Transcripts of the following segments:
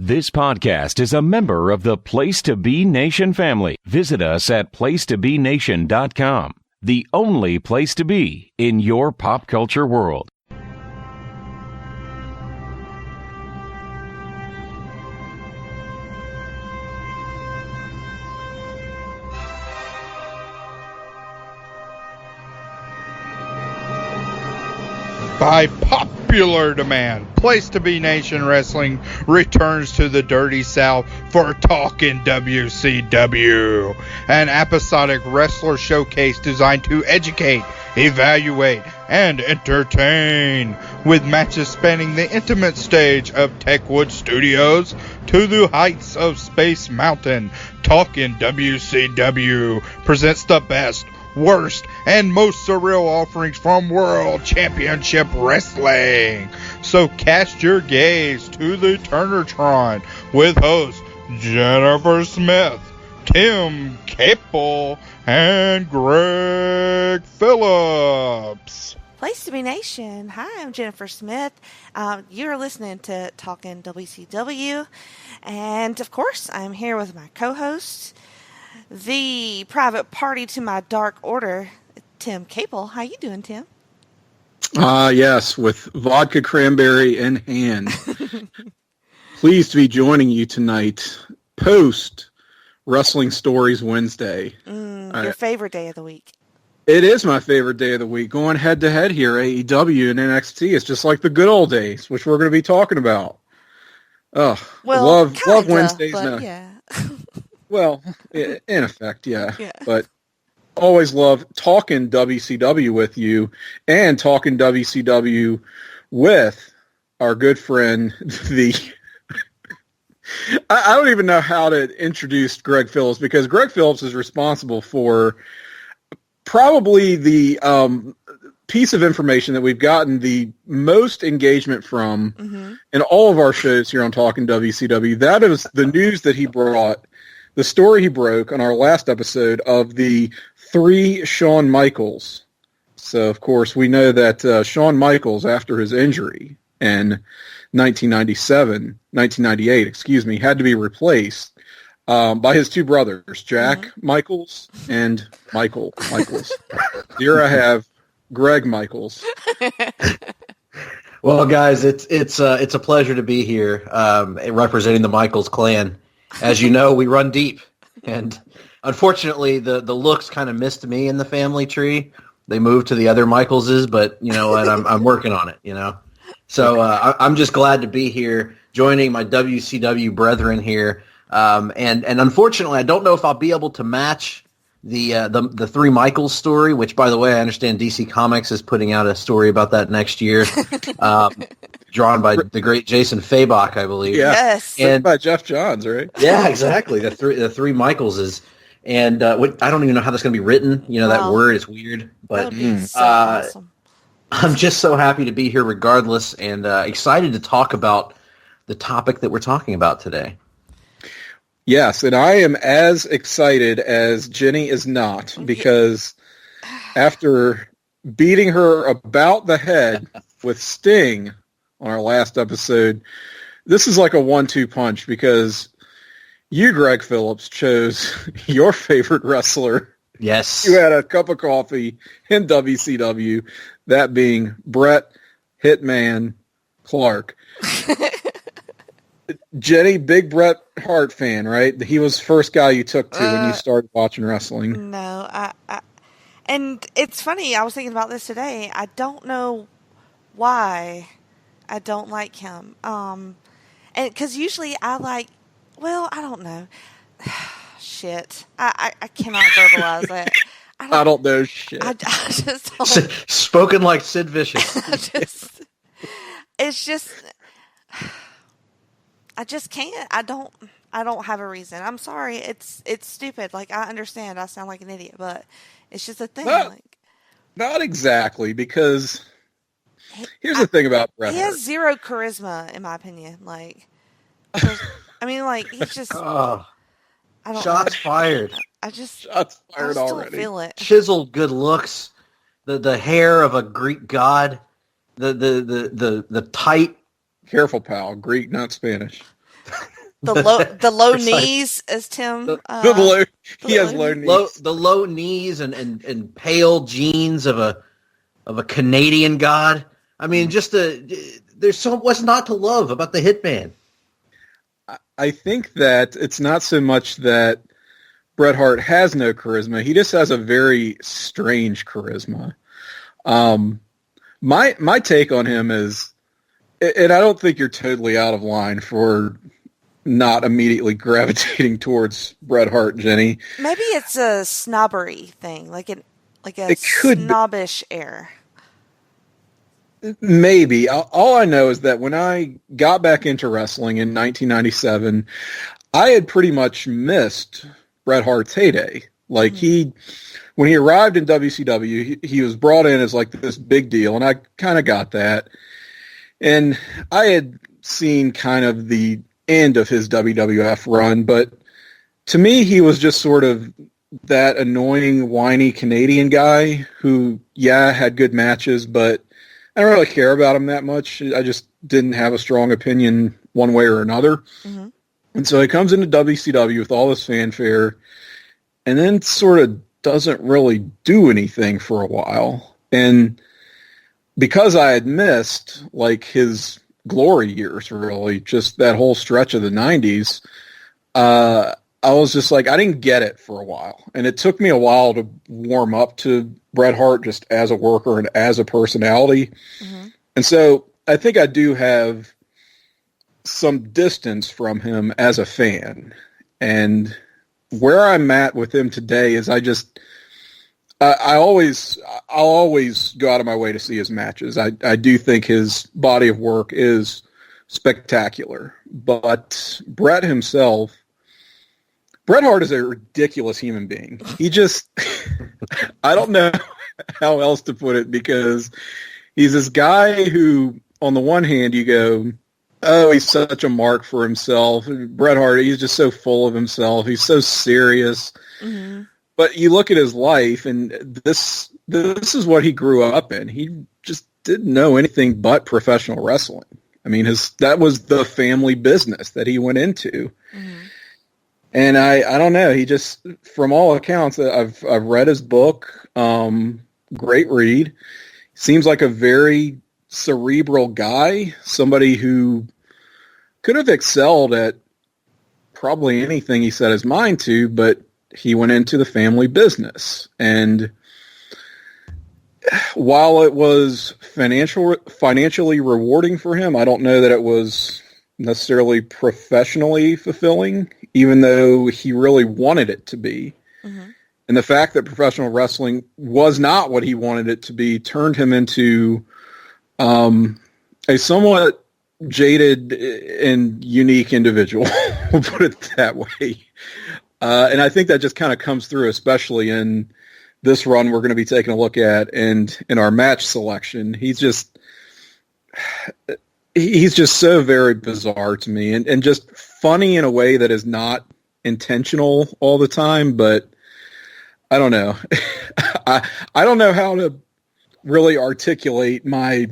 This podcast is a member of the Place to Be Nation family. Visit us at placetobenation.com, the only place to be in your pop culture world. By popular demand, Place to Be Nation Wrestling returns to the Dirty South for Talk'n WCW, an episodic wrestler showcase designed to educate, evaluate, and entertain, with matches spanning the intimate stage of Techwood Studios to the heights of Space Mountain. Talk'n WCW presents the best, worst, and most surreal offerings from World Championship Wrestling. So cast your gaze to the Turnertron with hosts Jennifer Smith, Tim Capel, and Greg Phillips. Place to Be Nation. Hi, I'm Jennifer Smith. You're listening to Talk'n WCW. And, of course, I'm here with my co-host, the private party to my dark order, Tim Capel. How you doing, Tim? Yes, with vodka cranberry in hand. Pleased to be joining you tonight, post Wrestling Stories Wednesday. Your favorite day of the week. It is my favorite day of the week. Going head-to-head here, AEW and NXT. It's just like the good old days, which we're going to be talking about. Oh, well, love Wednesdays now. Yeah. Well, in effect, yeah. But always love talking WCW with you and talking WCW with our good friend, I don't even know how to introduce Greg Phillips, because Greg Phillips is responsible for probably the piece of information that we've gotten the most engagement from in all of our shows here on Talking WCW. That is the news that he brought, the story he broke on our last episode of the 3 Shawn Michaels. So, of course, we know that Shawn Michaels, after his injury in 1998, had to be replaced by his 2 brothers, Jack Michaels and Michael Michaels. Here I have Greg Michaels. Well, guys, it's a pleasure to be here representing the Michaels clan. As you know, we run deep, and unfortunately, the looks kind of missed me in the family tree. They moved to the other Michaelses, but you know what? I'm working on it. You know, so I'm just glad to be here, joining my WCW brethren here. And unfortunately, I don't know if I'll be able to match the 3 Michaels story, which, by the way, I understand DC Comics is putting out a story about that next year, drawn by the great Jason Fabok, I believe. Yeah. Yes. And by Jeff Johns, right? Yeah, exactly. The three Michaelses. And I don't even know how that's going to be written. You know, that word is weird. But so awesome. I'm just so happy to be here regardless, and excited to talk about the topic that we're talking about today. Yes, and I am as excited as Jenny is not, because after beating her about the head with Sting on our last episode, this is like a 1-2 punch, because you, Greg Phillips, chose your favorite wrestler. Yes. You had a cup of coffee in WCW, that being Bret Hitman Clark. Jenny, big Bret Hart fan, right? He was the first guy you took to when you started watching wrestling. No, and it's funny, I was thinking about this today. I don't know why I don't like him. And because usually I don't know. Shit. I cannot verbalize it. I don't know shit. I just don't. Spoken like Sid Vicious. I just can't. I don't have a reason. I'm sorry. It's stupid. Like, I understand I sound like an idiot, but it's just a thing. Not exactly, because here's the thing about Bret Hart. He has zero charisma, in my opinion. Like, I mean, like, he's just. I don't Shots know. fired. Shots fired already. Don't feel it. Chiseled good looks, the hair of a Greek god, the tight Careful, pal. Greek, not Spanish. the low Precise. knees, as Tim. He has low knees. The low knees and pale jeans of a Canadian god. I mean, there's so what's not to love about the Hitman. I think that it's not so much that Bret Hart has no charisma. He just has a very strange charisma. My take on him is, and I don't think you're totally out of line for not immediately gravitating towards Bret Hart, Jenny. Maybe it's a snobbery thing, like a It could be. snobbish air. Maybe. All I know is that when I got back into wrestling in 1997, I had pretty much missed Bret Hart's heyday. Like when he arrived in WCW, he was brought in as like this big deal, and I kind of got that. And I had seen kind of the end of his WWF run, but to me, he was just sort of that annoying, whiny Canadian guy who, had good matches, but I don't really care about him that much. I just didn't have a strong opinion one way or another. Mm-hmm. And so he comes into WCW with all this fanfare and then sort of doesn't really do anything for a while. And because I had missed like his glory years, really, just that whole stretch of the 90s, I was just like, I didn't get it for a while. And it took me a while to warm up to Bret Hart just as a worker and as a personality. Mm-hmm. And so I think I do have some distance from him as a fan. And where I'm at with him today is I'll always go out of my way to see his matches. I do think his body of work is spectacular. But Bret Hart is a ridiculous human being. He just, I don't know how else to put it, because he's this guy who, on the one hand, you go, oh, he's such a mark for himself. Bret Hart, he's just so full of himself. He's so serious. Mm-hmm. But you look at his life, and this is what he grew up in. He just didn't know anything but professional wrestling. I mean, that was the family business that he went into. Mm-hmm. And I don't know. He just, from all accounts, I've read his book. Great read. Seems like a very cerebral guy. Somebody who could have excelled at probably anything he set his mind to, but he went into the family business. And while it was financially rewarding for him, I don't know that it was necessarily professionally fulfilling, even though he really wanted it to be. Mm-hmm. And the fact that professional wrestling was not what he wanted it to be turned him into a somewhat jaded and unique individual, we'll put it that way. And I think that just kind of comes through, especially in this run we're going to be taking a look at, and in our match selection. He's just so very bizarre to me, and just funny in a way that is not intentional all the time. But I don't know. I don't know how to really articulate my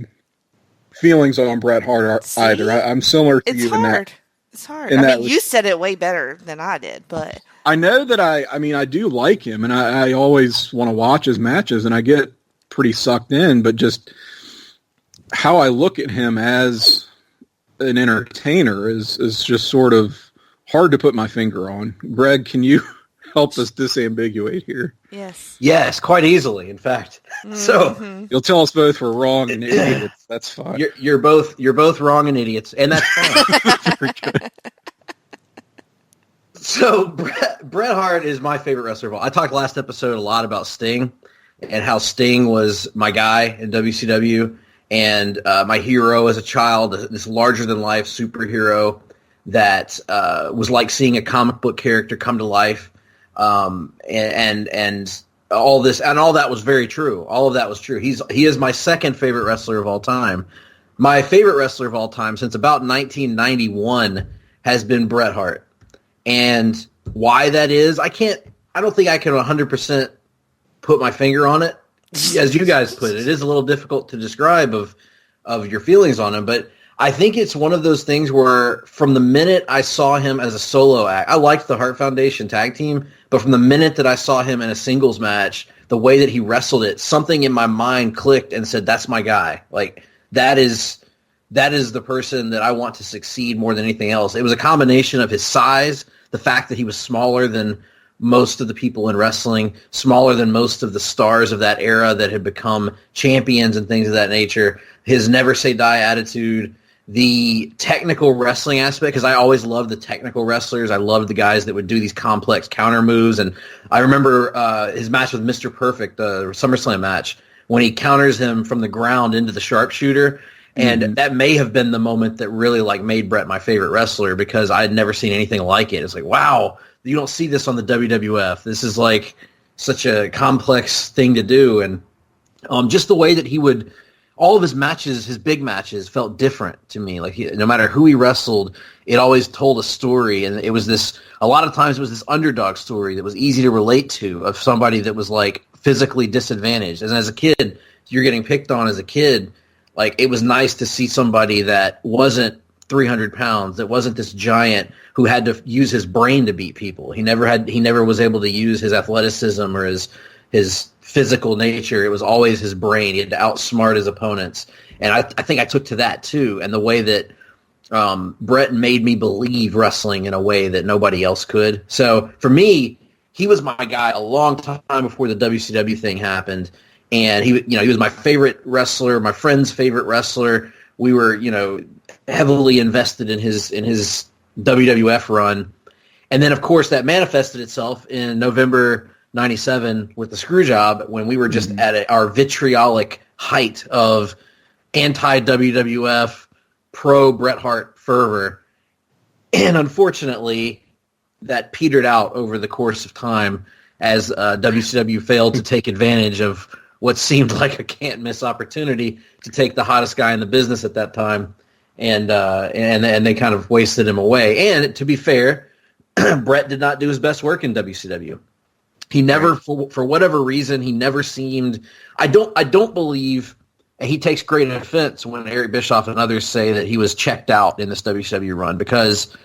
feelings on Bret Hart either. I'm similar to you in that. It's hard. I mean, you said it way better than I did, but I know that I do like him, and I always want to watch his matches, and I get pretty sucked in, but just how I look at him as an entertainer is just sort of hard to put my finger on. Greg, can you help us disambiguate here? Yes, quite easily, in fact. Mm-hmm. So you'll tell us both we're wrong and idiots. That's fine. You're both wrong and idiots, and that's fine. Very good. So Bret Hart is my favorite wrestler of all. I talked last episode a lot about Sting and how Sting was my guy in WCW and my hero as a child, this larger-than-life superhero that was like seeing a comic book character come to life. And all this and all that was very true. All of that was true. He is my second favorite wrestler of all time. My favorite wrestler of all time since about 1991 has been Bret Hart. And why that is, I don't think I can 100% put my finger on it. As you guys put it, it is a little difficult to describe of your feelings on him, but I think it's one of those things where from the minute I saw him as a solo act, I liked the Hart Foundation tag team, but from the minute that I saw him in a singles match, the way that he wrestled it, something in my mind clicked and said, that's my guy. Like, that is the person that I want to succeed more than anything else. It was a combination of his size, the fact that he was smaller than most of the people in wrestling, smaller than most of the stars of that era that had become champions and things of that nature, his never say die attitude, the technical wrestling aspect, because I always loved the technical wrestlers. I loved the guys that would do these complex counter moves. And I remember his match with Mr. Perfect, the SummerSlam match, when he counters him from the ground into the sharpshooter. And that may have been the moment that really like made Bret my favorite wrestler, because I had never seen anything like it. It's like, wow, you don't see this on the WWF. This is like such a complex thing to do. And just the way that he would, all of his matches, his big matches, felt different to me. Like, no matter who he wrestled, it always told a story. And it was this, a lot of times it was this underdog story that was easy to relate to, of somebody that was like physically disadvantaged. And as a kid, you're getting picked on as a kid. Like, it was nice to see somebody that wasn't 300 pounds, that wasn't this giant who had to use his brain to beat people. He never was able to use his athleticism or his physical nature. It was always his brain. He had to outsmart his opponents. And I think I took to that too. And the way that Bret made me believe wrestling in a way that nobody else could. So for me, he was my guy a long time before the WCW thing happened. And he was my favorite wrestler, my friend's favorite wrestler. We were, heavily invested in his WWF run. And then, of course, that manifested itself in November 97 with the Screwjob, when we were just at our vitriolic height of anti-WWF, pro-Bret Hart fervor. And unfortunately, that petered out over the course of time as WCW failed to take advantage of what seemed like a can't-miss opportunity to take the hottest guy in the business at that time, and they kind of wasted him away. And to be fair, Bret did not do his best work in WCW. He never, for whatever reason, he never seemed. I don't believe, and he takes great offense when Eric Bischoff and others say that he was checked out in this WCW run, because,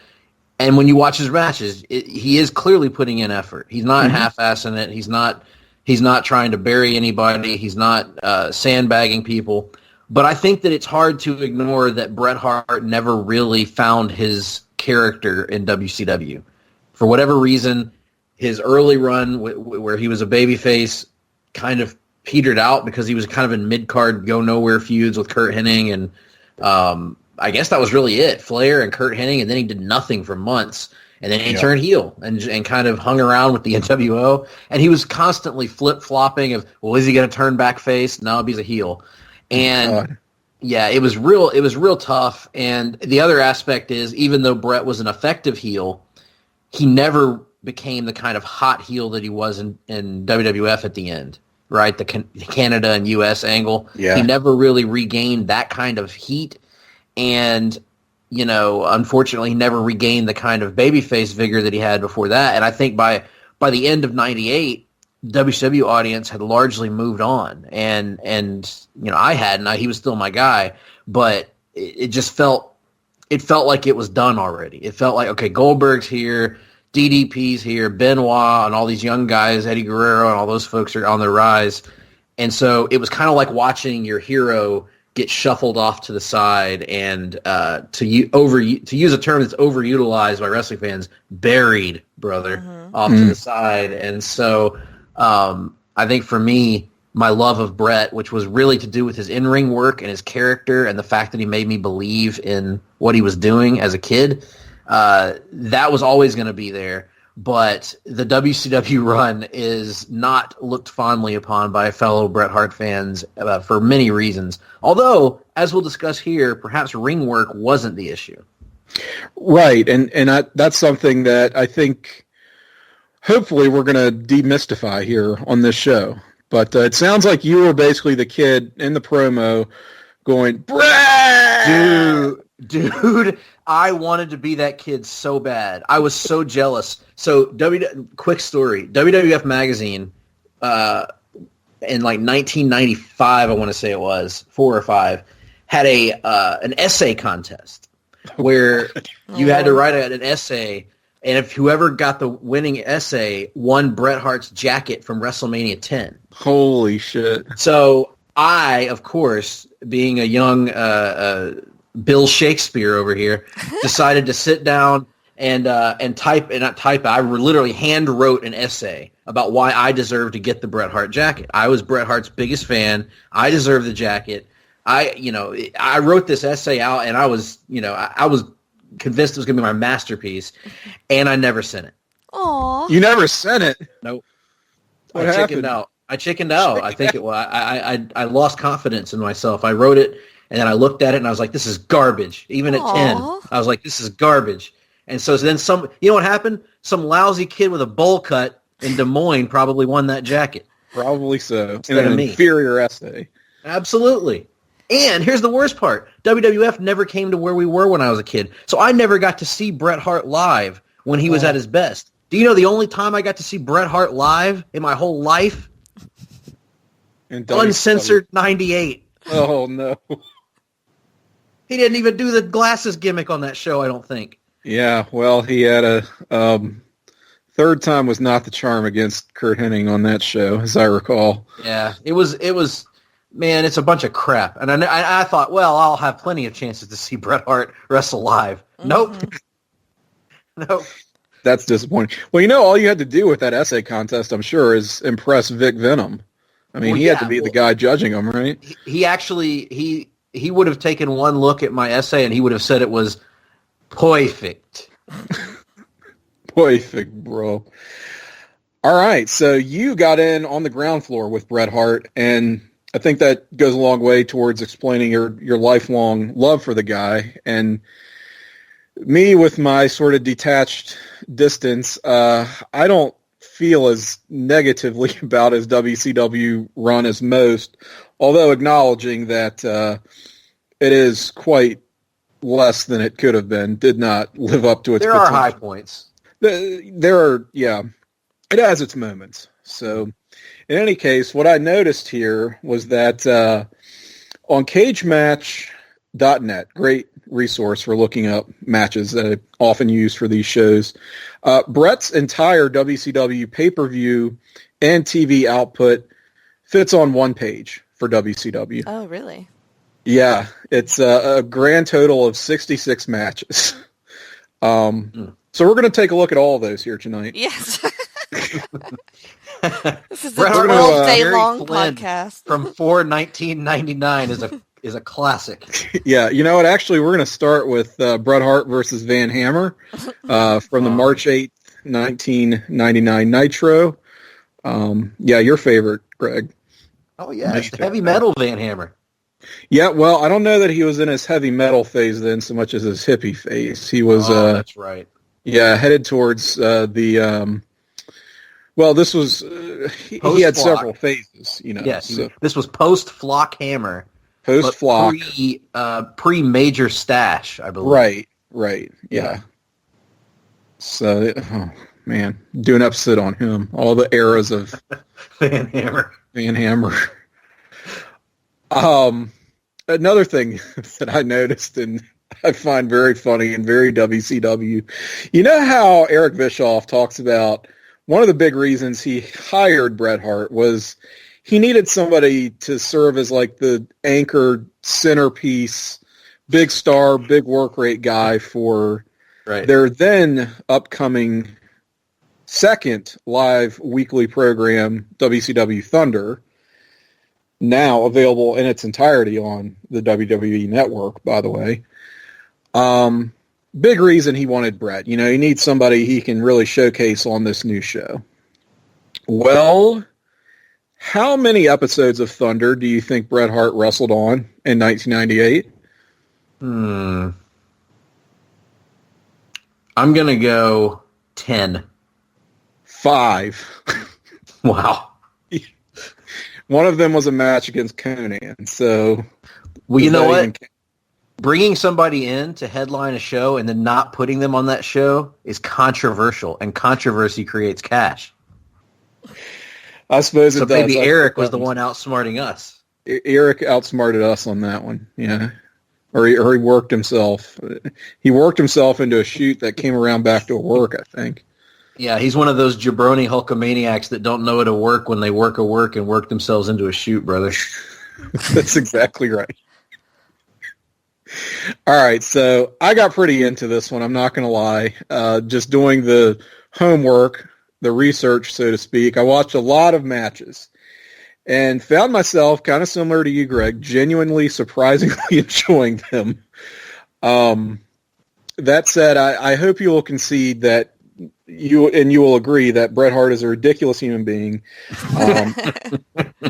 and when you watch his matches, he is clearly putting in effort. He's not half-assing it. He's not trying to bury anybody. He's not sandbagging people. But I think that it's hard to ignore that Bret Hart never really found his character in WCW. For whatever reason, his early run where he was a babyface kind of petered out, because he was kind of in mid-card, go-nowhere feuds with Kurt Hennig. And I guess that was really it, Flair and Kurt Hennig. And then he did nothing for months. And then he turned heel and kind of hung around with the NWO. And he was constantly flip-flopping of, well, is he going to turn back face? No, he's a heel. And it was real tough. And the other aspect is, even though Bret was an effective heel, he never became the kind of hot heel that he was in WWF at the end, right? The Canada and U.S. angle. Yeah. He never really regained that kind of heat. And unfortunately, he never regained the kind of babyface vigor that he had before that. And I think by the end of '98, WCW audience had largely moved on, and I hadn't. He was still my guy, but it just felt like it was done already. It felt like, okay, Goldberg's here, DDP's here, Benoit, and all these young guys, Eddie Guerrero, and all those folks are on the rise. And so it was kind of like watching your hero get shuffled off to the side, and to use a term that's overutilized by wrestling fans, buried, brother, off to the side. And so I think for me, my love of Bret, which was really to do with his in-ring work and his character and the fact that he made me believe in what he was doing as a kid, that was always going to be there. But the WCW run is not looked fondly upon by fellow Bret Hart fans for many reasons. Although, as we'll discuss here, perhaps ring work wasn't the issue. Right, and that's something that I think hopefully we're going to demystify here on this show. But it sounds like you were basically the kid in the promo going, Bret! Dude, I wanted to be that kid so bad. I was so jealous. So, quick story. WWF Magazine, in like 1995, I want to say it was, 4 or 5, had an essay contest where you had to write an essay, and if whoever got the winning essay won Bret Hart's jacket from WrestleMania 10. Holy shit. So I, of course, being a young Bill Shakespeare over here, decided to sit down and I literally hand wrote an essay about why I deserved to get the Bret Hart jacket. I was Bret Hart's biggest fan. I deserved the jacket. I wrote this essay out, and I was convinced it was going to be my masterpiece, and I never sent it. Aw. You never sent it? Nope. What I happened? chickened out. I think I lost confidence in myself. I wrote it, and then I looked at it, and I was like, this is garbage. Even at 10, I was like, this is garbage. And so then you know what happened? Some lousy kid with a bowl cut in Des Moines probably won that jacket. Probably so. Instead in of an me. inferior essay. Absolutely. And here's the worst part. WWF never came to where we were when I was a kid. So I never got to see Bret Hart live when he was at his best. Do you know the only time I got to see Bret Hart live in my whole life? Uncensored 98. Oh, no. He didn't even do the glasses gimmick on that show, I don't think. Yeah, well, he had a third time was not the charm against Kurt Hennig on that show, as I recall. Yeah, it was. Man, it's a bunch of crap. And I thought, well, I'll have plenty of chances to see Bret Hart wrestle live. Nope. Nope. That's disappointing. Well, all you had to do with that essay contest, I'm sure, is impress Vic Venom. I mean, he had to be the guy judging him, right? He actually, he would have taken one look at my essay, and he would have said it was perfect. Perfect, bro. All right, so you got in on the ground floor with Bret Hart, and I think that goes a long way towards explaining your lifelong love for the guy. And me, with my sort of detached distance, I don't feel as negatively about his WCW run as most, although acknowledging that it is quite less than it could have been, did not live up to its potential. There are high points. There are, yeah. It has its moments. So, in any case, what I noticed here was that on CageMatch.net, great resource for looking up matches that I often use for these shows, Bret's entire WCW pay-per-view and TV output fits on one page for WCW. Oh, really? Yeah, it's a grand total of 66 matches. So we're going to take a look at all of those here tonight. Yes. This is We're a gonna, all-day-long Flynn podcast. From 4/1999 is a classic. Yeah, you know what? Actually, we're going to start with Bret Hart versus Van Hammer from the March 8th, 1999 Nitro. Yeah, your favorite, Greg. Oh, yeah, it's the heavy metal Van Hammer. Yeah, well, I don't know that he was in his heavy metal phase then so much as his hippie phase. He was, that's right. Yeah, headed towards well, this was, he had several phases, Yes, so. This was post-Flock Hammer. Post-Flock. Pre-Major Stash, I believe. Right, yeah. So, oh, man, do an episode on him. All the eras of Van Hammer. Another thing that I noticed and I find very funny and very WCW, you know how Eric Bischoff talks about one of the big reasons he hired Bret Hart was he needed somebody to serve as like the anchor centerpiece, big star, big work rate guy for their then upcoming second live weekly program, WCW Thunder, now available in its entirety on the WWE Network, by the way. Big reason he wanted Bret. He needs somebody he can really showcase on this new show. Well, how many episodes of Thunder do you think Bret Hart wrestled on in 1998? I'm going to go 10. 5. Wow. One of them was a match against Conan, so... Well, you know what? Bringing somebody in to headline a show and then not putting them on that show is controversial, and controversy creates cash. I suppose so maybe Eric was the one outsmarting us. Eric outsmarted us on that one, yeah. or he worked himself. He worked himself into a shoot that came around back to work, I think. Yeah, he's one of those jabroni Hulkamaniacs that don't know how to work when they work a work and work themselves into a shoot, brother. That's exactly right. All right, so I got pretty into this one, I'm not going to lie. Just doing the homework, the research, so to speak. I watched a lot of matches and found myself, kind of similar to you, Greg, genuinely, surprisingly enjoying them. That said, I hope you will concede that you will agree that Bret Hart is a ridiculous human being.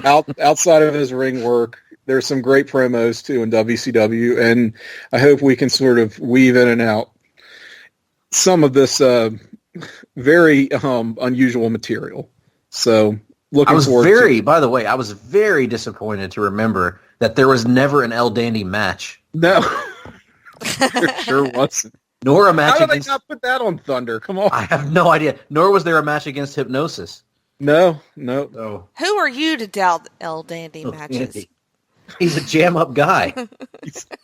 Outside of his ring work, there's some great promos too in WCW, and I hope we can sort of weave in and out some of this very unusual material. So looking forward to it. By the way, I was very disappointed to remember that there was never an El Dandy match. No, there sure wasn't. Nor a match How did against... they not put that on Thunder? Come on. I have no idea. Nor was there a match against Hypnosis. No. Oh. Who are you to doubt El Dandy matches? Andy. He's a jam-up guy.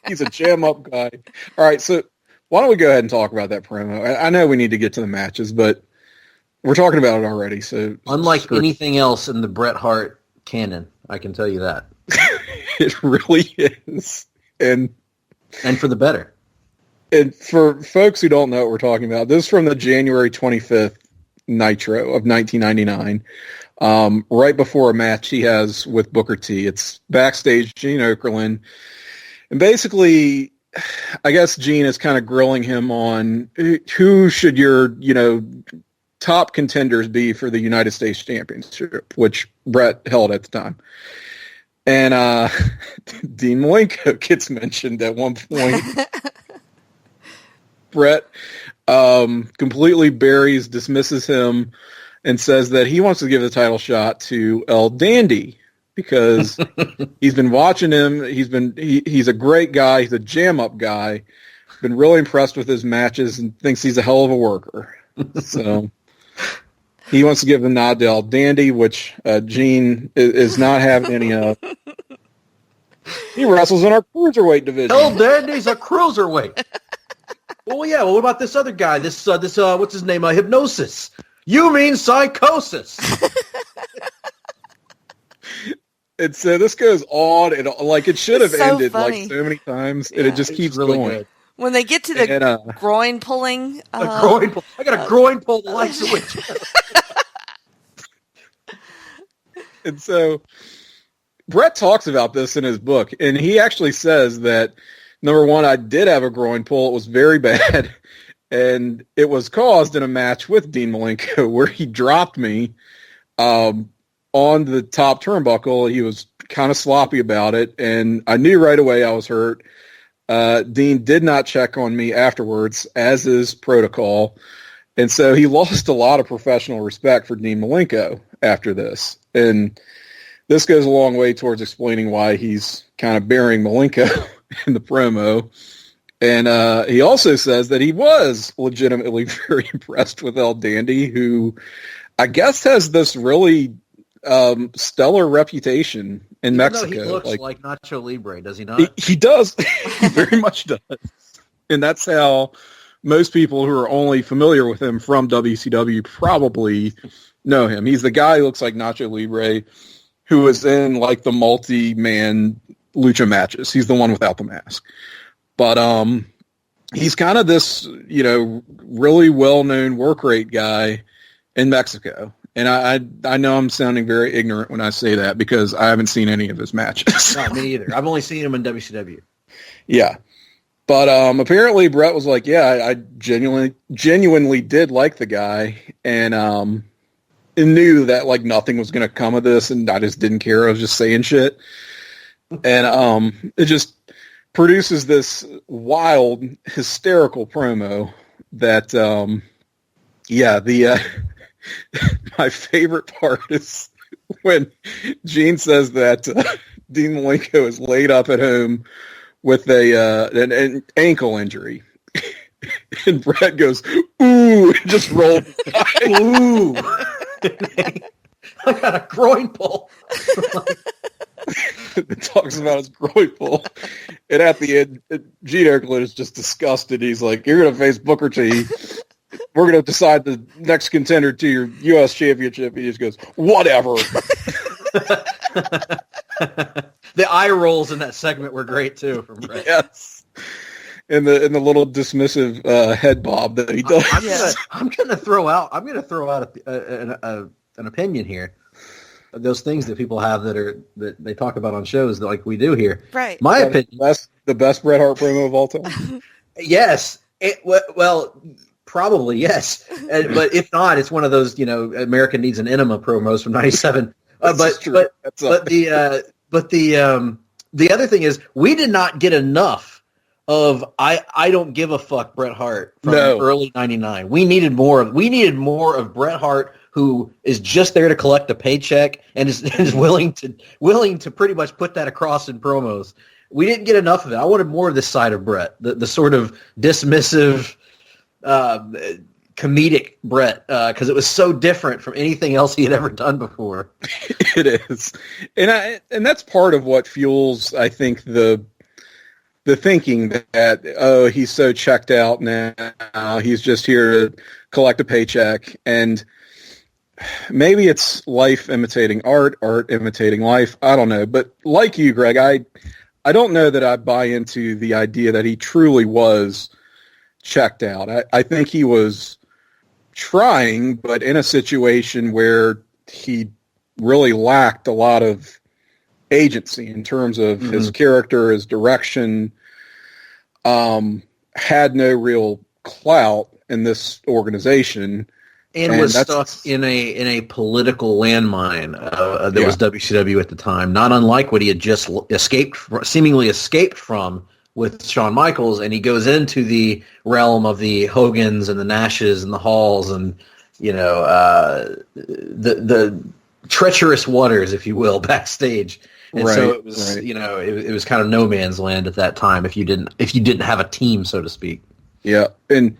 He's a jam-up guy. All right, so why don't we go ahead and talk about that promo? I know we need to get to the matches, but we're talking about it already. So unlike anything else in the Bret Hart canon, I can tell you that. It really is. And for the better. And for folks who don't know what we're talking about, this is from the January 25th Nitro of 1999. Right before a match he has with Booker T. It's backstage, Gene Okerlund. And basically, I guess Gene is kind of grilling him on who should your, top contenders be for the United States Championship, which Bret held at the time. And Dean Malenko gets mentioned at one point. Bret completely dismisses him, and says that he wants to give the title shot to El Dandy because he's been watching him. He's a great guy. He's a jam-up guy. Been really impressed with his matches and thinks he's a hell of a worker. So he wants to give the nod to El Dandy, which Gene is not having any of. He wrestles in our cruiserweight division. El Dandy's a cruiserweight. Well, yeah. Well, what about this other guy? This what's his name? Hypnosis. You mean Psychosis. It's this goes on and it should have ended funny. like so many times, Yeah, and it just keeps really going. Good. When they get to the groin pulling, I got a groin pull the likes of which. And so Bret talks about this in his book, and he actually says that, number one, I did have a groin pull. It was very bad, and it was caused in a match with Dean Malenko where he dropped me on the top turnbuckle. He was kind of sloppy about it, and I knew right away I was hurt. Dean did not check on me afterwards, as is protocol, and so he lost a lot of professional respect for Dean Malenko after this. And this goes a long way towards explaining why he's kind of burying Malenko in the promo. And he also says that he was legitimately very impressed with El Dandy, who I guess has this really stellar reputation in Mexico. He looks like Nacho Libre, does he not? He does. He very much does. And that's how most people who are only familiar with him from WCW probably know him. He's the guy who looks like Nacho Libre, who is in like the multi-man lucha matches. He's the one without the mask. But he's kind of this, really well-known work rate guy in Mexico. And I know I'm sounding very ignorant when I say that because I haven't seen any of his matches. Not me either. I've only seen him in WCW. Yeah. But apparently Bret was like, yeah, I genuinely did like the guy, and knew that like nothing was going to come of this, and I just didn't care. I was just saying shit. And it just produces this wild, hysterical promo that, my favorite part is when Gene says that Dean Malenko is laid up at home with an ankle injury. And Bret goes, ooh, and just rolled. Ooh. I got a groin pull. that talks about his groin pull. And at the end, Gene Okerlund is just disgusted. He's like, "You're going to face Booker T. We're going to decide the next contender to your U.S. championship." He just goes, "Whatever." The eye rolls in that segment were great too. From Bret. Yes. And the little dismissive head bob that he does. I'm gonna throw out an opinion here. Those things that people have that they talk about on shows that like we do here. Right. My opinion. The best Bret Hart promo of all time. Yes. Well, probably yes. But if not, it's one of those America Needs an Enema promos from '97. But the other thing is we did not get enough of I don't give a fuck Bret Hart from early '99. We needed more of Bret Hart, who is just there to collect a paycheck and is willing to pretty much put that across in promos. We didn't get enough of it. I wanted more of this side of Bret, the sort of dismissive, comedic Bret, because it was so different from anything else he had ever done before. It is, and that's part of what fuels, I think, the thinking that he's so checked out now, he's just here to collect a paycheck, and maybe it's life imitating art imitating life. I don't know, but like you, Greg, I don't know that I buy into the idea that he truly was checked out. I think he was trying, but in a situation where he really lacked a lot of agency in terms of his character, his direction, had no real clout in this organization. And was stuck in a political landmine that was WCW at the time, not unlike what he had just seemingly escaped from with Shawn Michaels, and he goes into the realm of the Hogans and the Nashes and the Halls and the treacherous waters, if you will, backstage. And so it was it was kind of no man's land at that time if you didn't have a team, so to speak. Yeah, and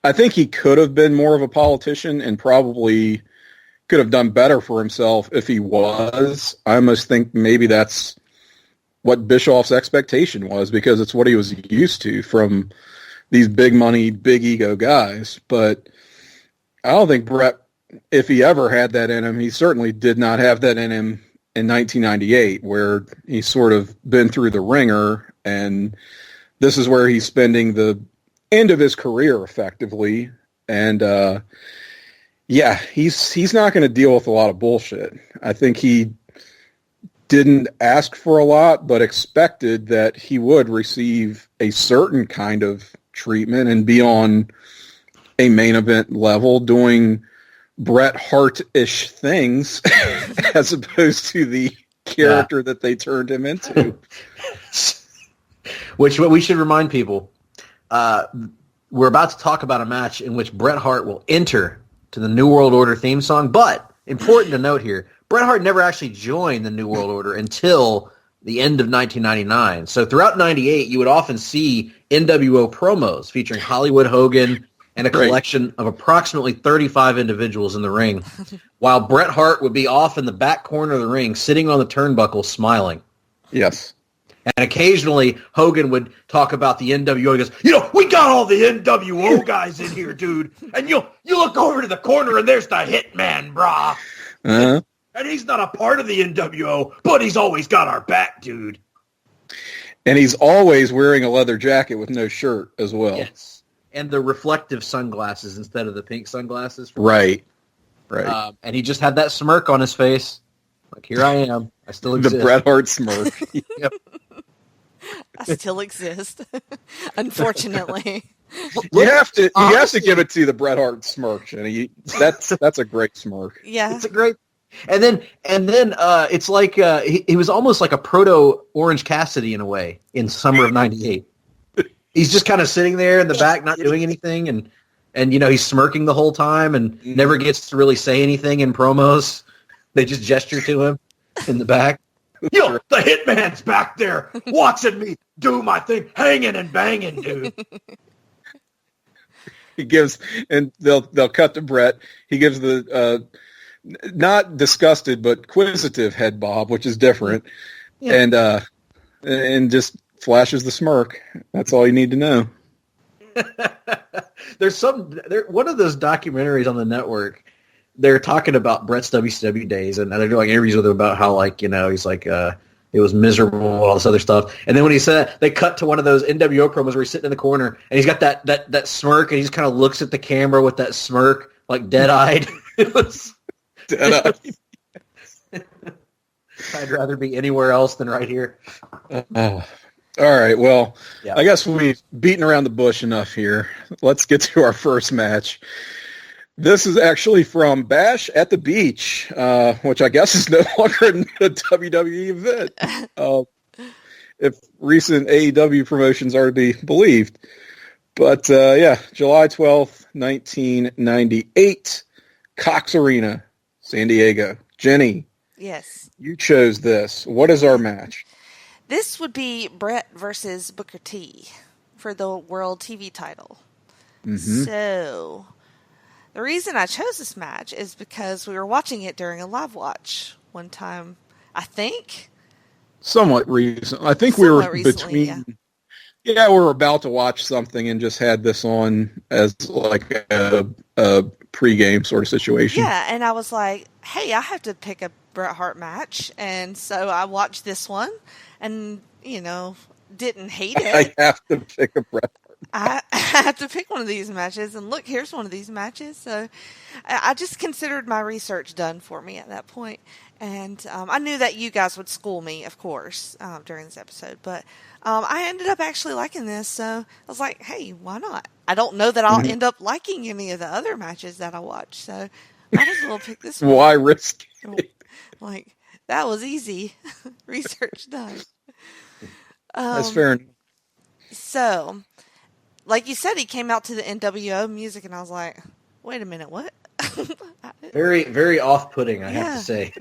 I think he could have been more of a politician and probably could have done better for himself if he was. I almost think maybe that's what Bischoff's expectation was, because it's what he was used to from these big money, big ego guys. But I don't think Bret, if he ever had that in him, he certainly did not have that in him in 1998, where he's sort of been through the ringer, and this is where he's spending the end of his career effectively. And he's not going to deal with a lot of bullshit. I think he didn't ask for a lot, but expected that he would receive a certain kind of treatment and be on a main event level doing Bret Hart-ish things as opposed to the character that they turned him into. Which what we should remind people, we're about to talk about a match in which Bret Hart will enter to the New World Order theme song, but important to note here, Bret Hart never actually joined the New World Order until the end of 1999. So throughout 98, you would often see NWO promos featuring Hollywood Hogan and a collection of approximately 35 individuals in the ring, while Bret Hart would be off in the back corner of the ring, sitting on the turnbuckle, smiling. Yes. And occasionally, Hogan would talk about the NWO. He goes, we got all the NWO guys in here, dude. And you look over to the corner, and there's the Hitman, brah. Uh-huh. And he's not a part of the NWO, but he's always got our back, dude. And he's always wearing a leather jacket with no shirt as well. Yes. And the reflective sunglasses instead of the pink sunglasses. Right. And he just had that smirk on his face. Like, here I am. I still exist. The Bret Hart smirk. Yep. I still exist, unfortunately. You have to give it to the Bret Hart smirk, Jenny. That's a great smirk. Yeah, it's a great. And then it's like he was almost like a proto Orange Cassidy in a way in summer of '98. He's just kind of sitting there in the back, not doing anything, and he's smirking the whole time and never gets to really say anything in promos. They just gesture to him in the back. The Hitman's back there watching me do my thing, hanging and banging, dude. He gives, and they'll cut to Bret. He gives the not disgusted but quizzitive head bob, which is different. and just flashes the smirk. That's all you need to know. There's one of those documentaries on the network. They're talking about Bret's WCW days, and they're doing interviews with him about how, like, he's like, it was miserable, all this other stuff. And then when he said that, they cut to one of those NWO promos where he's sitting in the corner, and he's got that smirk, and he just kind of looks at the camera with that smirk, like dead-eyed. It was dead-eyed. I'd rather be anywhere else than right here. All right, well, yeah. I guess we've beaten around the bush enough here. Let's get to our first match. This is actually from Bash at the Beach, which I guess is no longer a WWE event, if recent AEW promotions are to be believed. But, July 12th, 1998, Cox Arena, San Diego. Jenny. Yes. You chose this. What is our match? This would be Bret versus Booker T for the World TV title. Mm-hmm. So, the reason I chose this match is because we were watching it during a live watch one time, I think. Somewhat recent. I think we were between... Yeah, we were about to watch something and just had this on as like a pregame sort of situation. Yeah, and I was like, hey, I have to pick a Bret Hart match. And so I watched this one and, didn't hate it. I have to pick a Bret Hart. I have to pick one of these matches. And look, here's one of these matches. So I just considered my research done for me at that point. And I knew that you guys would school me, of course, during this episode. But I ended up actually liking this. So I was like, hey, why not? I don't know that I'll end up liking any of the other matches that I watch. So might as well pick this one. Why risk it? Like, that was easy. Research done. That's fair enough. So, like you said, he came out to the NWO music, and I was like, wait a minute, what? Very, very off-putting, I have to say.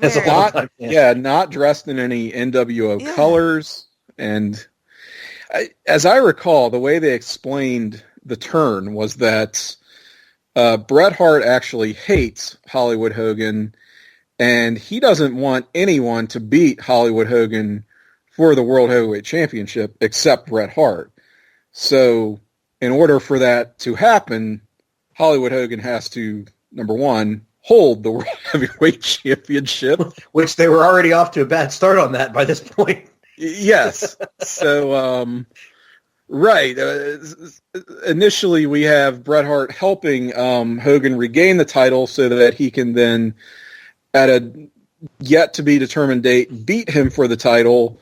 Not dressed in any NWO colors. And as I recall, the way they explained the turn was that Bret Hart actually hates Hollywood Hogan, and he doesn't want anyone to beat Hollywood Hogan for the World Heavyweight Championship except Bret Hart. So in order for that to happen, Hollywood Hogan has to, number one, hold the World Heavyweight Championship. Which they were already off to a bad start on that by this point. Yes. So, right. Initially, we have Bret Hart helping Hogan regain the title so that he can then, at a yet-to-be-determined date, beat him for the title.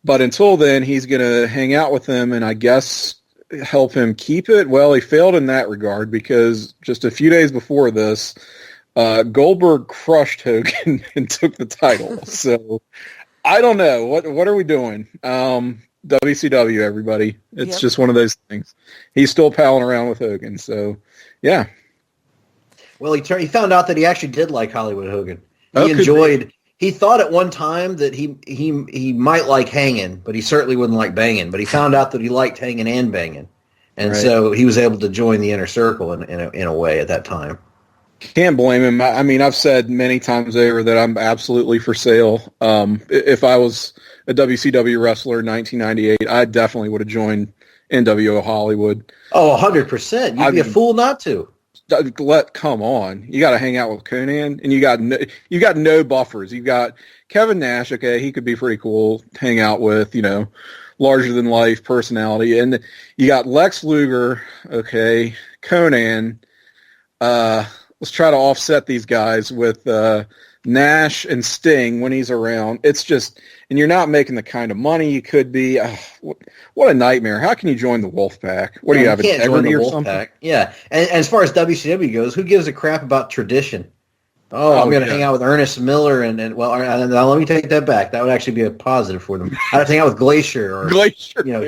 But until then, he's going to hang out with him and I guess help him keep it. Well, he failed in that regard because just a few days before this, Goldberg crushed Hogan and took the title. So I don't know. What are we doing? WCW, everybody. It's just one of those things. He's still palling around with Hogan. So, yeah. Well, he found out that he actually did like Hollywood Hogan. He enjoyed... He thought at one time that he might like hanging, but he certainly wouldn't like banging. But he found out that he liked hanging and banging. And so he was able to join the inner circle in a way at that time. Can't blame him. I mean, I've said many times over that I'm absolutely for sale. If I was a WCW wrestler in 1998, I definitely would have joined NWO Hollywood. Oh, 100%. You'd be a fool not to. Come on. You got to hang out with Conan, and you got no buffers. You got Kevin Nash. Okay, he could be pretty cool. Hang out with, larger than life personality, and you got Lex Luger. Okay, Conan. Let's try to offset these guys with Nash and Sting when he's around. It's just, and you're not making the kind of money you could be. What a nightmare. How can you join the Wolfpack? What do you have, integrity or something? Yeah, and as far as WCW goes, who gives a crap about tradition? I'm going to hang out with Ernest Miller and now let me take that back. That would actually be a positive for them. I'd have to hang out with Glacier or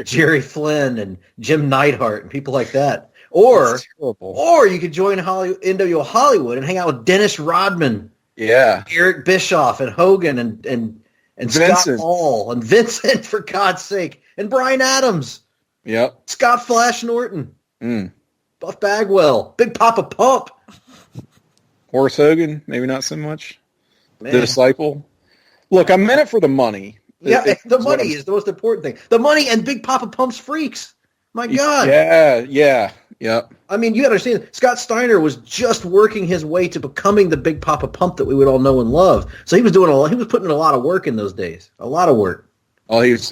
Jerry Flynn and Jim Neidhart and people like that. Or you could join NWO Hollywood and hang out with Dennis Rodman. Yeah. Eric Bischoff and Hogan and Scott Hall and Vincent, for God's sake, and Bryan Adams. Yep. Scott Flash Norton. Buff Bagwell. Big Papa Pump. Horace Hogan, maybe not so much. Man. The Disciple. Look, I'm in it for the money. Yeah, the money is the most important thing. The money and Big Papa Pump's freaks. My God. Yeah. I mean, you understand, Scott Steiner was just working his way to becoming the Big Papa Pump that we would all know and love. So he was putting in a lot of work in those days. A lot of work. Oh, he was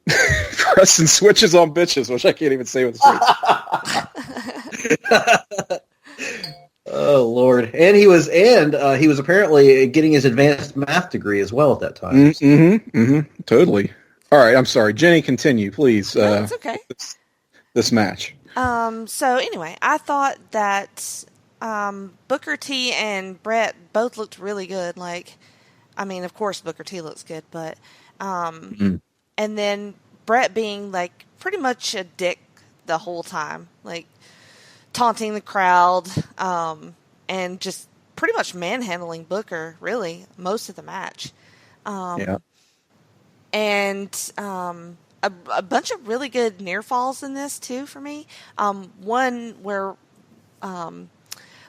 pressing switches on bitches, which I can't even say with a straight. Oh Lord! And he was apparently getting his advanced math degree as well at that time. Totally. All right, I'm sorry, Jenny. Continue, please. No, it's okay. This match. So anyway, I thought that Booker T and Bret both looked really good. Like, I mean, of course Booker T looks good, but and then Bret being like pretty much a dick the whole time, like taunting the crowd, and just pretty much manhandling Booker really most of the match. And a bunch of really good near falls in this too for me. One where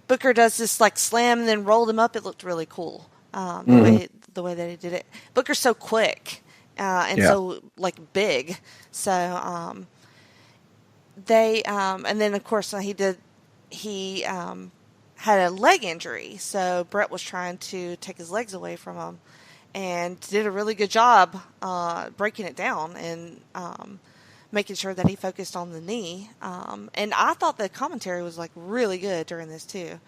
Booker does this like slam and then rolled him up. It looked really cool. The way that he did it. Booker's so quick and so like big. So they and then of course he had a leg injury. So Bret was trying to take his legs away from him. And did a really good job breaking it down and making sure that he focused on the knee. And I thought the commentary was like really good during this too.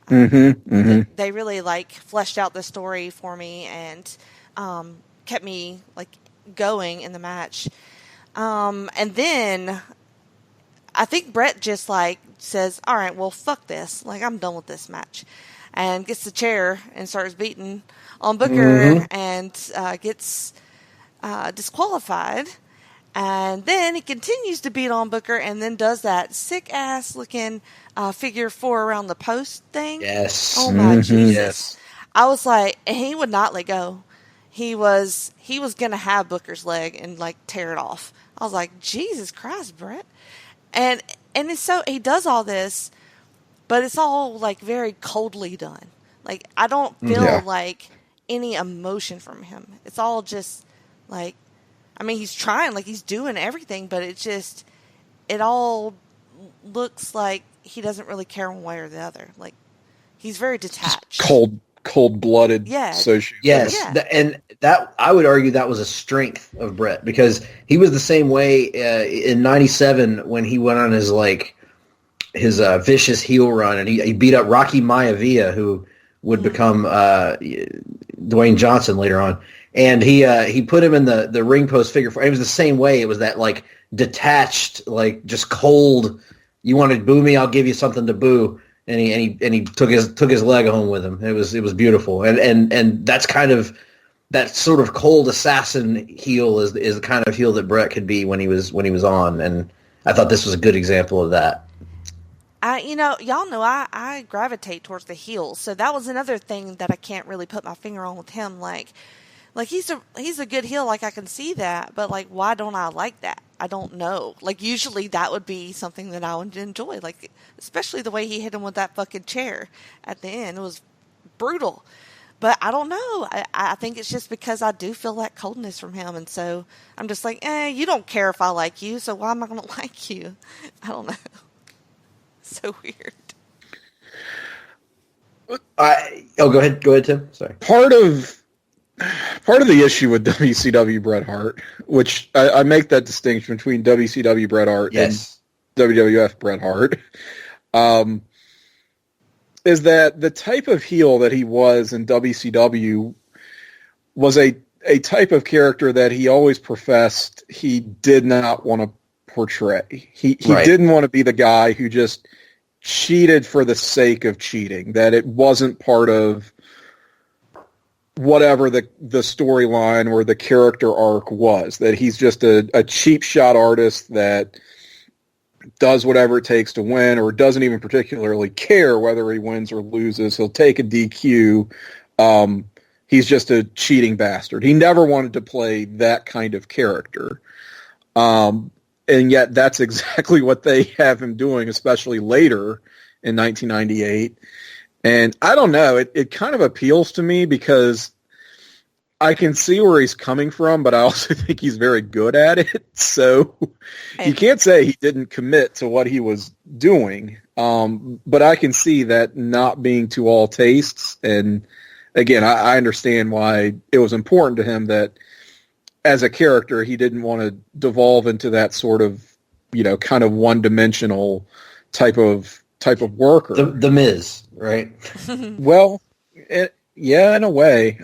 They really like fleshed out the story for me and kept me like going in the match. And then I think Bret just like says, "All right, well, fuck this. Like, I'm done with this match," and gets the chair and starts beating on Booker and gets disqualified. And then he continues to beat on Booker and then does that sick-ass looking figure 4 around the post thing. Yes. Oh, my Jesus. Yes. I was like, and he would not let go. He was going to have Booker's leg and, like, tear it off. I was like, Jesus Christ, Bret. And it's so, he does all this, but it's all, like, very coldly done. Like, I don't feel like any emotion from him. It's all just like, I mean, he's trying, like he's doing everything, but it all looks like he doesn't really care one way or the other. Like, he's very detached. Cold-blooded. Yeah. Yes. Yeah. And that, I would argue that was a strength of Bret, because he was the same way in '97 when he went on his vicious heel run, and he beat up Rocky Maivia, who would become Dwayne Johnson later on. And he put him in the ring post figure 4. It was the same way. It was that like detached, like just cold. You want to boo me? I'll give you something to boo. And he took his leg home with him. It was beautiful. And that's kind of that sort of cold assassin heel is the kind of heel that Bret could be when he was on. And I thought this was a good example of that. Y'all know I gravitate towards the heels, so that was another thing that I can't really put my finger on with him. Like he's a good heel, like I can see that, but like, why don't I like that? I don't know. Like, usually that would be something that I would enjoy, like especially the way he hit him with that fucking chair at the end. It was brutal, but I don't know. I think it's just because I do feel that coldness from him, and so I'm just like, you don't care if I like you, so why am I going to like you? I don't know. So weird. Go ahead, Tim. Sorry. Part of the issue with WCW Bret Hart, which I make that distinction between WCW Bret Hart and WWF Bret Hart, is that the type of heel that he was in WCW was a type of character that he always professed he did not want to portray. He didn't want to be the guy who just cheated for the sake of cheating, that it wasn't part of whatever the storyline or the character arc was, that he's just a cheap shot artist that does whatever it takes to win, or doesn't even particularly care whether he wins or loses. He'll take a DQ. He's just a cheating bastard. He never wanted to play that kind of character. And yet that's exactly what they have him doing, especially later in 1998. And I don't know, it kind of appeals to me because I can see where he's coming from, but I also think he's very good at it. So you can't say he didn't commit to what he was doing. But I can see that not being to all tastes. And again, I understand why it was important to him that as a character, he didn't want to devolve into that sort of, kind of one-dimensional type of worker. The Miz, right? Well, yeah, in a way.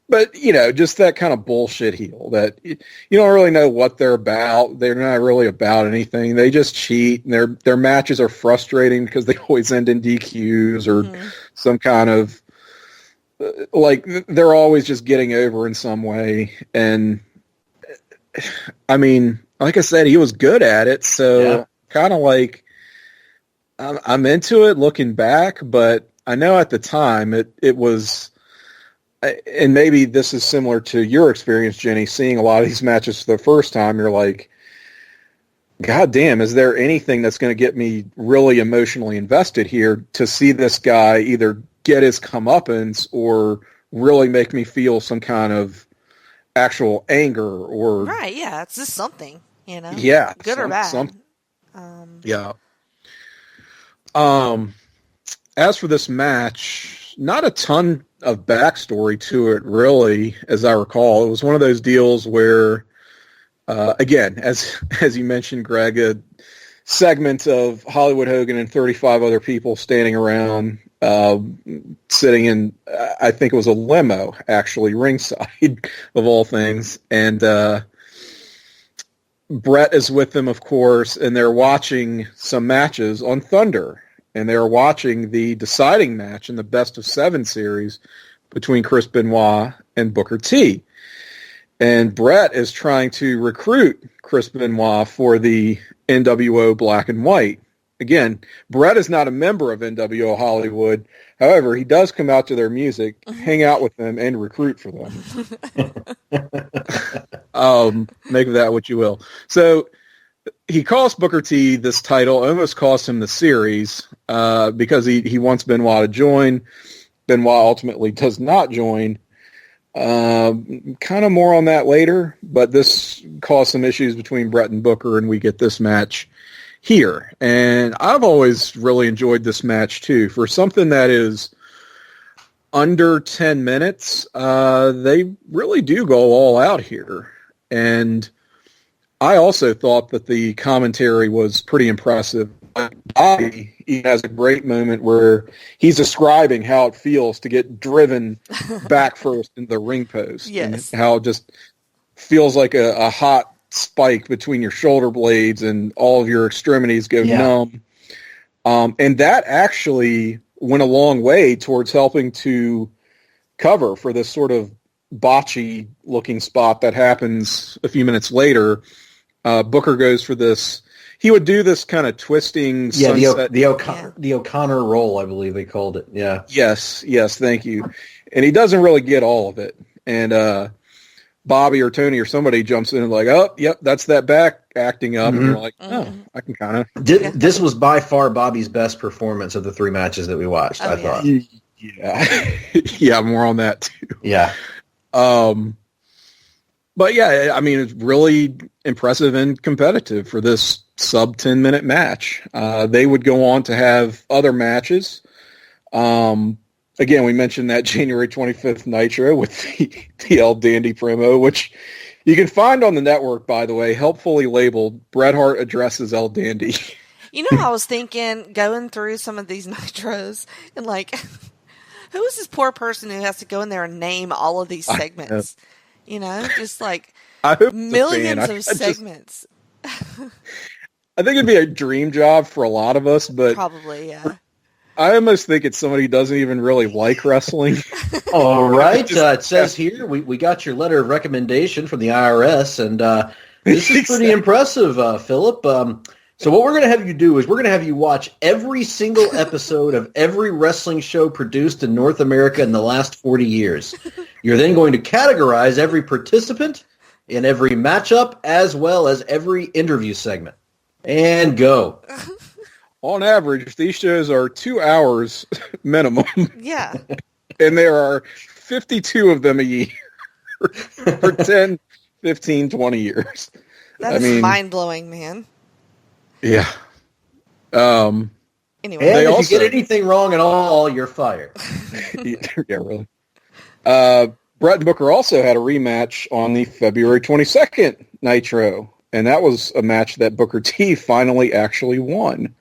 But, just that kind of bullshit heel that you don't really know what they're about. They're not really about anything. They just cheat, and their matches are frustrating because they always end in DQs or some kind of, like, they're always just getting over in some way. And, I mean, like I said, he was good at it, so kind of like, I'm into it looking back, but I know at the time it was... And maybe this is similar to your experience, Jenny, seeing a lot of these matches for the first time. You're like, God damn, is there anything that's going to get me really emotionally invested here to see this guy either get his comeuppance or really make me feel some kind of actual anger or... Right, yeah, it's just something, Yeah. Good or bad. Yeah. As for this match, not a ton of backstory to it, really, as I recall. It was one of those deals where, again, as you mentioned, Greg, a segment of Hollywood Hogan and 35 other people standing around, sitting in, I think it was a limo, actually, ringside, of all things. And Bret is with them, of course, and they're watching some matches on Thunder. And they're watching the deciding match in the Best of 7 series between Chris Benoit and Booker T. And Bret is trying to recruit Chris Benoit for the NWO Black and White. Again, Bret is not a member of NWO Hollywood. However, he does come out to their music, hang out with them, and recruit for them. Make of that what you will. So... he cost Booker T this title, almost cost him the series because he wants Benoit to join. Benoit ultimately does not join. Kind of more on that later, but this caused some issues between Bret and Booker, and we get this match here. And I've always really enjoyed this match, too. For something that is under 10 minutes, they really do go all out here. And... I also thought that the commentary was pretty impressive. Bobby, he has a great moment where he's describing how it feels to get driven back first into the ring post. Yes. And how it just feels like a hot spike between your shoulder blades and all of your extremities go numb. And that actually went a long way towards helping to cover for this sort of botchy-looking spot that happens a few minutes later. Booker goes for this. He would do this kind of twisting sunset. The O'Connor roll, I believe they called it. Yeah. Yes, thank you. And he doesn't really get all of it. And Bobby or Tony or somebody jumps in and like, oh, yep, that's that back acting up. And you're like, oh, I can kind of. This was by far Bobby's best performance of the 3 matches that we watched, I thought. Yeah. Yeah, more on that too. Yeah. But yeah, I mean, it's really impressive and competitive for this sub 10-minute match. They would go on to have other matches. Again, we mentioned that January 25th Nitro with the El Dandy promo, which you can find on the network, by the way, helpfully labeled Bret Hart addresses El Dandy. I was thinking, going through some of these Nitros, and like, who is this poor person who has to go in there and name all of these segments? Just like millions of segments. I think it'd be a dream job for a lot of us, but probably, yeah. I almost think it's somebody who doesn't even really like wrestling. All right. It says here, we got your letter of recommendation from the IRS, and this is pretty impressive, Philip. So what we're going to have you do is we're going to have you watch every single episode of every wrestling show produced in North America in the last 40 years. You're then going to categorize every participant in every matchup as well as every interview segment. And go. On average, these shows are 2 hours minimum. Yeah. And there are 52 of them a year for 10, 15, 20 years. That is mind-blowing, man. Yeah. Anyway. And if you get anything wrong at all, you're fired. Yeah, really. Bret and Booker also had a rematch on the February 22nd Nitro, and that was a match that Booker T finally actually won.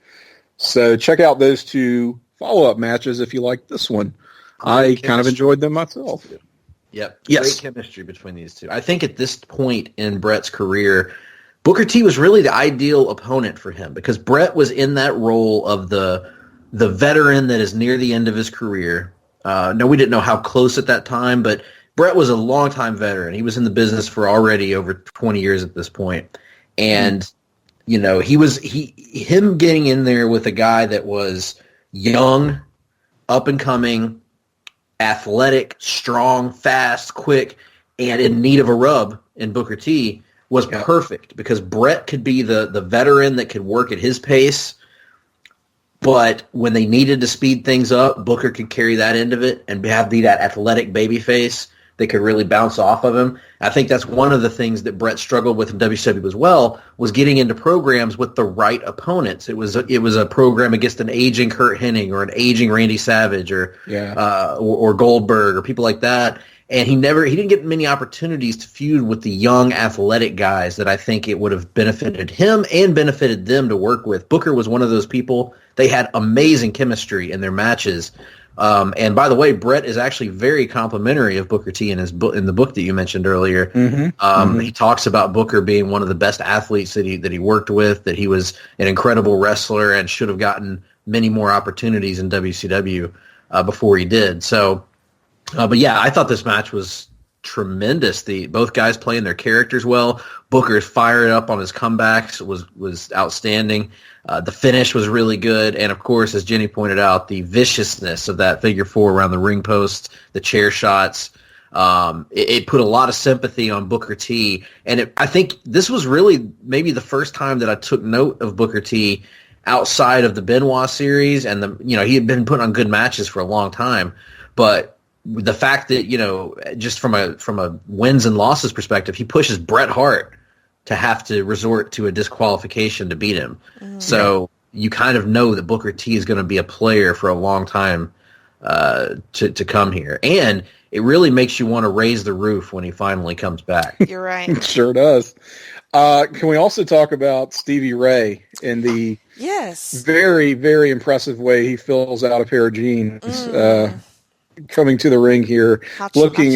So check out those two follow-up matches if you like this one. I kind of enjoyed them myself. Yep. Yes. Great chemistry between these two. I think at this point in Bret's career, Booker T was really the ideal opponent for him because Bret was in that role of the veteran that is near the end of his career. No, we didn't know how close at that time, but Bret was a longtime veteran. He was in the business for already over 20 years at this point. And, you know, him getting in there with a guy that was young, up and coming, athletic, strong, fast, quick, and in need of a rub in Booker T was perfect because Bret could be the veteran that could work at his pace, but when they needed to speed things up, Booker could carry that end of it and be that athletic baby face that could really bounce off of him. I think that's one of the things that Bret struggled with in WCW as well, was getting into programs with the right opponents. It was a program against an aging Kurt Hennig or an aging Randy Savage or Goldberg or people like that. And he didn't get many opportunities to feud with the young athletic guys that I think it would have benefited him and benefited them to work with. Booker was one of those people. They had amazing chemistry in their matches. And by the way, Bret is actually very complimentary of Booker T in the book that you mentioned earlier. He talks about Booker being one of the best athletes that he worked with, that he was an incredible wrestler and should have gotten many more opportunities in WCW before he did. So, but yeah, I thought this match was tremendous. Both guys playing their characters well. Booker's fired up on his comebacks was outstanding. The finish was really good, and of course, as Jenny pointed out, the viciousness of that figure four around the ring post, the chair shots, it put a lot of sympathy on Booker T. And I think this was really maybe the first time that I took note of Booker T outside of the Benoit series, and he had been putting on good matches for a long time, but the fact that, just from a wins and losses perspective, he pushes Bret Hart to have to resort to a disqualification to beat him. So you kind of know that Booker T is going to be a player for a long time to come here. And it really makes you want to raise the roof when he finally comes back. You're right. It sure does. Can we also talk about Stevie Ray in the very, very impressive way he fills out a pair of jeans? Coming to the ring here, looking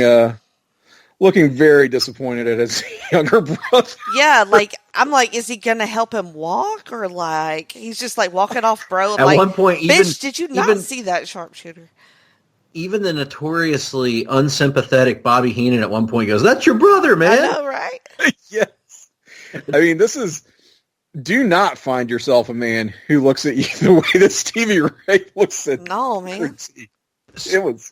very disappointed at his younger brother. Yeah, I'm like, is he gonna help him walk, or he's just walking off, bro? At one point, bitch, did you not see that sharpshooter? Even the notoriously unsympathetic Bobby Heenan at one point goes, "That's your brother, man." I know, right? Yes. I mean, do not find yourself a man who looks at you the way that Stevie Ray looks at. No, man. It was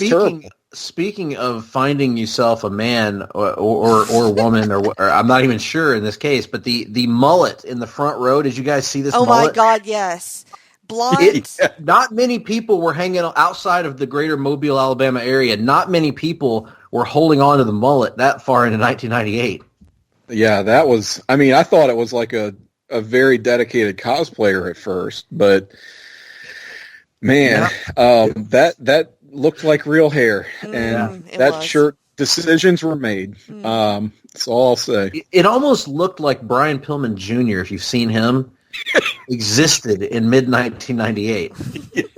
terrible. Speaking of finding yourself a man or woman or I'm not even sure in this case, but the mullet in the front row. Did you guys see this? Oh mullet? My God, yes. Blonde. Not many people were hanging outside of the greater Mobile, Alabama area. Not many people were holding on to the mullet that far into 1998. Yeah, that was. I mean, I thought it was like a very dedicated cosplayer at first, but. Man, that looked like real hair, and that shirt decisions were made. That's all I'll say. It almost looked like Brian Pillman Jr., if you've seen him, existed in mid-1998.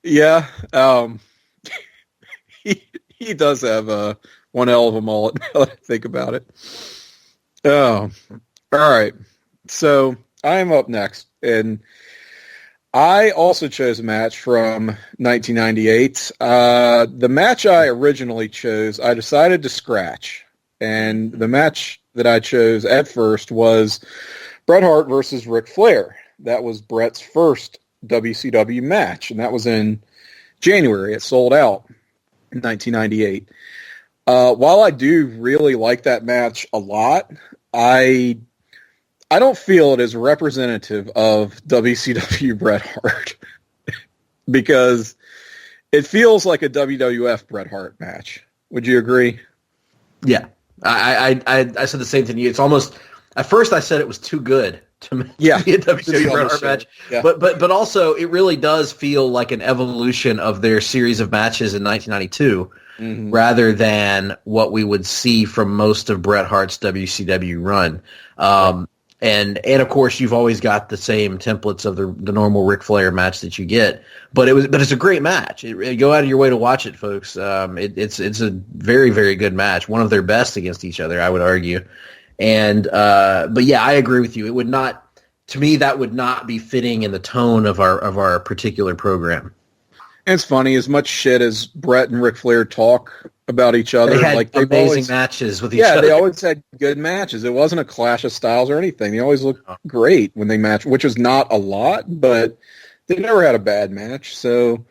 Yeah. He does have one hell of a mullet, now that I think about it. Oh, all right. So I'm up next, and I also chose a match from 1998. The match I originally chose, I decided to scratch. And the match that I chose at first was Bret Hart versus Ric Flair. That was Bret's first WCW match, and that was in January. It sold out in 1998. While I do really like that match a lot, I don't feel it is representative of WCW Bret Hart because It feels like a WWF Bret Hart match. Would you agree? Yeah. I said the same thing. It's almost, at first I said it was too good to be a WWE Bret Hart match. Yeah. But also it really does feel like an evolution of their series of matches in 1992 rather than what we would see from most of Bret Hart's WCW run. And of course you've always got the same templates of the normal Ric Flair match that you get, but it's a great match. Go out of your way to watch it, folks. It's a very, very good match. One of their best against each other, I would argue. And but yeah, I agree with you. It would not, to me, that would not be fitting in the tone of our particular program. And it's funny, as much shit as Bret and Ric Flair talk about each other, they had like amazing matches with each other. Yeah, they always had good matches. It wasn't a clash of styles or anything. They always looked great when they matched, which was not a lot, but they never had a bad match. So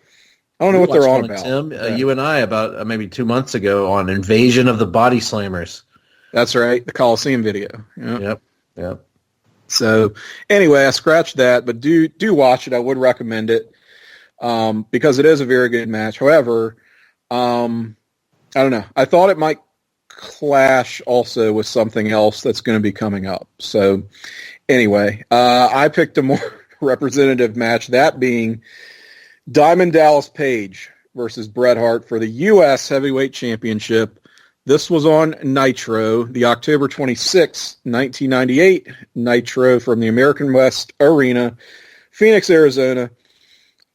I don't know what they're on about. Tim, you and I about maybe 2 months ago on Invasion of the Body Slammers. That's right, the Coliseum video. Yep. So anyway, I scratched that, but do watch it. I would recommend it because it is a very good match. However, I don't know. I thought it might clash also with something else that's going to be coming up. So anyway, I picked a more representative match, that being Diamond Dallas Page versus Bret Hart for the U.S. Heavyweight Championship. This was on Nitro, the October 26, 1998 Nitro from the American West Arena, Phoenix, Arizona.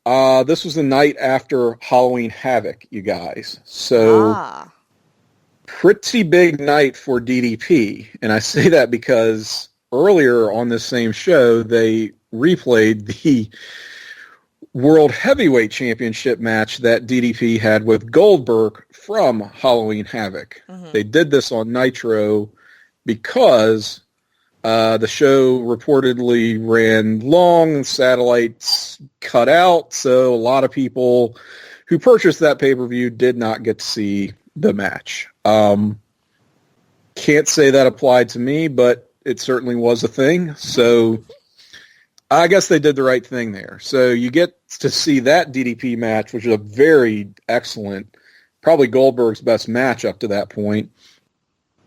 This was the night after Halloween Havoc, you guys. So pretty big night for DDP. And I say that because earlier on this same show, they replayed the World Heavyweight Championship match that DDP had with Goldberg from Halloween Havoc. They did this on Nitro because the show reportedly ran long and satellites cut out, so a lot of people who purchased that pay-per-view did not get to see the match. Can't say that applied to me, but it certainly was a thing, so I guess they did the right thing there. So you get to see that DDP match, which is a very excellent, probably Goldberg's best match up to that point.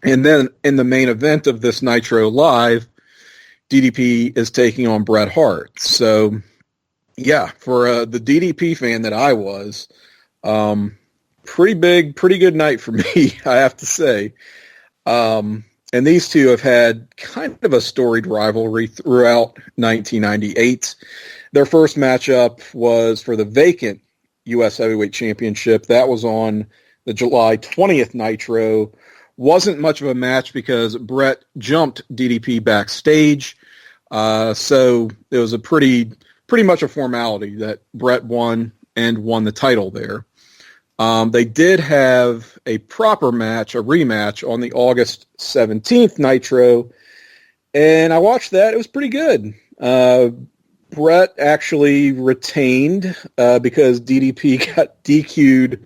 And then in the main event of this Nitro Live, DDP is taking on Bret Hart. So, yeah, for the DDP fan that I was, pretty good night for me, I have to say. And these two have had kind of a storied rivalry throughout 1998. Their first matchup was for the vacant U.S. Heavyweight Championship. That was on the July 20th Nitro. Wasn't much of a match because Bret jumped DDP backstage. So it was a pretty much a formality that Bret won and won the title there. They did have a proper match, a rematch, on the August 17th Nitro, and I watched that. It was pretty good. Bret actually retained because DDP got DQ'd.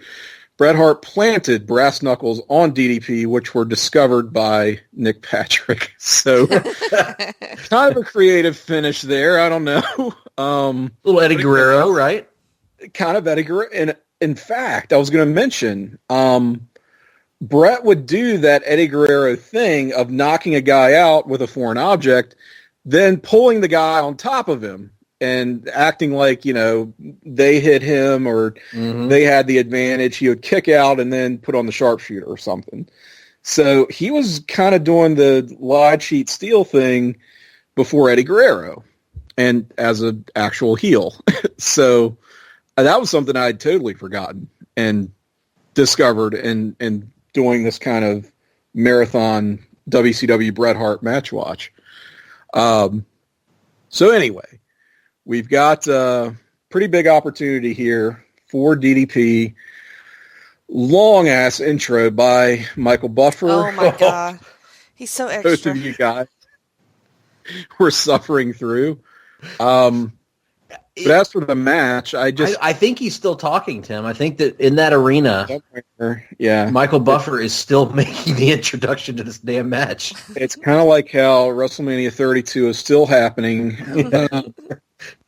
Bret Hart planted brass knuckles on DDP, which were discovered by Nick Patrick. So kind of a creative finish there. I don't know. Little Eddie Guerrero, right? Kind of Eddie Guerrero. And in fact, I was going to mention, Bret would do that Eddie Guerrero thing of knocking a guy out with a foreign object, then pulling the guy on top of him and acting like, they hit him or they had the advantage. He would kick out and then put on the sharpshooter or something. So he was kind of doing the lie, cheat, steal thing before Eddie Guerrero and as an actual heel. So that was something I had totally forgotten and discovered in doing this kind of marathon WCW Bret Hart match watch. So anyway, we've got a pretty big opportunity here for DDP. Long-ass intro by Michael Buffer. Oh, my God. He's so extra. Both of you guys were suffering through. But as for the match, I think he's still talking, Tim. I think that in that arena, Michael Buffer is still making the introduction to this damn match. It's kind of like how WrestleMania 32 is still happening.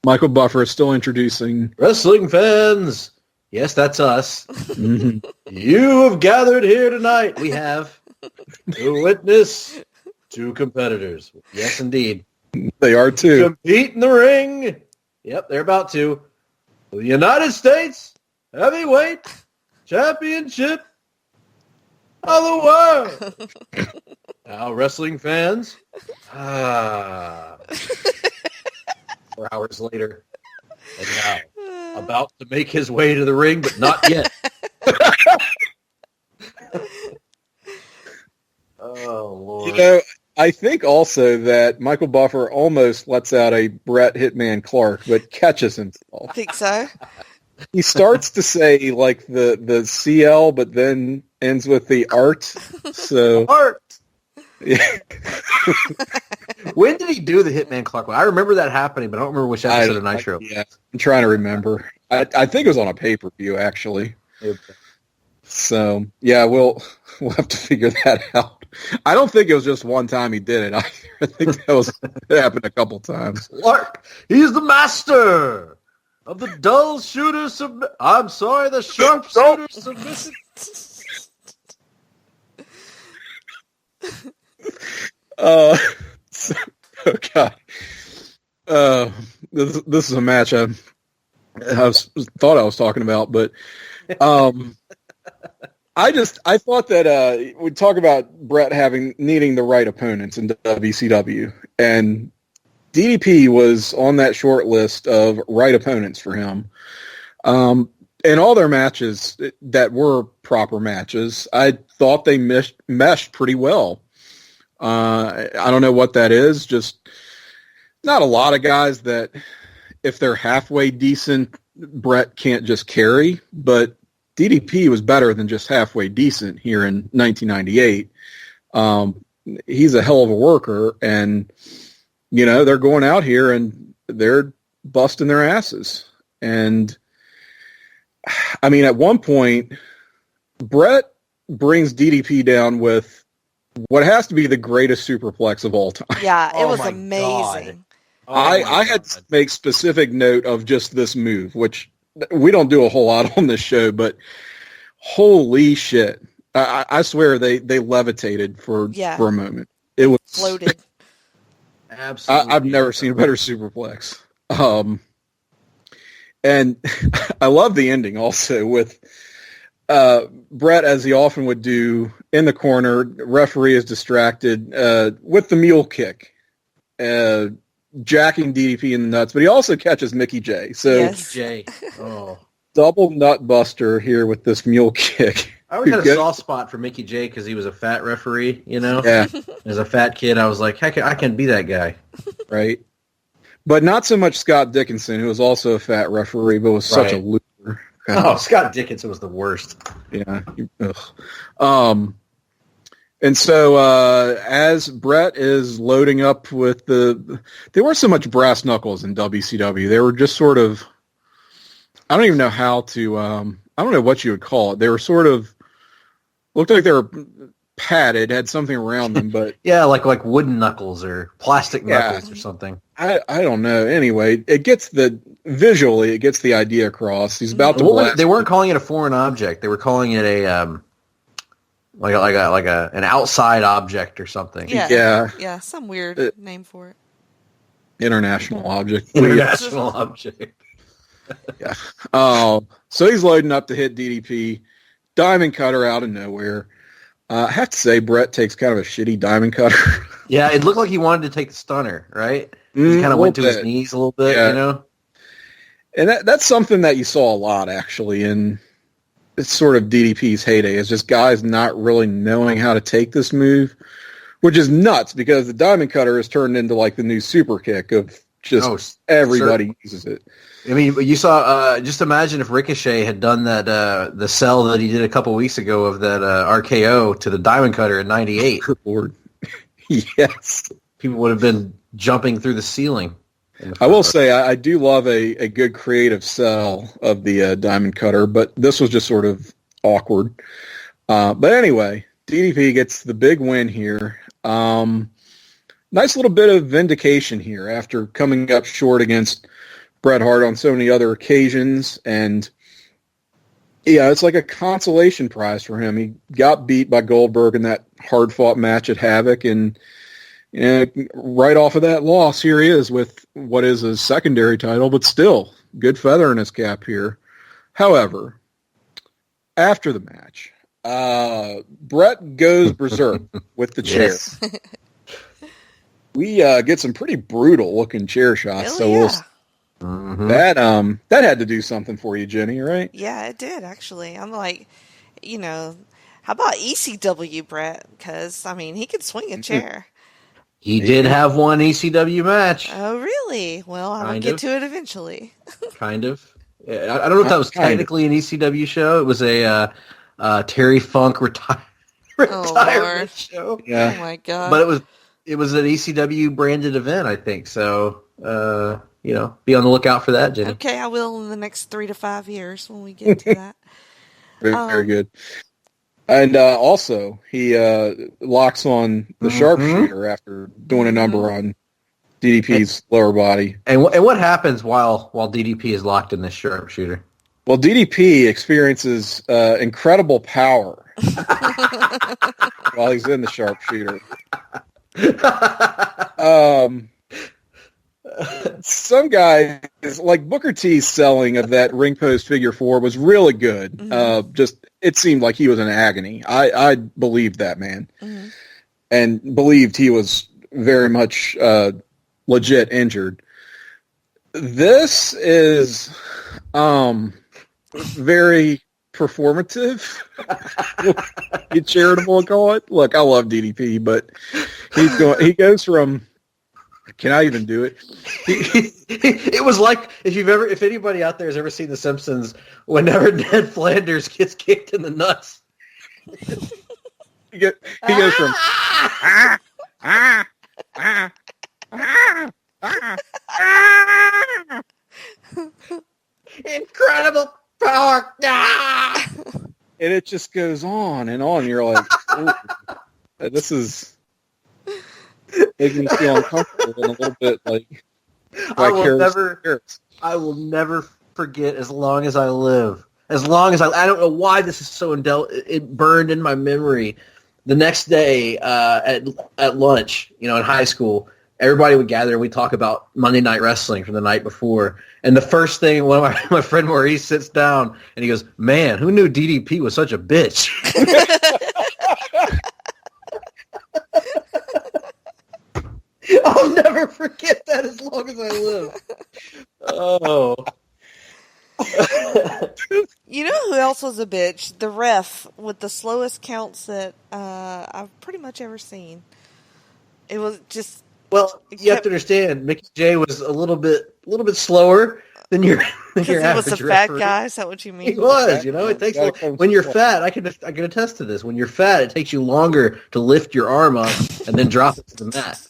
Michael Buffer is still introducing. Wrestling fans, Yes, that's us. You have gathered here tonight. We have to witness two competitors. Yes, indeed. They are too. Compete in the ring. Yep, they're about to. The United States Heavyweight Championship of the world. Now, wrestling fans. 4 hours later. And now, about to make his way to the ring, but not yet. Oh, Lord. You know, I think also that Michael Buffer almost lets out a Bret Hitman Clark, but catches himself. I think so. He starts to say like the CL, but then ends with the art. So Hart. yeah. When did he do the Hitman Clark? I remember that happening, but I don't remember which episode of Nitro. Yeah, I'm trying to remember. I think it was on a pay-per-view actually. So yeah, we'll have to figure that out. I don't think it was just one time he did it. I think it happened a couple times. Clark, he's the master of the dull shooter I'm sorry, the sharp shooter submission. Oh God. This is a match I thought I was talking about, but I thought that we'd talk about Bret needing the right opponents in WCW, and DDP was on that short list of right opponents for him. In all their matches that were proper matches, I thought they meshed pretty well. I don't know what that is, just not a lot of guys that if they're halfway decent, Bret can't just carry, but DDP was better than just halfway decent here in 1998. He's a hell of a worker, and you know they're going out here and they're busting their asses. And I mean, at one point, Bret brings DDP down with what has to be the greatest superplex of all time. Yeah, it was my amazing. I had to make specific note of just this move, which we don't do a whole lot on this show, but holy shit. I swear they levitated for a moment. It was Floated. Absolutely. I've never seen a better superplex. And I love the ending also with Bret, as he often would do, in the corner. Referee is distracted with the mule kick, jacking DDP in the nuts, but he also catches Mickey J. So Yes. Jay. Oh. double nut buster here with this mule kick. I always had a soft spot for Mickey J because he was a fat referee, you know? Yeah. As a fat kid, I was like, heck, I can be that guy. Right. But not so much Scott Dickinson, who was also a fat referee, but was such a loser. Oh, Scott Dickinson was the worst. Yeah. Ugh. And so as Bret is loading up with there weren't so much brass knuckles in WCW. They were just sort of, I don't even know how to, I don't know what you would call it. They were sort of, looked like they were padded, had something around them, but yeah, like wooden knuckles or plastic knuckles or something. I don't know. Anyway, it gets visually the idea across. He's about to blast. They weren't calling it a foreign object. They were calling it a an outside object or something. Yeah, some weird name for it. International object. International object. Yeah. So he's loading up to hit DDP. Diamond cutter out of nowhere. I have to say, Bret takes kind of a shitty diamond cutter. Yeah, it looked like he wanted to take the stunner, right? He kind of went to his knees a little bit, you know? And that's something that you saw a lot, actually, in it's sort of DDP's heyday. It's just guys not really knowing how to take this move, which is nuts because the diamond cutter has turned into like the new super kick of just everybody uses it. I mean, you saw, just imagine if Ricochet had done that, the sell that he did a couple weeks ago of that RKO to the diamond cutter in 98. Lord. Yes. People would have been jumping through the ceiling. I will say I do love a good creative sell of the diamond cutter, but this was just sort of awkward. But anyway, DDP gets the big win here. Nice little bit of vindication here after coming up short against Bret Hart on so many other occasions. And Yeah, it's like a consolation prize for him. He got beat by Goldberg in that hard-fought match at Havoc, and right off of that loss, here he is with what is a secondary title, but still, good feather in his cap here. However, after the match, Bret goes berserk with the chair. Yes. We get some pretty brutal-looking chair shots, so yeah. that had to do something for you, Jenny, right? Yeah, it did, actually. I'm like, how about ECW Bret? Because, I mean, he could swing a chair. He did have one ECW match. Oh, really? Well, I'll get to it eventually. Kind of. I don't know if that was technically an ECW show. It was a Terry Funk retirement show. Yeah. Oh, my God. But it was an ECW branded event, I think. So, be on the lookout for that, Jenny. Okay, I will in the next 3 to 5 years when we get to that. Very good. And also, he locks on the sharpshooter after doing a number on DDP's lower body. And what happens while DDP is locked in this sharpshooter? Well, DDP experiences incredible power while he's in the sharpshooter. Some guys, like Booker T's selling of that ring post figure 4 was really good. Mm-hmm. It seemed like he was in agony. I believed that man, and believed he was very much legit injured. This is very performative. You charitable call it. Look, I love DDP, but he goes from. Can I even do it? It was like if anybody out there has ever seen The Simpsons, whenever Ned Flanders gets kicked in the nuts, he goes from incredible power, and it just goes on and on. You're like, this is. Making me feel uncomfortable and a little bit like I will never forget as long as I live. As long as I don't know why this is so it burned in my memory. The next day at lunch, in high school, everybody would gather and we'd talk about Monday Night Wrestling from the night before. And the first thing, one of my friend Maurice sits down and he goes, "Man, who knew DDP was such a bitch?" I'll never forget that as long as I live. Oh. You know who else was a bitch? The ref with the slowest counts that I've pretty much ever seen. It was just... Well, you have to understand, Mickey J was a little bit slower than your average he was a fat referee. guy, is that what you mean? He was, it takes when you're fat, I can attest to this. When you're fat, it takes you longer to lift your arm up and then drop it to the mat.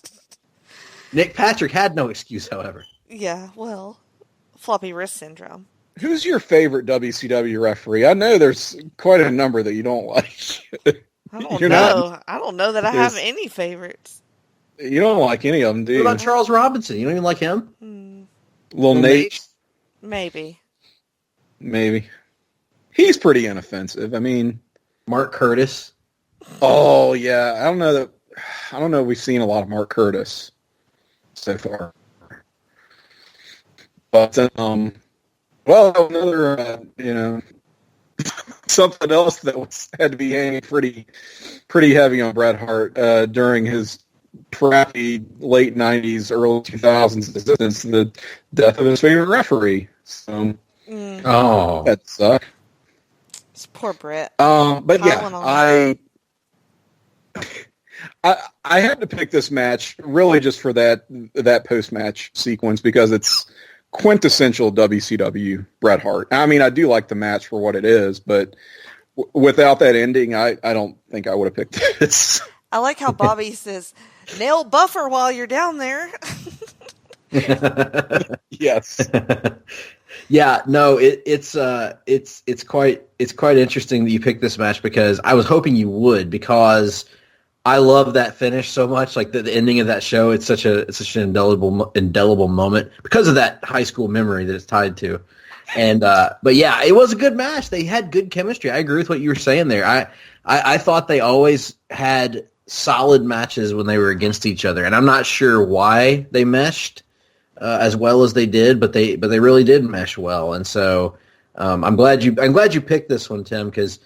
Nick Patrick had no excuse, however. Yeah, well, floppy wrist syndrome. Who's your favorite WCW referee? I know there's quite a number that you don't like. I don't know. I don't know that I have any favorites. You don't like any of them, do you? What about Charles Robinson? You don't even like him? Little Nate? Maybe. He's pretty inoffensive. I mean... Mark Curtis? Oh, yeah. I don't know if we've seen a lot of Mark Curtis so far. But, another, something else that had to be hanging pretty heavy on Bret Hart during his crappy late 90s, early 2000s existence, the death of his favorite referee. So, that sucked. It's poor Bret. But yeah, I had to pick this match really just for that post-match sequence because it's quintessential WCW Bret Hart. I mean, I do like the match for what it is, but without that ending, I don't think I would have picked this. I like how Bobby says, "Nail Buffer while you're down there." Yes. Yeah, no, it's quite interesting that you picked this match because I was hoping you would, because I love that finish so much. Like the ending of that show, it's such an indelible moment because of that high school memory that it's tied to. And but yeah, it was a good match. They had good chemistry. I agree with what you were saying there. I thought they always had solid matches when they were against each other, and I'm not sure why they meshed as well as they did, but they really did mesh well. And so I'm glad you picked this one, Tim, because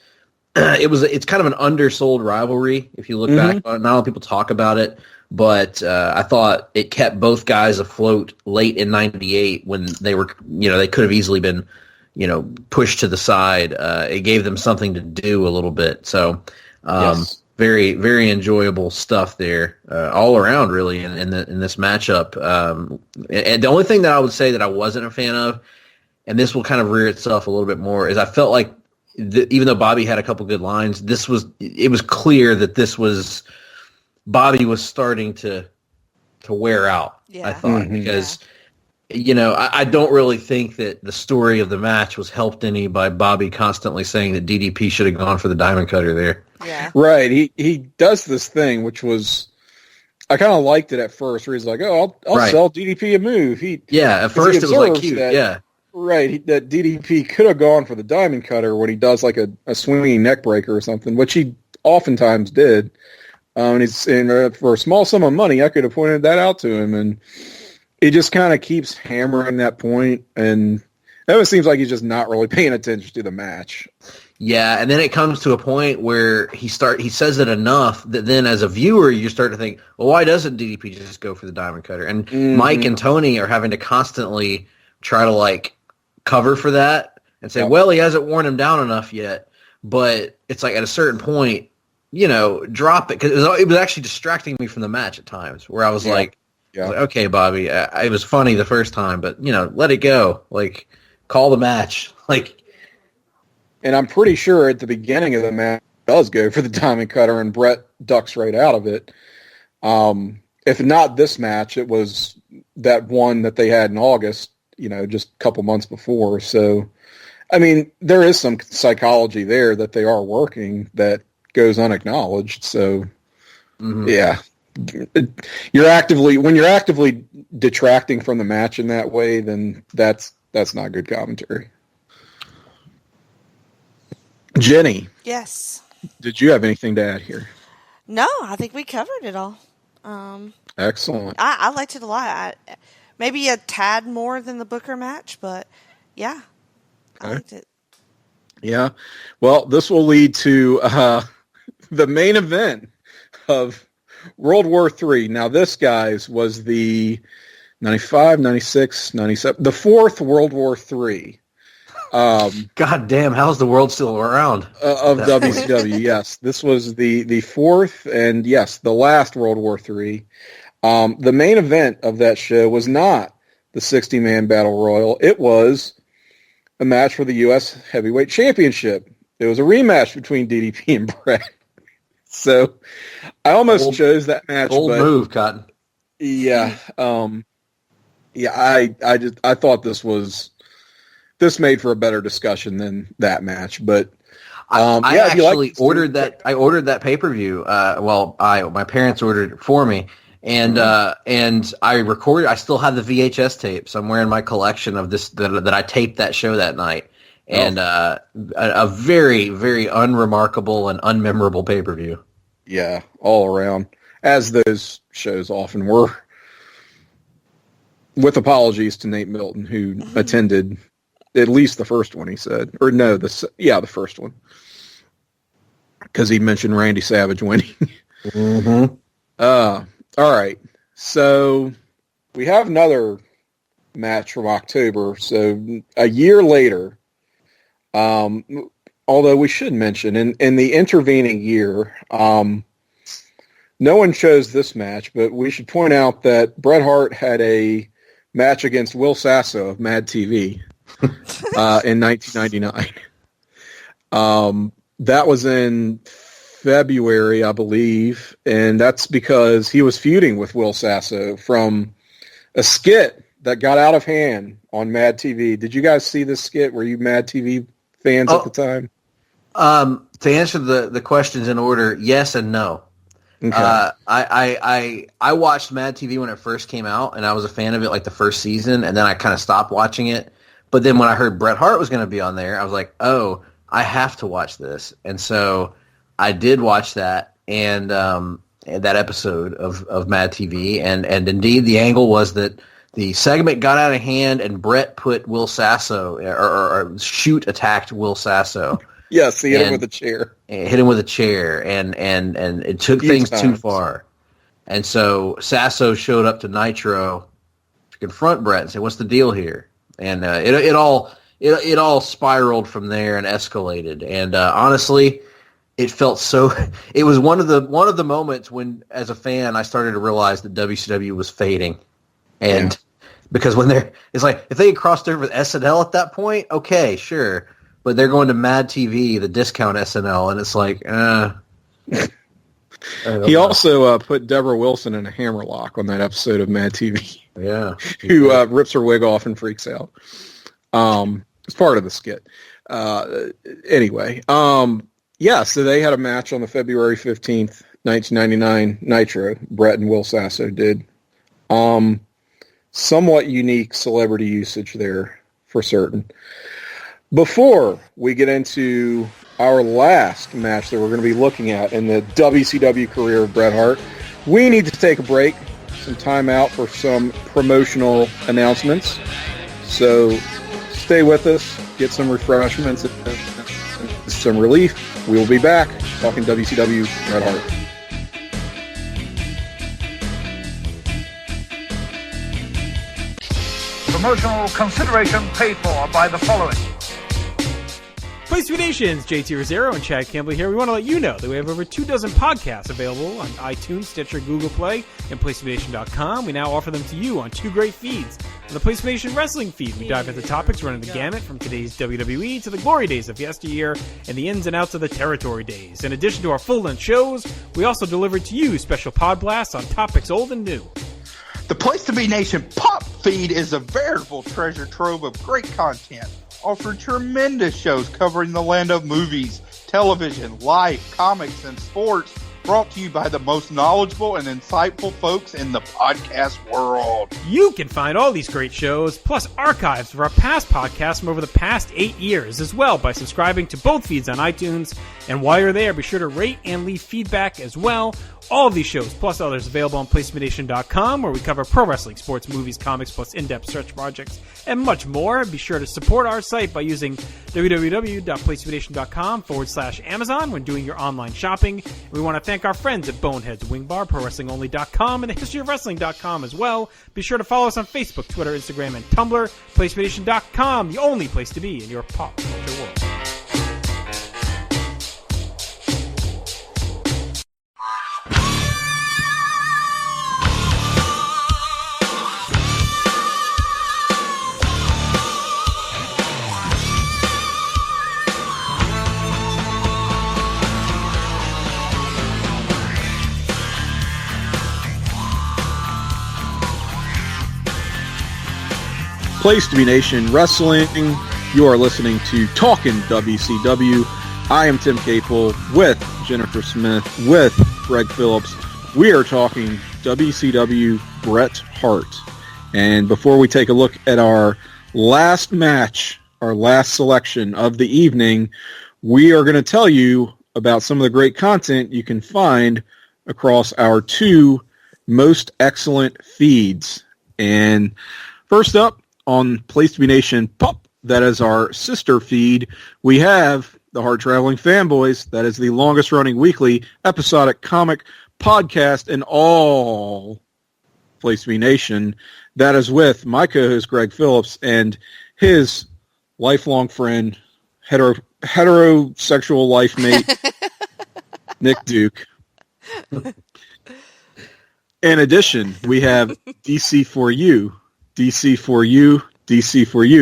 it's kind of an undersold rivalry if you look back on it. Not a lot of people talk about it, but I thought it kept both guys afloat late in '98 when they were, they could have easily been, pushed to the side. It gave them something to do a little bit. So yes. Very, very enjoyable stuff there all around, really, in this matchup. And the only thing that I would say that I wasn't a fan of, and this will kind of rear itself a little bit more, is I felt like even though Bobby had a couple good lines, it was clear that Bobby was starting to wear out. Yeah. I thought because I don't really think that the story of the match was helped any by Bobby constantly saying that DDP should have gone for the diamond cutter there. Yeah. Right. He does this thing which was, I kind of liked it at first, where he's like, "Oh, I'll sell DDP a move." At first it was like cute. Right, that DDP could have gone for the diamond cutter when he does like a swinging neck breaker or something, which he oftentimes did. And for a small sum of money, I could have pointed that out to him, and he just kind of keeps hammering that point, and it seems like he's just not really paying attention to the match. Yeah, and then it comes to a point where he says it enough that then as a viewer you start to think, well, why doesn't DDP just go for the diamond cutter? And Mike and Tony are having to constantly try to cover for that and say, well, he hasn't worn him down enough yet. But it's like at a certain point, drop it. Because it was actually distracting me from the match at times where I was like, okay, Bobby, it was funny the first time, but, let it go. Call the match. And I'm pretty sure at the beginning of the match, he does go for the diamond cutter, and Bret ducks right out of it. If not this match, it was that one that they had in August, just a couple months before. So, I mean, there is some psychology there that they are working that goes unacknowledged. So, yeah, when you're actively detracting from the match in that way, then that's not good commentary. Jenny. Yes. Did you have anything to add here? No, I think we covered it all. Excellent. I liked it a lot. Maybe a tad more than the Booker match, but yeah, I liked it. Yeah. Well, this will lead to the main event of World War III. Now, this, guys, was the 95, 96, 97, the fourth World War III. God damn, how's the world still around? Of WCW, yes. This was the fourth and, yes, the last World War III. The main event of that show was not the 60-man Battle Royal. It was a match for the U.S. Heavyweight Championship. It was a rematch between DDP and Bret. So I almost chose that match. Bold move, Cotton. Yeah. I thought this made for a better discussion than that match, but I actually ordered that. I ordered that pay-per-view. My parents ordered it for me, and I recorded. I still have the VHS tape somewhere in my collection of this that I taped that show that night, and a very, very unremarkable and unmemorable pay-per-view. Yeah, all around, as those shows often were. With apologies to Nate Milton, who attended at least the first one, he said. Or no, the first one. Because he mentioned Randy Savage winning. All right. So we have another match from October. So a year later, although we should mention, in the intervening year, no one chose this match, but we should point out that Bret Hart had a match against Will Sasso of Mad TV in 1999. That was in February, I believe, and that's because he was feuding with Will Sasso from a skit that got out of hand on Mad TV. Did you guys see this skit? Were you Mad TV fans at the time? To answer the questions in order, yes and no. Okay. I watched Mad TV when it first came out, and I was a fan of it like the first season, and then I kind of stopped watching it. But then when I heard Bret Hart was going to be on there, I was like, oh, I have to watch this. And so I did watch that and that episode of Mad TV, and indeed the angle was that the segment got out of hand, and Bret put Will Sasso or shoot attacked Will Sasso. Yes, he hit him with a chair. Hit him with a chair, and it took things too far. And so Sasso showed up to Nitro to confront Bret and say, "What's the deal here?" And it all spiraled from there and escalated. And honestly, it felt so. It was one of the moments when, as a fan, I started to realize that WCW was fading, and because it's like if they had crossed over with SNL at that point, okay, sure. But they're going to Mad TV, the discount SNL, and it's like, He also put Deborah Wilson in a hammerlock on that episode of Mad TV. Yeah. Who rips her wig off and freaks out. It's part of the skit. Anyway, so they had a match on the February 15th, 1999 Nitro. Bret and Will Sasso did. Somewhat unique celebrity usage there, for certain. Before we get into our last match that we're going to be looking at in the WCW career of Bret Hart, we need to take a break, some time out for some promotional announcements. So stay with us, get some refreshments, and some relief. We will be back talking WCW Bret Hart. Promotional consideration paid for by the following. Place to Be Nations, JT Rosero and Chad Campbell here. We want to let you know that we have over 24 podcasts available on iTunes, Stitcher, Google Play, and PlaceToBeNation.com. We now offer them to you on two great feeds. On the Place to Be Nation Wrestling feed, we dive into topics running the gamut from today's WWE to the glory days of yesteryear and the ins and outs of the territory days. In addition to our full-length shows, we also deliver to you special pod blasts on topics old and new. The Place to Be Nation Pop feed is a veritable treasure trove of great content. Offer tremendous shows covering the land of movies, television, life, comics, and sports, brought to you by the most knowledgeable and insightful folks in the podcast world. You can find all these great shows, plus archives of our past podcasts from over the past 8 years as well by subscribing to both feeds on iTunes. And while you're there, be sure to rate and leave feedback as well. All of these shows, plus others, available on PlaceToBeNation.com, where we cover pro wrestling, sports, movies, comics, plus in-depth search projects, and much more. Be sure to support our site by using www.PlaceToBeNation.com/Amazon when doing your online shopping. We want to thank our friends at Boneheads Wing Bar, ProWrestlingOnly.com, and TheHistoryOfWrestling.com as well. Be sure to follow us on Facebook, Twitter, Instagram, and Tumblr. PlaceToBeNation.com, the only place to be in your pop culture world. Place to Be Nation Wrestling. You are listening to Talk'n WCW. I am Tim Capel with Jennifer Smith, with Greg Phillips. We are talking WCW Bret Hart. And before we take a look at our last match, our last selection of the evening, we are going to tell you about some of the great content you can find across our two most excellent feeds. And first up, on Place to Be Nation Pop, that is our sister feed, we have the Hard Traveling Fanboys. That is the longest running weekly episodic comic podcast in all Place to Be Nation. That is with my co-host Greg Phillips and his lifelong friend, heterosexual life mate, Nick Duke. In addition, we have DC4U. DC4U.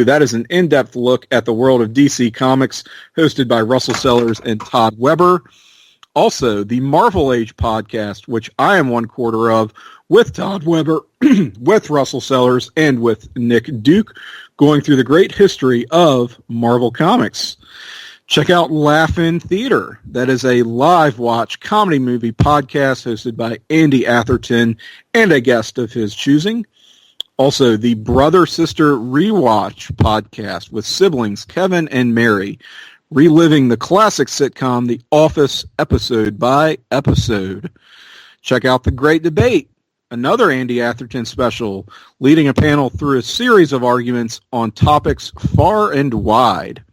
That is an in-depth look at the world of DC Comics, hosted by Russell Sellers and Todd Weber. Also, the Marvel Age podcast, which I am one quarter of, with Todd Weber, with Russell Sellers, and with Nick Duke, going through the great history of Marvel Comics. Check out Laugh-In Theater. That is a live watch comedy movie podcast hosted by Andy Atherton and a guest of his choosing. Also, the Brother Sister Rewatch podcast with siblings Kevin and Mary, reliving the classic sitcom The Office episode by episode. Check out The Great Debate, another Andy Atherton special, leading a panel through a series of arguments on topics far and wide.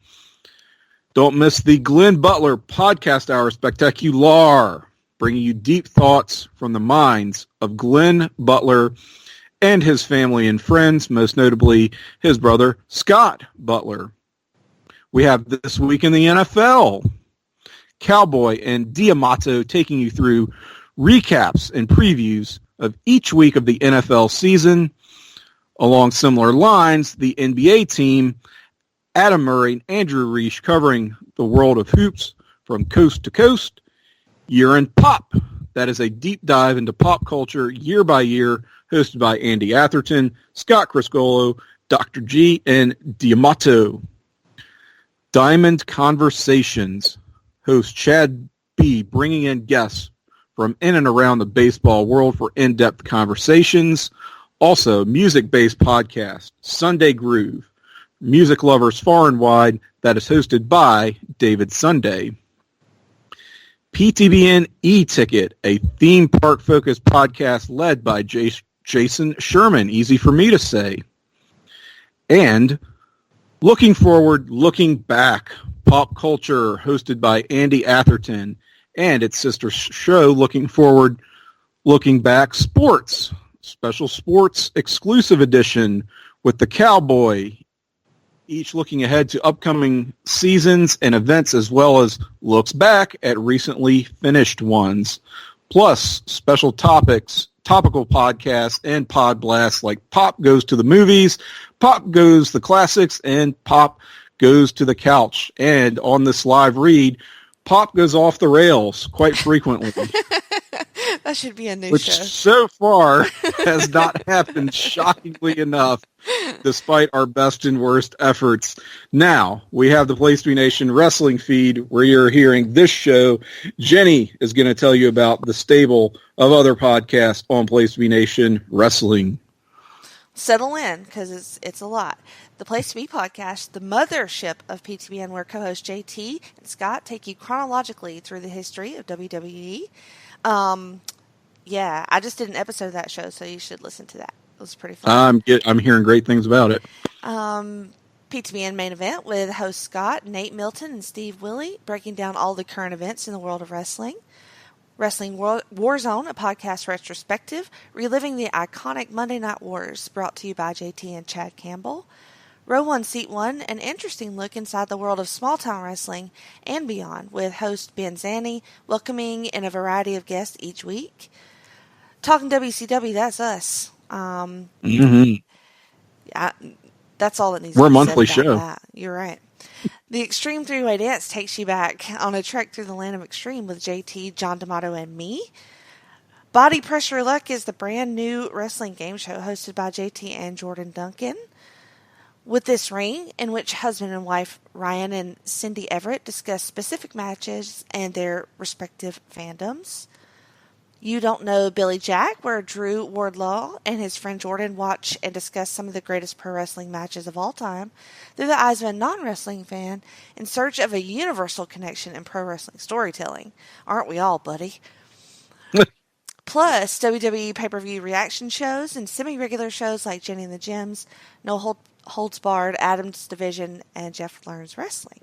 Don't miss the Glenn Butler Podcast Hour Spectacular, bringing you deep thoughts from the minds of Glenn Butler and his family and friends, most notably his brother, Scott Butler. We have This Week in the NFL. Cowboy and D'Amato taking you through recaps and previews of each week of the NFL season. Along similar lines, the NBA team, Adam Murray and Andrew Reich, covering the world of hoops from coast to coast. Year in Pop. That is a deep dive into pop culture year by year, hosted by Andy Atherton, Scott Criscolo, Dr. G, and D'Amato. Diamond Conversations. Host Chad B. bringing in guests from in and around the baseball world for in-depth conversations. Also, music-based podcast, Sunday Groove. Music lovers far and wide, that is hosted by David Sunday. PTBN E-Ticket, a theme park-focused podcast led by Jason Sherman, easy for me to say. And Looking Forward, Looking Back, pop culture, hosted by Andy Atherton, and its sister show, Looking Forward, Looking Back, Sports, special sports exclusive edition with the Cowboy, each looking ahead to upcoming seasons and events, as well as looks back at recently finished ones. Plus, special topical podcasts, and pod blasts like Pop Goes to the Movies, Pop Goes the Classics, and Pop Goes to the Couch. And on this live read, Pop Goes Off the Rails quite frequently. That should be a new which show. So far has not happened, shockingly enough, despite our best and worst efforts. Now, we have the Place to Be Nation wrestling feed where you're hearing this show. Jenny is going to tell you about the stable of other podcasts on Place to Be Nation Wrestling. Settle in, because it's a lot. The Place to Be podcast, the mothership of PTBN, where co-host JT and Scott take you chronologically through the history of WWE. Yeah, I just did an episode of that show, so you should listen to that. It was pretty fun. I'm hearing great things about it. PTBN Main Event with host Scott, Nate Milton, and Steve Willie, breaking down all the current events in the world of wrestling. Wrestling Warzone, a podcast retrospective, reliving the iconic Monday Night Wars, brought to you by JT and Chad Campbell. Row 1, Seat 1, an interesting look inside the world of small-town wrestling and beyond, with host Ben Zanny, welcoming in a variety of guests each week. Talk'n WCW, that's us. Yeah, that's all that needs to be said. We're a monthly show. That. You're right. The Extreme Three-Way Dance takes you back on a trek through the land of extreme with JT, John D'Amato, and me. Body Pressure Luck is the brand new wrestling game show hosted by JT and Jordan Duncan. With This Ring, in which husband and wife Ryan and Cindy Everett discuss specific matches and their respective fandoms. You Don't Know Billy Jack, where Drew Wardlaw and his friend Jordan watch and discuss some of the greatest pro wrestling matches of all time through the eyes of a non-wrestling fan in search of a universal connection in pro wrestling storytelling. Aren't we all, buddy? Plus, WWE pay-per-view reaction shows and semi-regular shows like Jenny and the Gems, No Holds Barred, Adam's Division, and Jeff Learns Wrestling.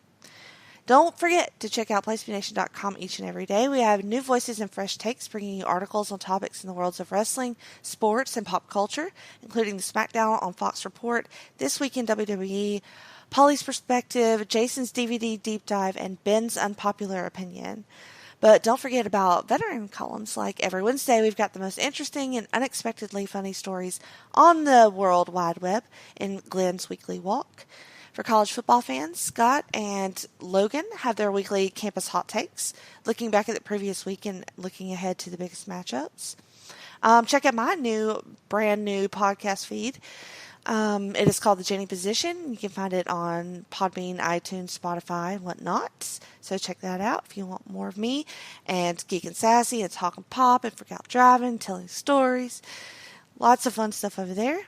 Don't forget to check out PlaceToBeNation.com each and every day. We have new voices and fresh takes, bringing you articles on topics in the worlds of wrestling, sports, and pop culture, including the SmackDown on Fox Report, This Week in WWE, Polly's Perspective, Jason's DVD Deep Dive, and Ben's Unpopular Opinion. But don't forget about veteran columns. Like every Wednesday, we've got the most interesting and unexpectedly funny stories on the World Wide Web in Glenn's Weekly Walk. For college football fans, Scott and Logan have their weekly campus hot takes, looking back at the previous week and looking ahead to the biggest matchups. Check out my brand new podcast feed. It is called The Jenny Position. You can find it on Podbean, iTunes, Spotify, and whatnot. So check that out if you want more of me and Geek and Sassy and Talking Pop and Freak Out Driving, telling stories. Lots of fun stuff over there.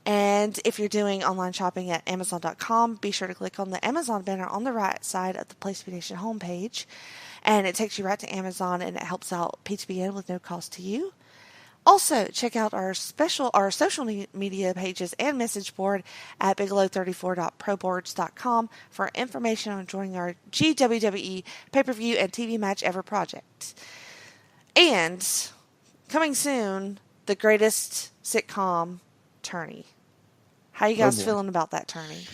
And if you're doing online shopping at Amazon.com, be sure to click on the Amazon banner on the right side of the Place to Be Nation homepage. And it takes you right to Amazon, and it helps out PTBN with no cost to you. Also, check out our social media pages and message board at bigelow34.proboards.com for information on joining our GWWE pay-per-view and TV match ever project. And coming soon, the greatest sitcom, Tourney. How you guys feeling about that tourney?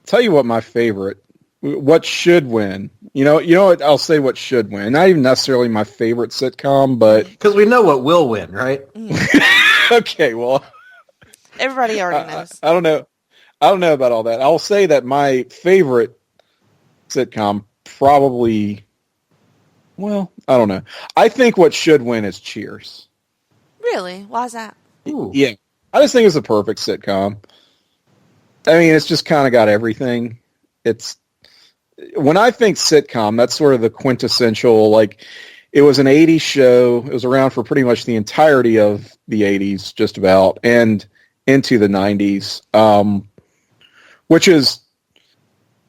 Tell you what, my favorite. What should win? You know what? I'll say what should win. Not even necessarily my favorite sitcom, but because we know what will win, right? Okay, well, everybody already knows. I don't know about all that. I'll say that my favorite sitcom probably. Well, I don't know. I think what should win is Cheers. Really? Why is that? Ooh. Yeah, I just think it's a perfect sitcom. I mean, it's just kind of got everything. When I think sitcom, that's sort of the quintessential, like, it was an 80s show. It was around for pretty much the entirety of the 80s, just about, and into the 90s, which is,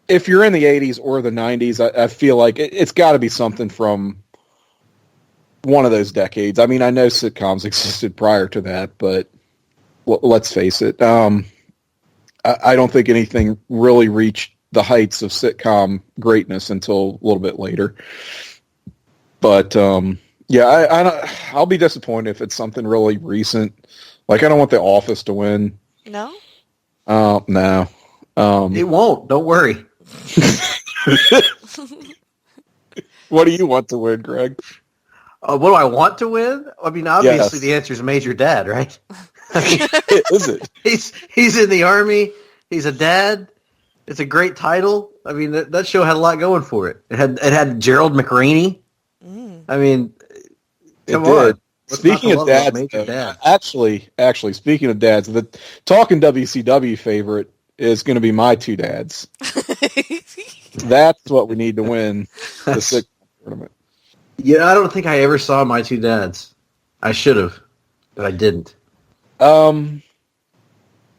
if you're in the 80s or the 90s, I feel like it's got to be something from one of those decades. I mean, I know sitcoms existed prior to that, but let's face it. I don't think anything really reached the heights of sitcom greatness until a little bit later. But yeah, I'll be disappointed if it's something really recent. Like, I don't want The Office to win. No? No. It won't. Don't worry. What do you want to win, Greg? What do I want to win? I mean, obviously the answer is Major Dad, right? Is it? He's in the Army. He's a dad. It's a great title. I mean, that show had a lot going for it. It had Gerald McRaney. I mean, come on. Speaking of dads, actually, speaking of dads, the Talk'n WCW favorite is going to be my two dads. That's what we need to win the sixth tournament. Yeah, I don't think I ever saw My Two Dads. I should have, but I didn't. You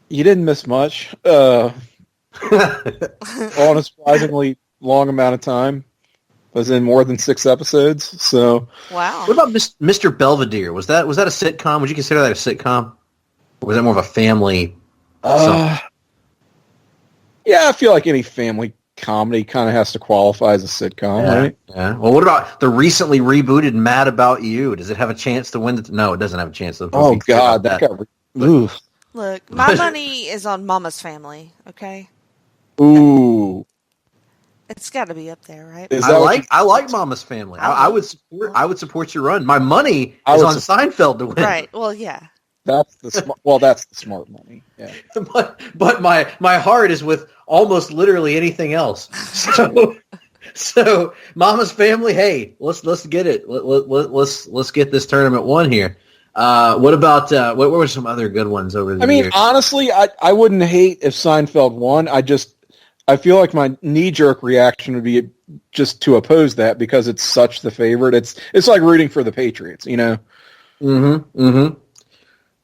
didn't miss much. On a surprisingly long amount of time. Was in more than 6 episodes. So wow. What about Mr. Belvedere? Was that a sitcom? Would you consider that a sitcom? Or was that more of a family? Yeah, I feel like any family comedy kind of has to qualify as a sitcom, right? Yeah. Well, what about the recently rebooted Mad About You? Does it have a chance to win? No, it doesn't have a chance to. Oh God, that got. Oof. Look, my money is on Mama's Family. Okay. Ooh. It's got to be up there, right? I like Mama's Family. I would support your run. My money is on Seinfeld to win. Right. Well, yeah. That's the smart money. Yeah. But my heart is with almost literally anything else. So Mama's Family. Hey, let's get it. Let's get this tournament won here. What about what were some other good ones over the years? Honestly, I wouldn't hate if Seinfeld won. I feel like my knee-jerk reaction would be just to oppose that because it's such the favorite. It's like rooting for the Patriots, you know? Mm-hmm. Mm-hmm.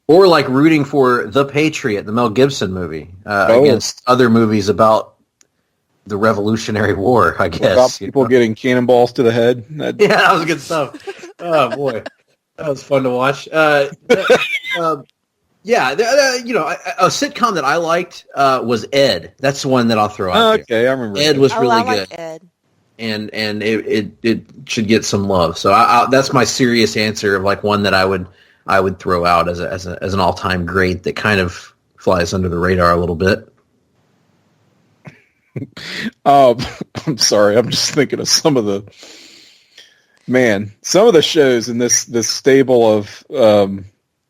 Or like rooting for The Patriot, the Mel Gibson movie, against other movies about the Revolutionary War, I guess. About people getting cannonballs to the head. Yeah, that was good stuff. Oh, boy. That was fun to watch. Yeah, a sitcom that I liked was Ed. That's the one that I'll throw out there. Okay, I remember. Ed was really good. Like Ed. And it should get some love. So that's my serious answer of like one that I would throw out as an all-time great that kind of flies under the radar a little bit. I'm sorry. I'm just thinking of some of the shows in this stable of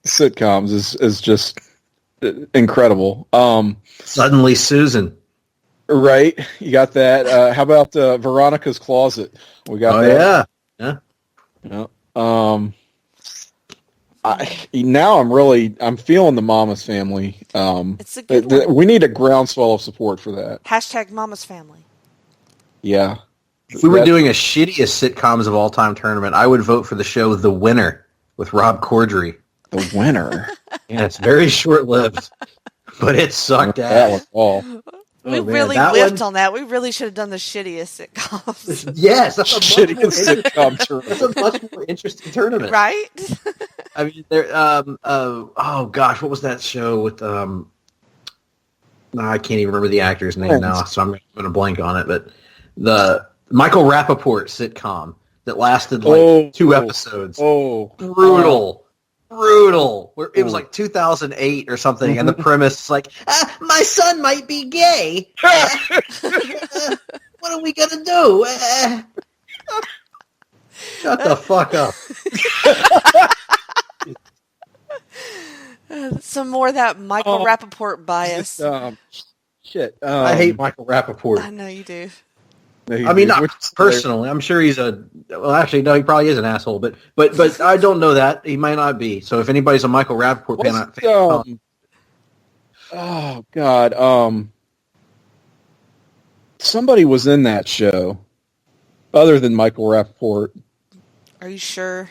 sitcoms is just incredible. Suddenly Susan. Right. You got that. How about Veronica's Closet? We got that. Yeah. Yeah. Now I'm feeling the Mama's Family. It's a good one. We need a groundswell of support for that. Hashtag Mama's Family. Yeah. If we were doing a shittiest sitcoms of all time tournament, I would vote for the show The Winner with Rob Corddry. The Winner. Yeah, it's very short-lived, but it sucked ass. We really whiffed on that. We really should have done the shittiest sitcoms. Yes, that's a shittiest sitcom tournament. That's a much more interesting tournament, right? I mean, there. Oh gosh, what was that show with? No, I can't even remember the actor's name now, so I'm going to blank on it. But the Michael Rappaport sitcom that lasted like 2 episodes. Brutal. Where it was like 2008 or something, and the premise is like, my son might be gay. What are we gonna do? Shut the fuck up. Some more of that Michael Rappaport bias. Shit. I hate Michael Rappaport. I know you do. I mean, not personally. I'm sure he's well, actually, no, he probably is an asshole, but I don't know that. He might not be. So if anybody's a Michael Rappaport fan, oh, God. Somebody was in that show other than Michael Rappaport. Are you sure?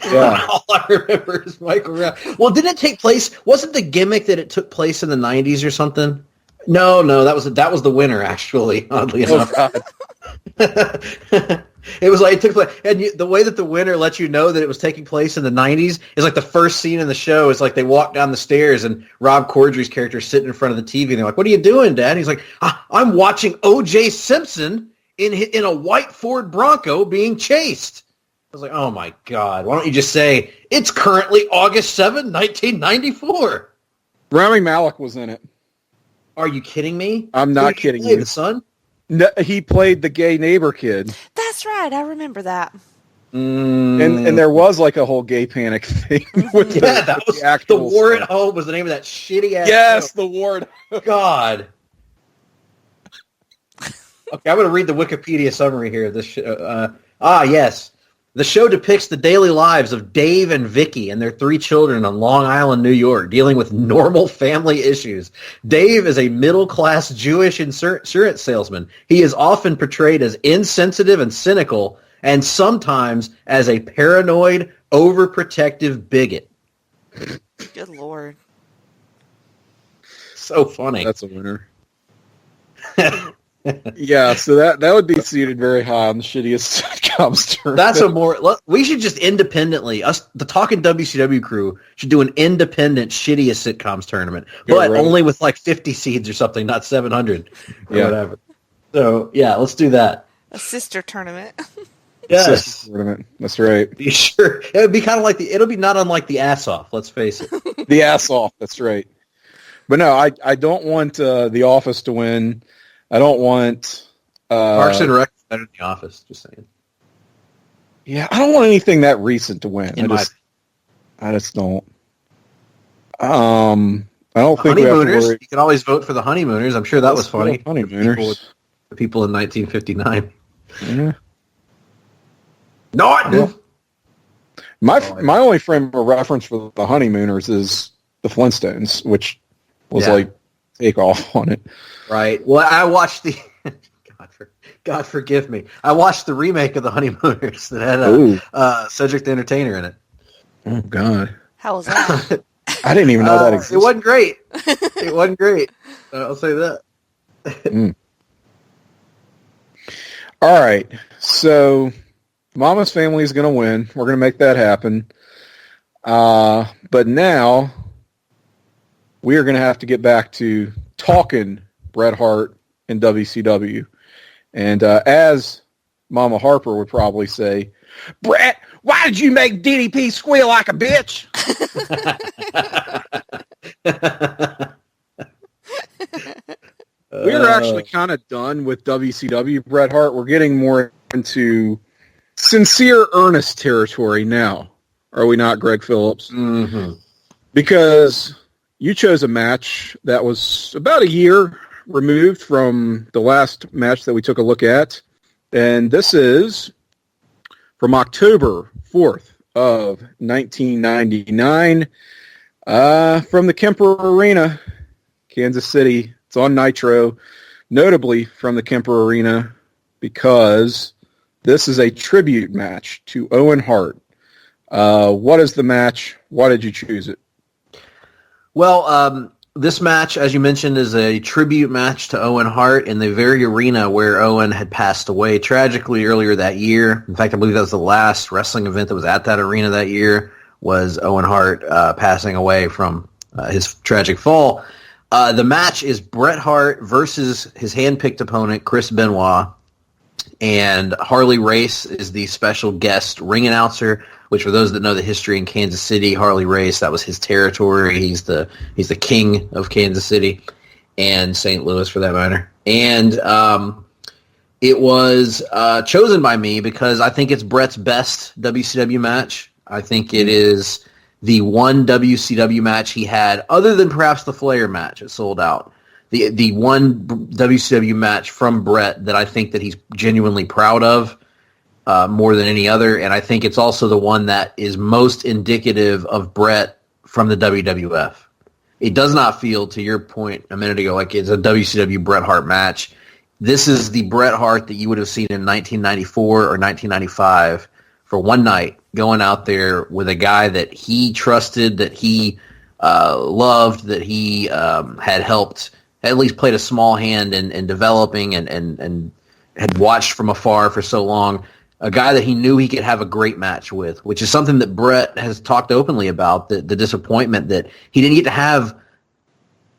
Yeah. All I remember is Michael Rappaport. Well, didn't it take place? Wasn't the gimmick that it took place in the 90s or something? No, that was the winner, actually, oddly enough. It was like it took place, and the way that the winner lets you know that it was taking place in the 90s is like the first scene in the show is like they walk down the stairs and Rob Corddry's character is sitting in front of the TV and they're like, "What are you doing, Dad?" And he's like, "I'm watching O.J. Simpson in a white Ford Bronco being chased." I was like, "Oh my God! Why don't you just say it's currently August 7, 1994?" Rami Malek was in it. Are you kidding me? I'm not kidding you. The son? No, he played the gay neighbor kid. That's right. I remember that. And there was like a whole gay panic thing. With that was the War at Home was the name of that shitty ass. Yes, show. The War at Home. God. Okay, I'm going to read the Wikipedia summary here of this show. Yes. The show depicts the daily lives of Dave and Vicky and their 3 children on Long Island, New York, dealing with normal family issues. Dave is a middle-class Jewish insurance salesman. He is often portrayed as insensitive and cynical, and sometimes as a paranoid, overprotective bigot. Good Lord. So funny. That's a winner. Yeah, so that would be seated very high on the shittiest sitcoms tournament. That's we should just independently, the Talk'n WCW crew should do an independent shittiest sitcoms tournament, but only with like 50 seeds or something, not 700 or whatever. So yeah, let's do that. A sister tournament. Yes, sister tournament. That's right. Be sure it would be kind of like it'll be not unlike the ass off. Let's face it, the ass off. That's right. But no, I don't want The Office to win. I don't want Parks and Rec better than The Office. Just saying. Yeah, I don't want anything that recent to win. I just don't. I don't think Honeymooners. You can always vote for the Honeymooners. I'm sure that was funny. Honeymooners. The people in 1959. Yeah. No. My only frame of reference for the Honeymooners is the Flintstones, which was like take off on it. Right. Well, I watched the God forgive me. I watched the remake of the Honeymooners that had Cedric the Entertainer in it. Oh God. How was that? I didn't even know that existed. It wasn't great. It wasn't great. I'll say that. All right. So Mama's Family is going to win. We're going to make that happen. But now we are going to have to get back to talking Bret Hart in WCW. And as Mama Harper would probably say, Bret, why did you make DDP squeal like a bitch? We're actually kind of done with WCW Bret Hart. We're getting more into sincere, earnest territory now. Are we not, Greg Phillips? Mm-hmm. Because you chose a match that was about a year removed from the last match that we took a look at. And this is from October 4th of 1999 from the Kemper Arena, Kansas City. It's on Nitro, notably from the Kemper Arena because this is a tribute match to Owen Hart. What is the match? Why did you choose it? Well, this match, as you mentioned, is a tribute match to Owen Hart in the very arena where Owen had passed away tragically earlier that year. In fact, I believe that was the last wrestling event that was at that arena that year, was Owen Hart passing away from his tragic fall. The match is Bret Hart versus his hand-picked opponent, Chris Benoit, and Harley Race is the special guest ring announcer, which for those that know the history in Kansas City, Harley Race, that was his territory. He's the king of Kansas City and St. Louis for that matter. And it was chosen by me because I think it's Bret's best WCW match. I think it is the one WCW match he had, other than perhaps the Flair match. It sold out. The one WCW match from Bret that I think that he's genuinely proud of more than any other, and I think it's also the one that is most indicative of Bret from the WWF. It does not feel, to your point a minute ago, like it's a WCW Bret Hart match. This is the Bret Hart that you would have seen in 1994 or 1995 for one night, going out there with a guy that he trusted, that he loved, that he had helped, at least played a small hand in developing and had watched from afar for so long. A guy that he knew he could have a great match with, which is something that Bret has talked openly about, the disappointment that he didn't get to have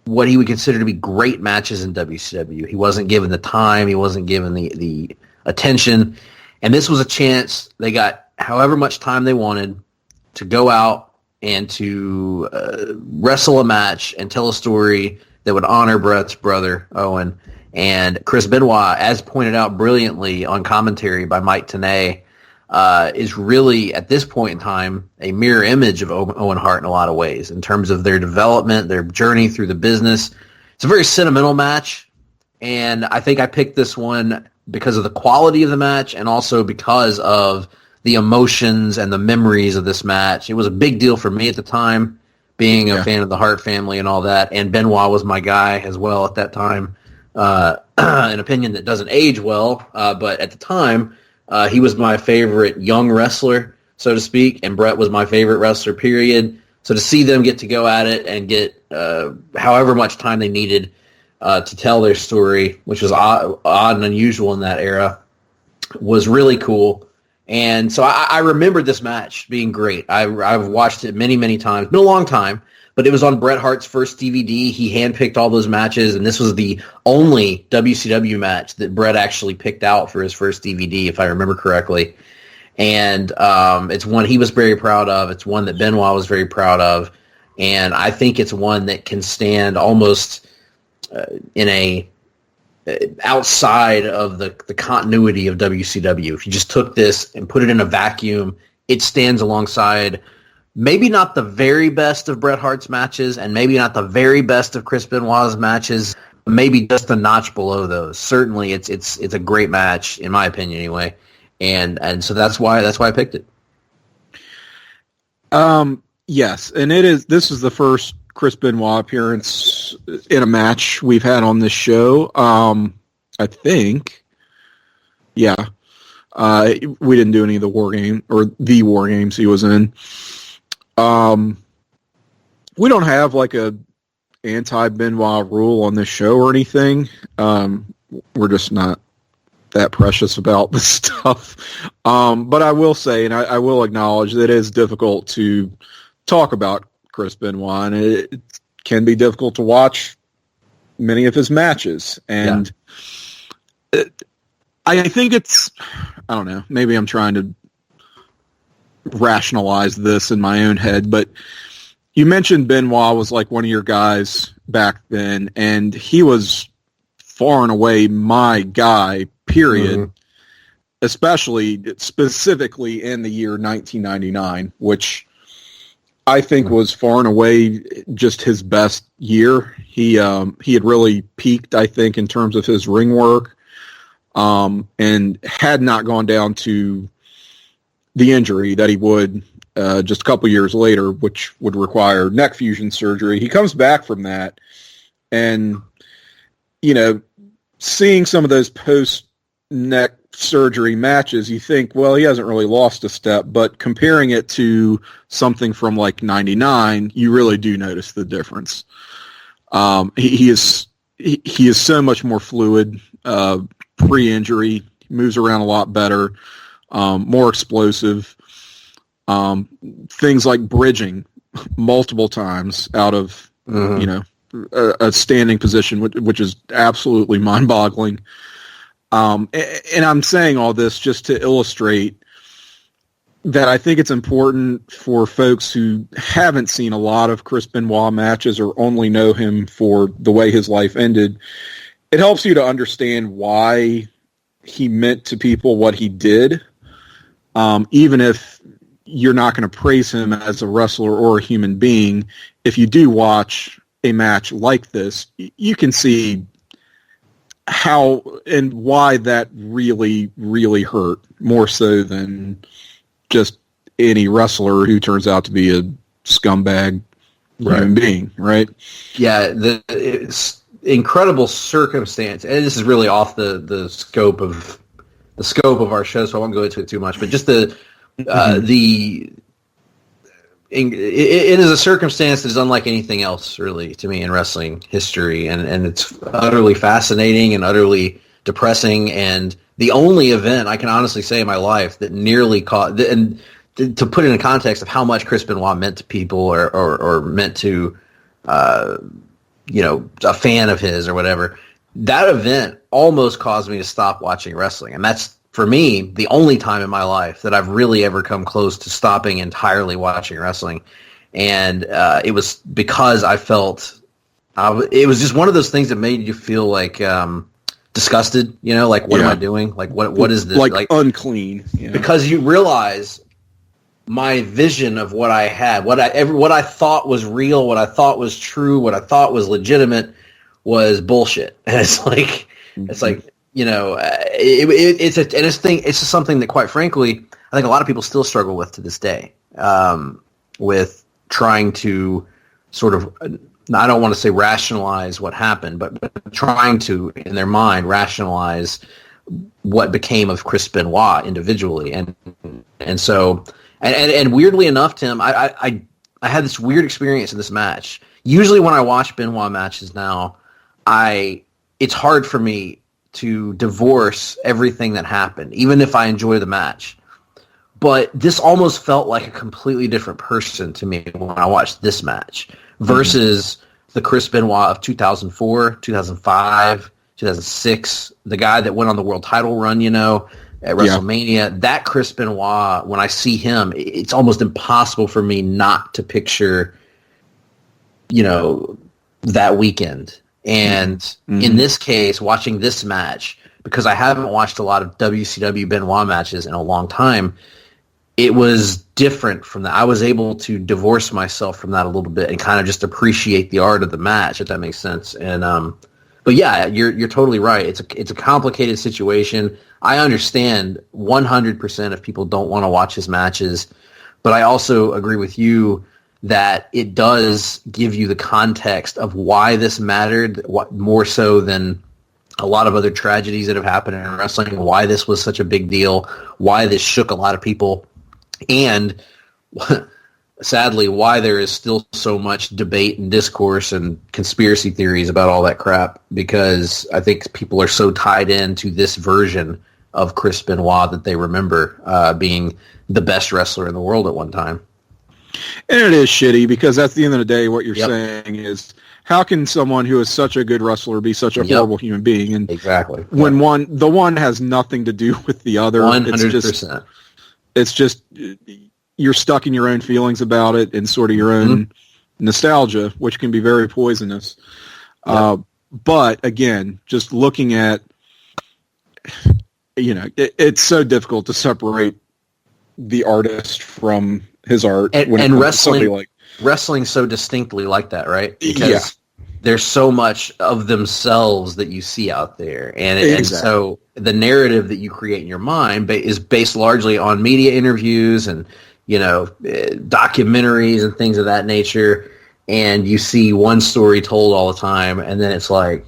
what he would consider to be great matches in WCW. He wasn't given the time. He wasn't given the attention. And this was a chance. They got however much time they wanted to go out and to wrestle a match and tell a story that would honor Bret's brother, Owen. And Chris Benoit, as pointed out brilliantly on commentary by Mike Tenay, is really, at this point in time, a mirror image of Owen Hart in a lot of ways in terms of their development, their journey through the business. It's a very sentimental match, and I think I picked this one because of the quality of the match and also because of the emotions and the memories of this match. It was a big deal for me at the time, being a fan of the Hart family and all that, and Benoit was my guy as well at that time. An opinion that doesn't age well, but at the time, he was my favorite young wrestler, so to speak, and Bret was my favorite wrestler, period. So to see them get to go at it and get however much time they needed to tell their story, which was odd and unusual in that era, was really cool. And so I remembered this match being great. I've watched it many, many times. Been a long time, but it was on Bret Hart's first DVD. He handpicked all those matches, and this was the only WCW match that Bret actually picked out for his first DVD, if I remember correctly. And it's one he was very proud of. It's one that Benoit was very proud of. And I think it's one that can stand almost in a outside of the continuity of WCW. If you just took this and put it in a vacuum, it stands alongside maybe not the very best of Bret Hart's matches and maybe not the very best of Chris Benoit's matches, maybe just a notch below those. Certainly it's a great match, in my opinion anyway. And so that's why I picked it. Yes, and this is the first Chris Benoit appearance in a match we've had on this show. I think. Yeah. We didn't do any of the war games he was in. We don't have like a anti-Benoit rule on this show or anything. We're just not that precious about this stuff. But I will say, and I will acknowledge that it is difficult to talk about Chris Benoit, and it can be difficult to watch many of his matches. And I think I don't know, maybe I'm trying to rationalize this in my own head, but you mentioned Benoit was like one of your guys back then, and he was far and away my guy, period, specifically in the year 1999, which I think was far and away just his best year. He had really peaked, I think, in terms of his ring work, and had not gone down to the injury that he would just a couple years later, which would require neck fusion surgery. He comes back from that, and seeing some of those post-neck surgery matches, you think, well, he hasn't really lost a step, but comparing it to something from like 99, you really do notice the difference. He is so much more fluid pre-injury, moves around a lot better, more explosive. Things like bridging multiple times out of a standing position, which is absolutely mind-boggling. And I'm saying all this just to illustrate that I think it's important for folks who haven't seen a lot of Chris Benoit matches or only know him for the way his life ended. It helps you to understand why he meant to people what he did, even if you're not going to praise him as a wrestler or a human being. If you do watch a match like this, you can see how and why that really, really hurt, more so than just any wrestler who turns out to be a scumbag human being, right? Yeah, it's incredible circumstance, and this is really off the scope of our show, so I won't go into it too much. But just it is a circumstance that is unlike anything else, really, to me in wrestling history, and it's utterly fascinating and utterly depressing, and the only event I can honestly say in my life that nearly caught, and to put it in context of how much Chris Benoit meant to people or meant to, a fan of his or whatever, that event almost caused me to stop watching wrestling, and that's, for me, the only time in my life that I've really ever come close to stopping entirely watching wrestling. And it was because I felt it was just one of those things that made you feel like disgusted, like, what am I doing? Like, what is this? Like unclean. Because you realize my vision of what I had, what I thought was real, what I thought was true, what I thought was legitimate was bullshit. And it's like, it's just something that, quite frankly, I think a lot of people still struggle with to this day, with trying to sort of, I don't want to say rationalize what happened, but trying to, in their mind, rationalize what became of Chris Benoit individually. And so, and weirdly enough, Tim, I had this weird experience in this match. Usually when I watch Benoit matches now, it's hard for me to divorce everything that happened, even if I enjoy the match. But this almost felt like a completely different person to me when I watched this match versus the Chris Benoit of 2004, 2005, 2006, the guy that went on the world title run, at WrestleMania. Yeah. That Chris Benoit, when I see him, it's almost impossible for me not to picture, that weekend. And in this case, watching this match, because I haven't watched a lot of WCW Benoit matches in a long time, it was different from that. I was able to divorce myself from that a little bit and kind of just appreciate the art of the match, if that makes sense. And but yeah, you're totally right. It's a complicated situation. I understand 100% if people don't want to watch his matches, but I also agree with you that it does give you the context of why this mattered, what more so than a lot of other tragedies that have happened in wrestling, why this was such a big deal, why this shook a lot of people, and sadly, why there is still so much debate and discourse and conspiracy theories about all that crap, because I think people are so tied into this version of Chris Benoit that they remember being the best wrestler in the world at one time. And it is shitty, because at the end of the day, what you're saying is, how can someone who is such a good wrestler be such a horrible human being? And exactly, when the one has nothing to do with the other. 100%. It's just you're stuck in your own feelings about it and sort of your own nostalgia, which can be very poisonous. But again, just looking at, it's so difficult to separate the artist from his art, and wrestling so distinctly like that, right? Because there's so much of themselves that you see out there, and so the narrative that you create in your mind is based largely on media interviews and documentaries and things of that nature, and you see one story told all the time, and then it's like,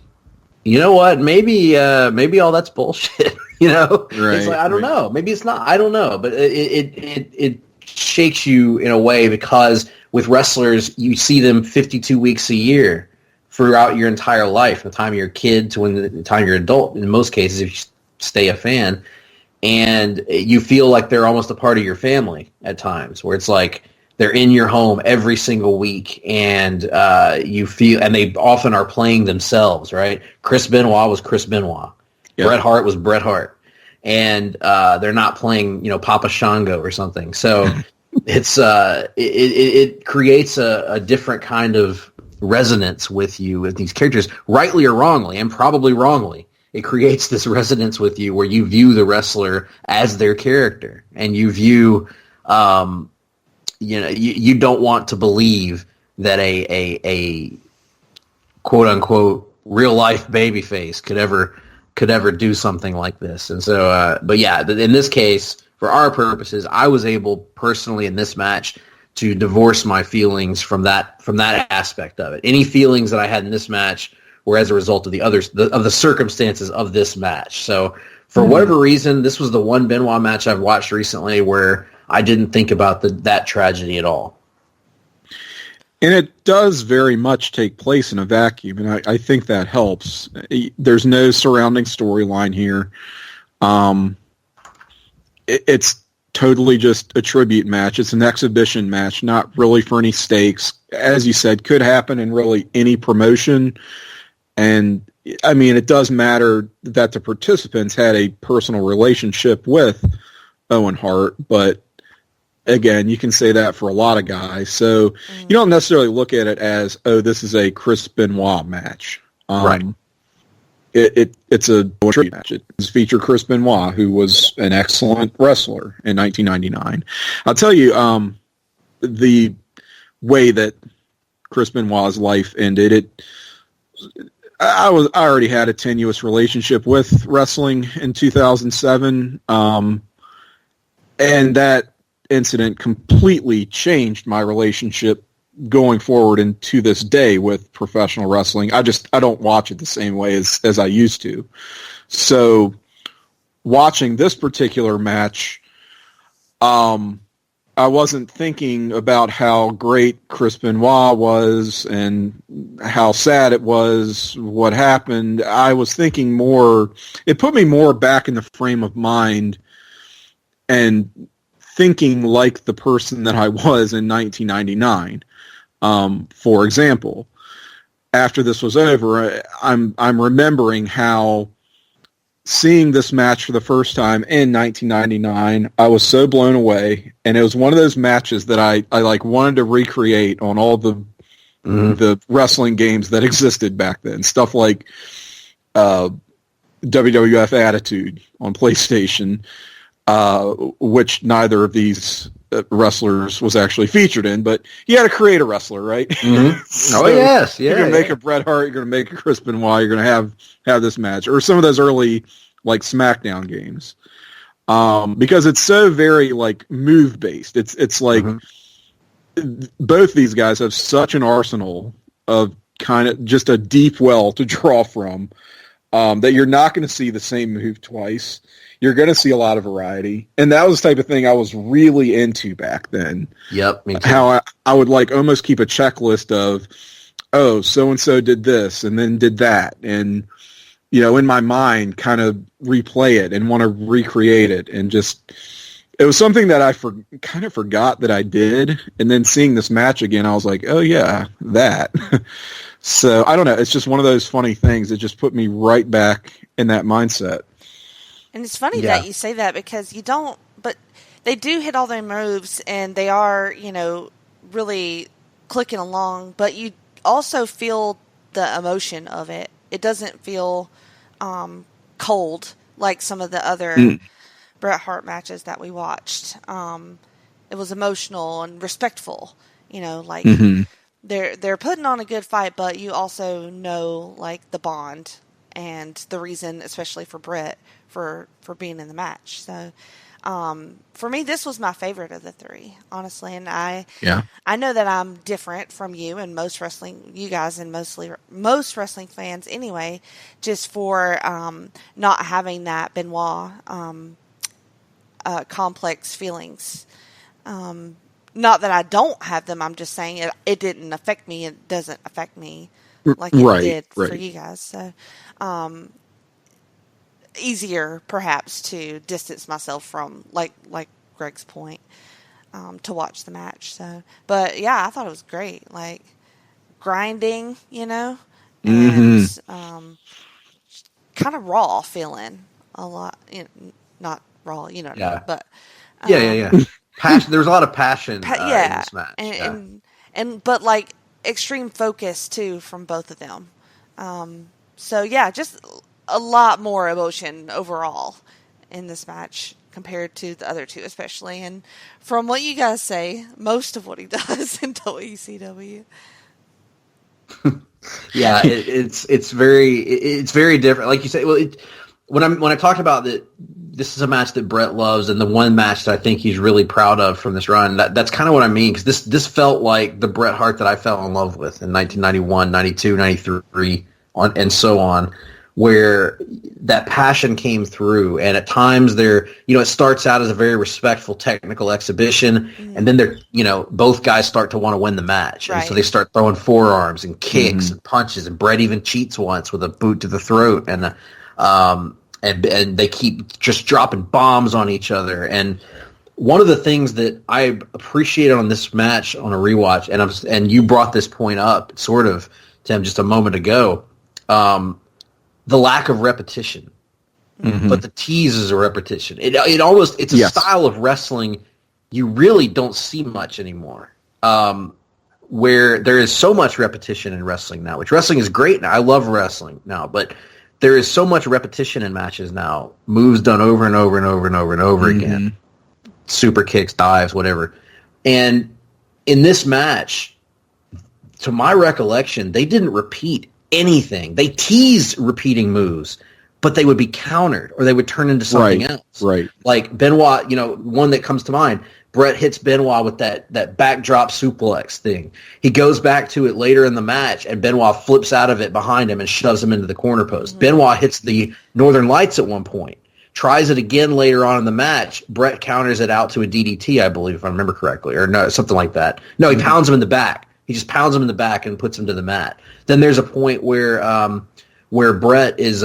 you know what? Maybe all that's bullshit. Right, It's like, I don't know. Maybe it's not. I don't know. But it shakes you in a way, because with wrestlers, you see them 52 weeks a year throughout your entire life, from the time you're a kid to when the time you're an adult. In most cases, if you stay a fan, and you feel like they're almost a part of your family at times, where it's like they're in your home every single week, and you feel, and they often are playing themselves, right? Chris Benoit was Chris Benoit. Yep. Bret Hart was Bret Hart. And they're not playing, Papa Shango or something. So it's it creates a different kind of resonance with you with these characters, rightly or wrongly, and probably wrongly. It creates this resonance with you where you view the wrestler as their character, and you view, you don't want to believe that a quote unquote real life babyface could ever do something like this. And so, but yeah, in this case, for our purposes, I was able personally in this match to divorce my feelings from that aspect of it. Any feelings that I had in this match were as a result of the circumstances of this match. So for whatever reason, this was the one Benoit match I've watched recently where I didn't think about that tragedy at all. And it does very much take place in a vacuum, and I think that helps. There's no surrounding storyline here. It's totally just a tribute match. It's an exhibition match, not really for any stakes. As you said, could happen in really any promotion. And, I mean, it does matter that the participants had a personal relationship with Owen Hart, but again, you can say that for a lot of guys. So you don't necessarily look at it as, oh, this is a Chris Benoit match. Right. It's a tribute match. It featured Chris Benoit, who was an excellent wrestler in 1999. I'll tell you, the way that Chris Benoit's life ended, I already had a tenuous relationship with wrestling in 2007, and that incident completely changed my relationship going forward and to this day with professional wrestling. I don't watch it the same way as I used to. So watching this particular match, I wasn't thinking about how great Chris Benoit was and how sad it was what happened. I was thinking more, it put me more back in the frame of mind and thinking like the person that I was in 1999. For example, after this was over, I'm remembering how seeing this match for the first time in 1999, I was so blown away, and it was one of those matches that I like wanted to recreate on all the wrestling games that existed back then. Stuff like WWF Attitude on PlayStation, which neither of these wrestlers was actually featured in, but you had to create a wrestler, right? So yes, yeah. You're going to make a Bret Hart, you're going to make a Chris Benoit, you're going to have this match, or some of those early like SmackDown games, because it's so very like move based. It's like both these guys have such an arsenal of kind of just a deep well to draw from, that you're not going to see the same move twice. You're going to see a lot of variety. And that was the type of thing I was really into back then. Yep, me too. How I would like almost keep a checklist of, oh, so-and-so did this and then did that. And, in my mind, kind of replay it and want to recreate it. And just, it was something that I kind of forgot that I did. And then seeing this match again, I was like, oh yeah, that. So I don't know. It's just one of those funny things that just put me right back in that mindset. And it's funny that you say that, because but they do hit all their moves and they are, really clicking along, but you also feel the emotion of it. It doesn't feel cold like some of the other Bret Hart matches that we watched. It was emotional and respectful, like they're putting on a good fight, but you also know like the bond and the reason, especially for Bret, for being in the match. So For me, this was my favorite of the three, honestly. And I know that I'm different from you and most you guys and most wrestling fans anyway, just for not having that Benoit complex feelings. Not that I don't have them. I'm just saying it didn't affect me. It doesn't affect me like it did for you guys. So, easier perhaps to distance myself from, like Greg's point, to watch the match. So, but yeah, I thought it was great. Like grinding, and kind of raw feeling a lot. Not raw, but passion. There was a lot of passion in this match. And but like extreme focus too from both of them. So yeah, just a lot more emotion overall in this match compared to the other two, especially. And from what you guys say, most of what he does in WCW. Yeah, it's very different. Like you say, when I talked about that, this is a match that Bret loves, and the one match that I think he's really proud of from this run. That's kind of what I mean, because this felt like the Bret Hart that I fell in love with in 1991, 92, 93, and so on, where that passion came through. And at times it starts out as a very respectful technical exhibition, and then both guys start to want to win the match. Right. And so they start throwing forearms and kicks and punches, and Bret even cheats once with a boot to the throat, and they keep just dropping bombs on each other. And one of the things that I appreciated on this match on a rewatch, and you brought this point up sort of, Tim, just a moment ago, the lack of repetition. But the tease is a repetition. It's a style of wrestling you really don't see much anymore. Where there is so much repetition in wrestling now, which wrestling is great now. I love wrestling now, but there is so much repetition in matches now. Moves done over and over and over and over and over again. Super kicks, dives, whatever. And in this match, to my recollection, they didn't repeat anything. They teased repeating moves, but they would be countered or they would turn into something else. Right. Like Benoit, one that comes to mind, Bret hits Benoit with that backdrop suplex thing. He goes back to it later in the match, and Benoit flips out of it behind him and shoves him into the corner post. Benoit hits the Northern Lights at one point. Tries it again later on in the match. Bret counters it out to a DDT, I believe, if I remember correctly, or no, something like that. No, he pounds him in the back. He just pounds him in the back and puts him to the mat. Then there's a point where Bret is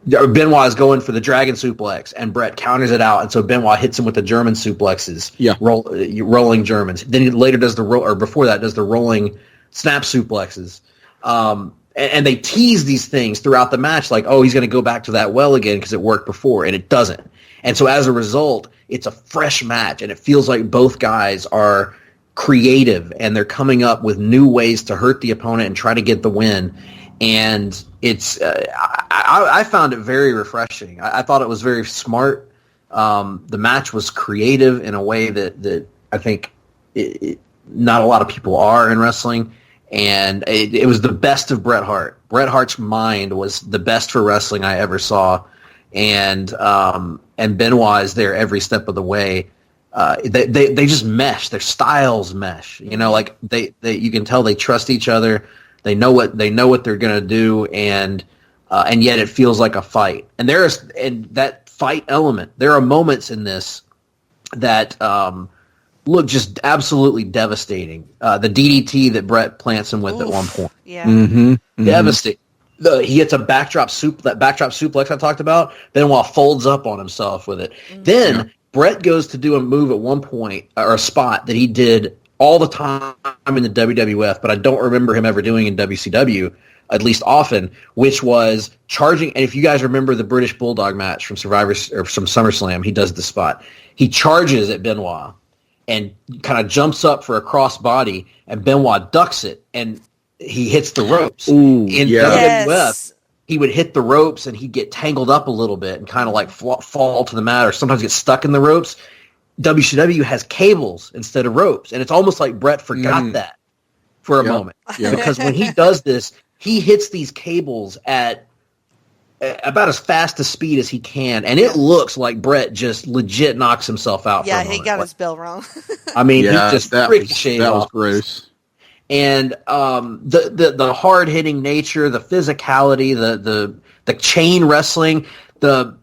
Benoit is going for the dragon suplex, and Bret counters it out, and so Benoit hits him with the German suplexes, rolling Germans. Then he later does before that does the rolling snap suplexes, and they tease these things throughout the match, like, oh, he's going to go back to that well again because it worked before, and it doesn't. And so as a result, it's a fresh match, and it feels like both guys are creative, and they're coming up with new ways to hurt the opponent and try to get the win. And it's I found it very refreshing. I thought it was very smart. The match was creative in a way that I think not a lot of people are in wrestling. And it was the best of Bret Hart. Bret Hart's mind was the best for wrestling I ever saw. And Benoit is there every step of the way. They just mesh. Their styles mesh. Like they you can tell they trust each other. They know what they're gonna do, and yet it feels like a fight. And that fight element. There are moments in this that look just absolutely devastating. The DDT that Bret plants him with at one point, devastating. He hits a backdrop suplex I talked about. Benoit folds up on himself with it. Then Bret goes to do a move at one point, or a spot that he did all the time in the WWF, but I don't remember him ever doing in WCW, at least often, which was charging. And if you guys remember the British Bulldog match from SummerSlam, he does the spot. He charges at Benoit and kind of jumps up for a crossbody, and Benoit ducks it, and he hits the ropes. Ooh, in WWF, he would hit the ropes, and he'd get tangled up a little bit and kind of like fall to the mat, or sometimes get stuck in the ropes. WCW has cables instead of ropes, and it's almost like Bret forgot that for a moment. Because when he does this, he hits these cables at about as fast a speed as he can, and it looks like Bret just legit knocks himself out. Yeah, for a he moment. got his bell wrong. I mean, Yeah, he just that ricocheted was off. gross. And the hard hitting nature, the physicality, the chain wrestling, the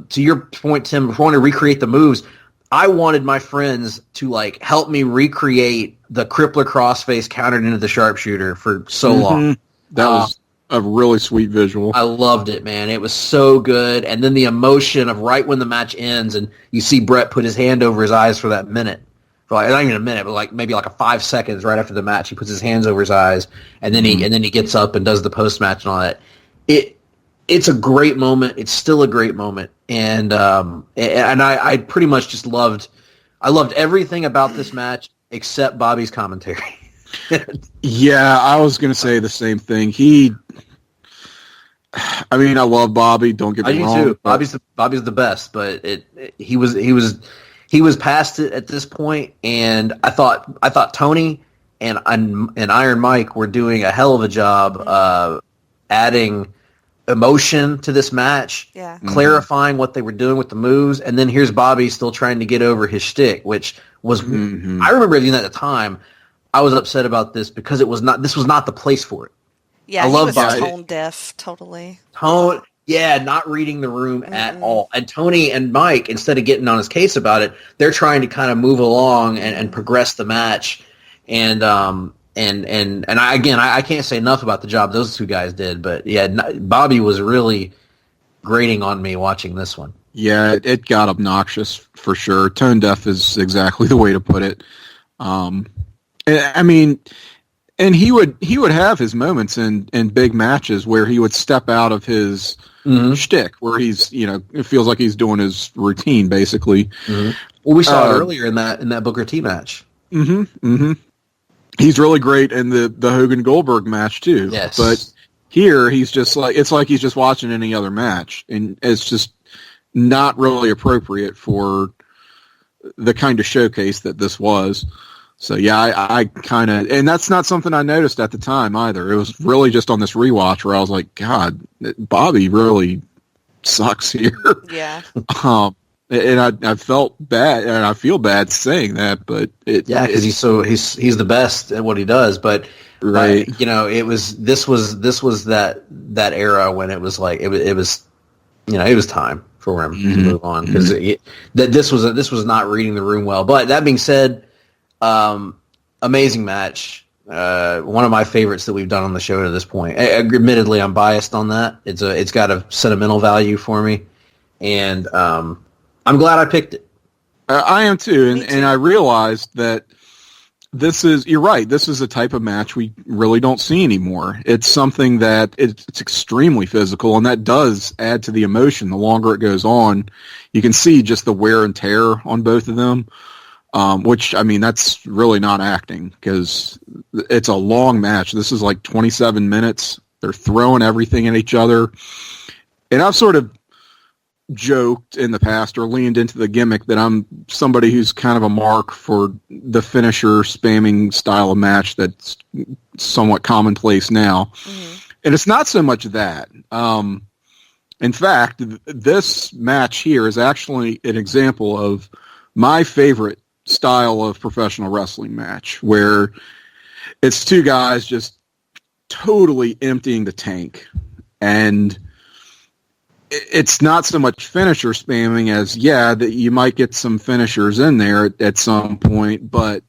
to your point, Tim, if I want to recreate the moves, I wanted my friends to like help me recreate the crippler crossface countered into the sharpshooter for so long. That was a really sweet visual. I loved it, man. It was so good. And then the emotion of right when the match ends and you see Bret put his hand over his eyes for that minute. For like, not even a minute, but like maybe like a 5 seconds right after the match, he puts his hands over his eyes and then he gets up and does the post match and all that. It's a great moment. It's still a great moment. And I pretty much just loved everything about this match except Bobby's commentary. Yeah, I was going to say the same thing. I mean, I love Bobby. Don't get me wrong. I do too. Bobby's the best, but he was past it at this point, and I thought Tony and Iron Mike were doing a hell of a job adding emotion to this match, clarifying what they were doing with the moves, and then here's Bobby still trying to get over his shtick, which was I remember doing that at the time. I was upset about this because this was not the place for it. Yeah, he was tone deaf, totally. Not reading the room at all. And Tony and Mike, instead of getting on his case about it, they're trying to kind of move along and progress the match. And I can't say enough about the job those two guys did. But yeah, Bobby was really grating on me watching this one. Yeah, it got obnoxious for sure. Tone deaf is exactly the way to put it. I mean, and he would have his moments in big matches where he would step out of his shtick, where he's, it feels like he's doing his routine basically. Well, we saw it earlier in that Booker T match. He's really great in the Hogan Goldberg match too. Yes, but here he's just like, it's like he's just watching any other match, and it's just not really appropriate for the kind of showcase that this was. So yeah, I kind of, and that's not something I noticed at the time either. It was really just on this rewatch where I was like, God, Bobby really sucks here. Yeah. And I felt bad, and I feel bad saying that, but because he's the best at what he does. But right, this was that era when it was like it was time for him to move on, because this was not reading the room well. But that being said. Amazing match. One of my favorites that we've done on the show to this point. Admittedly, I'm biased on that. It's got a sentimental value for me, and I'm glad I picked it. I am too, and I realized that you're right. This is a type of match we really don't see anymore. It's something that it's extremely physical, and that does add to the emotion. The longer it goes on, you can see just the wear and tear on both of them. Which, I mean, that's really not acting, because it's a long match. This is like 27 minutes. They're throwing everything at each other. And I've sort of joked in the past or leaned into the gimmick that I'm somebody who's kind of a mark for the finisher spamming style of match that's somewhat commonplace now. And it's not so much that. In fact, this match here is actually an example of my favorite style of professional wrestling match, where it's two guys just totally emptying the tank, and it's not so much finisher spamming as that you might get some finishers in there at some point, but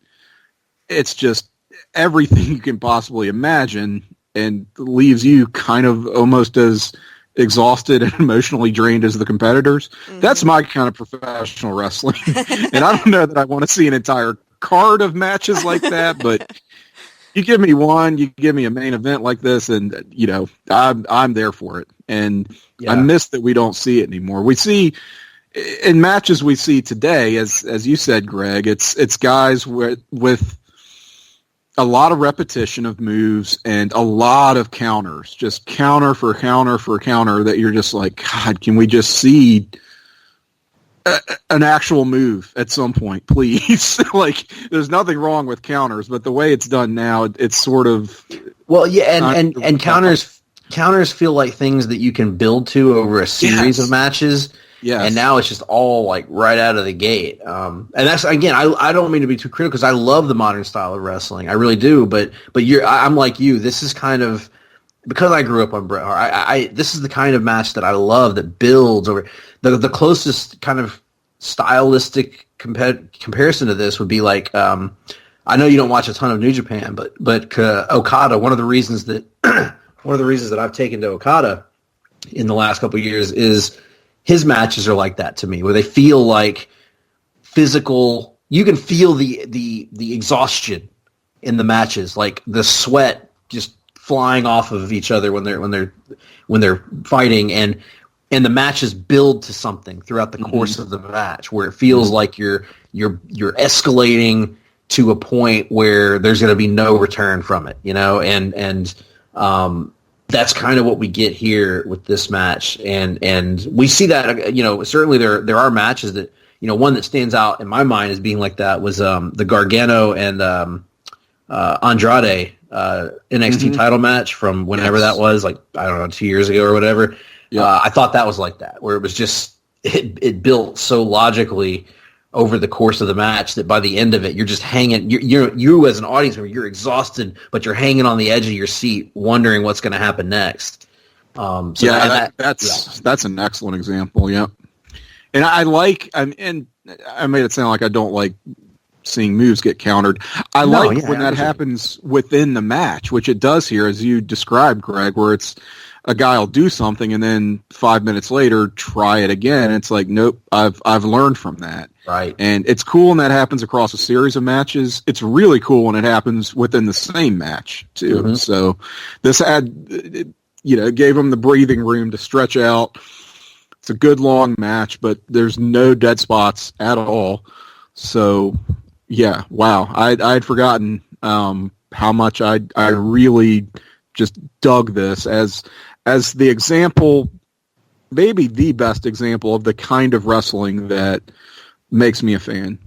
it's just everything you can possibly imagine, and leaves you kind of almost as exhausted and emotionally drained as the competitors. That's my kind of professional wrestling. And I don't know that I want to see an entire card of matches like that, but you give me one, you give me a main event like this, and I'm there for it. And I miss that we don't see it anymore. We see in matches we see today, as you said, Greg, it's guys with a lot of repetition of moves and a lot of counters, just counter for counter for counter, that you're just like, God, can we just see an actual move at some point, please? Like, there's nothing wrong with counters, but the way it's done now, it's sort of... Well, yeah, and counters counters feel like things that you can build to over a series of matches. Yes. And now it's just all like right out of the gate. And that's, again, I don't mean to be too critical because I love the modern style of wrestling. I really do. But I'm like you. This is kind of, because I grew up on Bret Hart, this is the kind of match that I love that builds over. The closest kind of stylistic comparison to this would be like, I know you don't watch a ton of New Japan, but Okada, one of the reasons that I've taken to Okada in the last couple of years is his matches are like that to me, where they feel like physical. You can feel the exhaustion in the matches, like the sweat just flying off of each other when they're fighting, and the matches build to something throughout the course of the match, where it feels like you're escalating to a point where there's going to be no return from it, and that's kind of what we get here with this match, and we see that, certainly there are matches that, one that stands out in my mind as being like that was the Gargano and Andrade NXT title match from whenever that was, like, I don't know, 2 years ago or whatever. Yeah. I thought that was like that, where it was just it built so logically over the course of the match that by the end of it, you're just hanging. You as an audience member, you're exhausted, but you're hanging on the edge of your seat, wondering what's going to happen next. That's an excellent example. Yeah, and I made it sound like I don't like seeing moves get countered. I like when that happens within the match, which it does here, as you described, Greg, where it's a guy will do something and then 5 minutes later try it again. It's like, nope, I've learned from that. Right. And it's cool when that happens across a series of matches. It's really cool when it happens within the same match too. Mm-hmm. So this it gave them the breathing room to stretch out. It's a good long match, but there's no dead spots at all. So yeah, wow. I'd forgotten how much I really just dug this as the example, maybe the best example of the kind of wrestling that makes me a fan.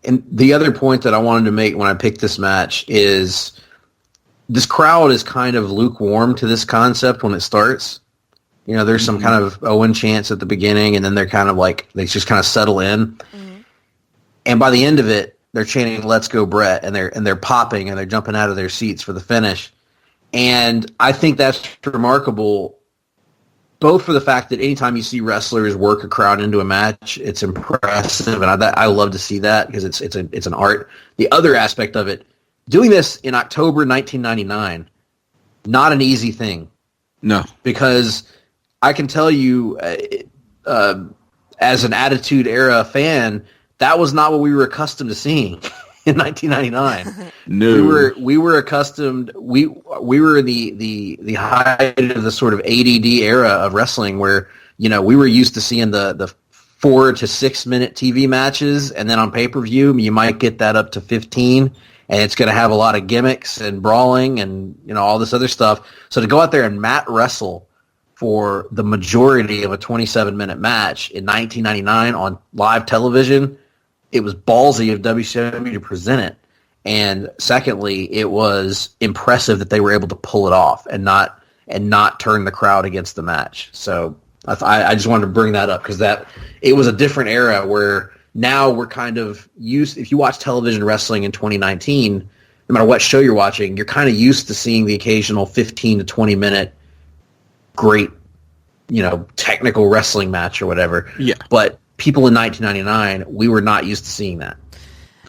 And the other point that I wanted to make when I picked this match is this crowd is kind of lukewarm to this concept when it starts. There's some kind of Owen chants at the beginning, and then they're kind of like, they just kind of settle in. Mm-hmm. And by the end of it, they're chanting, "Let's go Bret," and they're popping and they're jumping out of their seats for the finish. And I think that's remarkable, both for the fact that anytime you see wrestlers work a crowd into a match, it's impressive, and I love to see that because it's an art. The other aspect of it, doing this in October 1999, not an easy thing. No, because I can tell you, as an Attitude Era fan, that was not what we were accustomed to seeing. In 1999, no, we were accustomed. We were in the height of the sort of ADD era of wrestling, where we were used to seeing the 4 to 6 minute TV matches, and then on pay-per-view you might get that up to 15, and it's going to have a lot of gimmicks and brawling and all this other stuff. So to go out there and mat wrestle for the majority of a 27-minute match in 1999 on live television, it was ballsy of WCW to present it. And secondly, it was impressive that they were able to pull it off and not turn the crowd against the match. So I just wanted to bring that up because it was a different era where now we're kind of used. If you watch television wrestling in 2019, no matter what show you're watching, you're kind of used to seeing the occasional 15 to 20 minute great, technical wrestling match or whatever. Yeah. But people in 1999, we were not used to seeing that.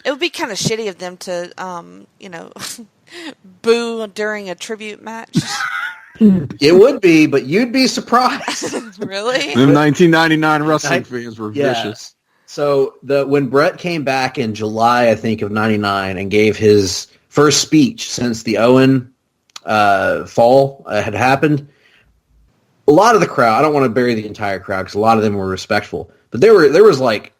It would be kind of shitty of them to, boo during a tribute match. It would be, but you'd be surprised. Really? The 1999 wrestling fans were vicious. So when Bret came back in July, I think, of 99 and gave his first speech since the Owen fall had happened, a lot of the crowd, I don't want to bury the entire crowd because a lot of them were respectful, but there was like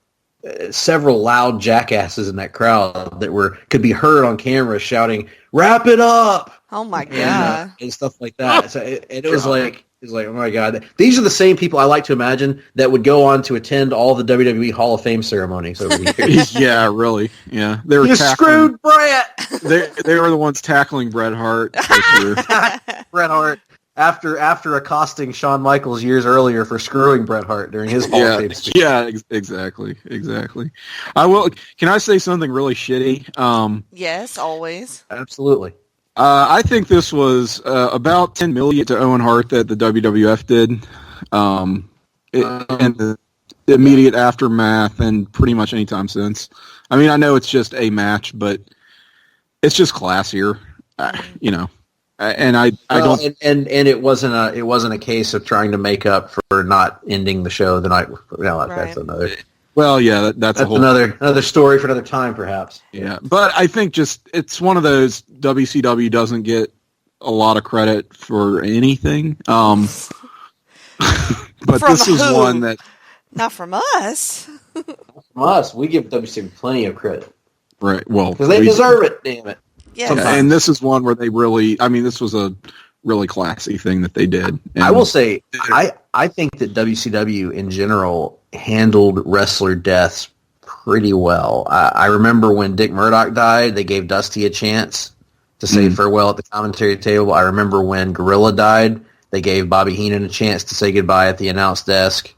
several loud jackasses in that crowd that could be heard on camera shouting, "Wrap it up!" Oh my god, and stuff like that. So it was like, oh my god, these are the same people I like to imagine that would go on to attend all the WWE Hall of Fame ceremonies over the years. Yeah, really. Yeah, they were screwed Bret. They were the ones tackling Bret Hart. For sure. Bret Hart. after accosting Shawn Michaels years earlier for screwing Bret Hart during his Hall of Fame speech. Yeah, exactly. I will. Can I say something really shitty? Yes, always. Absolutely. I think this was about $10 million to Owen Hart that the WWF did, and the immediate aftermath, and pretty much any time since. I mean, I know it's just a match, but it's just classier, And I don't. And it wasn't a case of trying to make up for not ending the show the night. Well, that's another. Well, yeah, that's a whole another story for another time, perhaps. Yeah, but I think it's one of those WCW doesn't get a lot of credit for anything. But From this is who? one that Not from us. From us, we give WCW plenty of credit. Right. Well, because they deserve it. Damn it. Yeah. And this is one where they really. I mean, this was a really classy thing that they did. And I will say, I think that WCW in general handled wrestler deaths pretty well. I remember when Dick Murdoch died, they gave Dusty a chance to say farewell at the commentary table. I remember when Gorilla died, they gave Bobby Heenan a chance to say goodbye at the announce desk.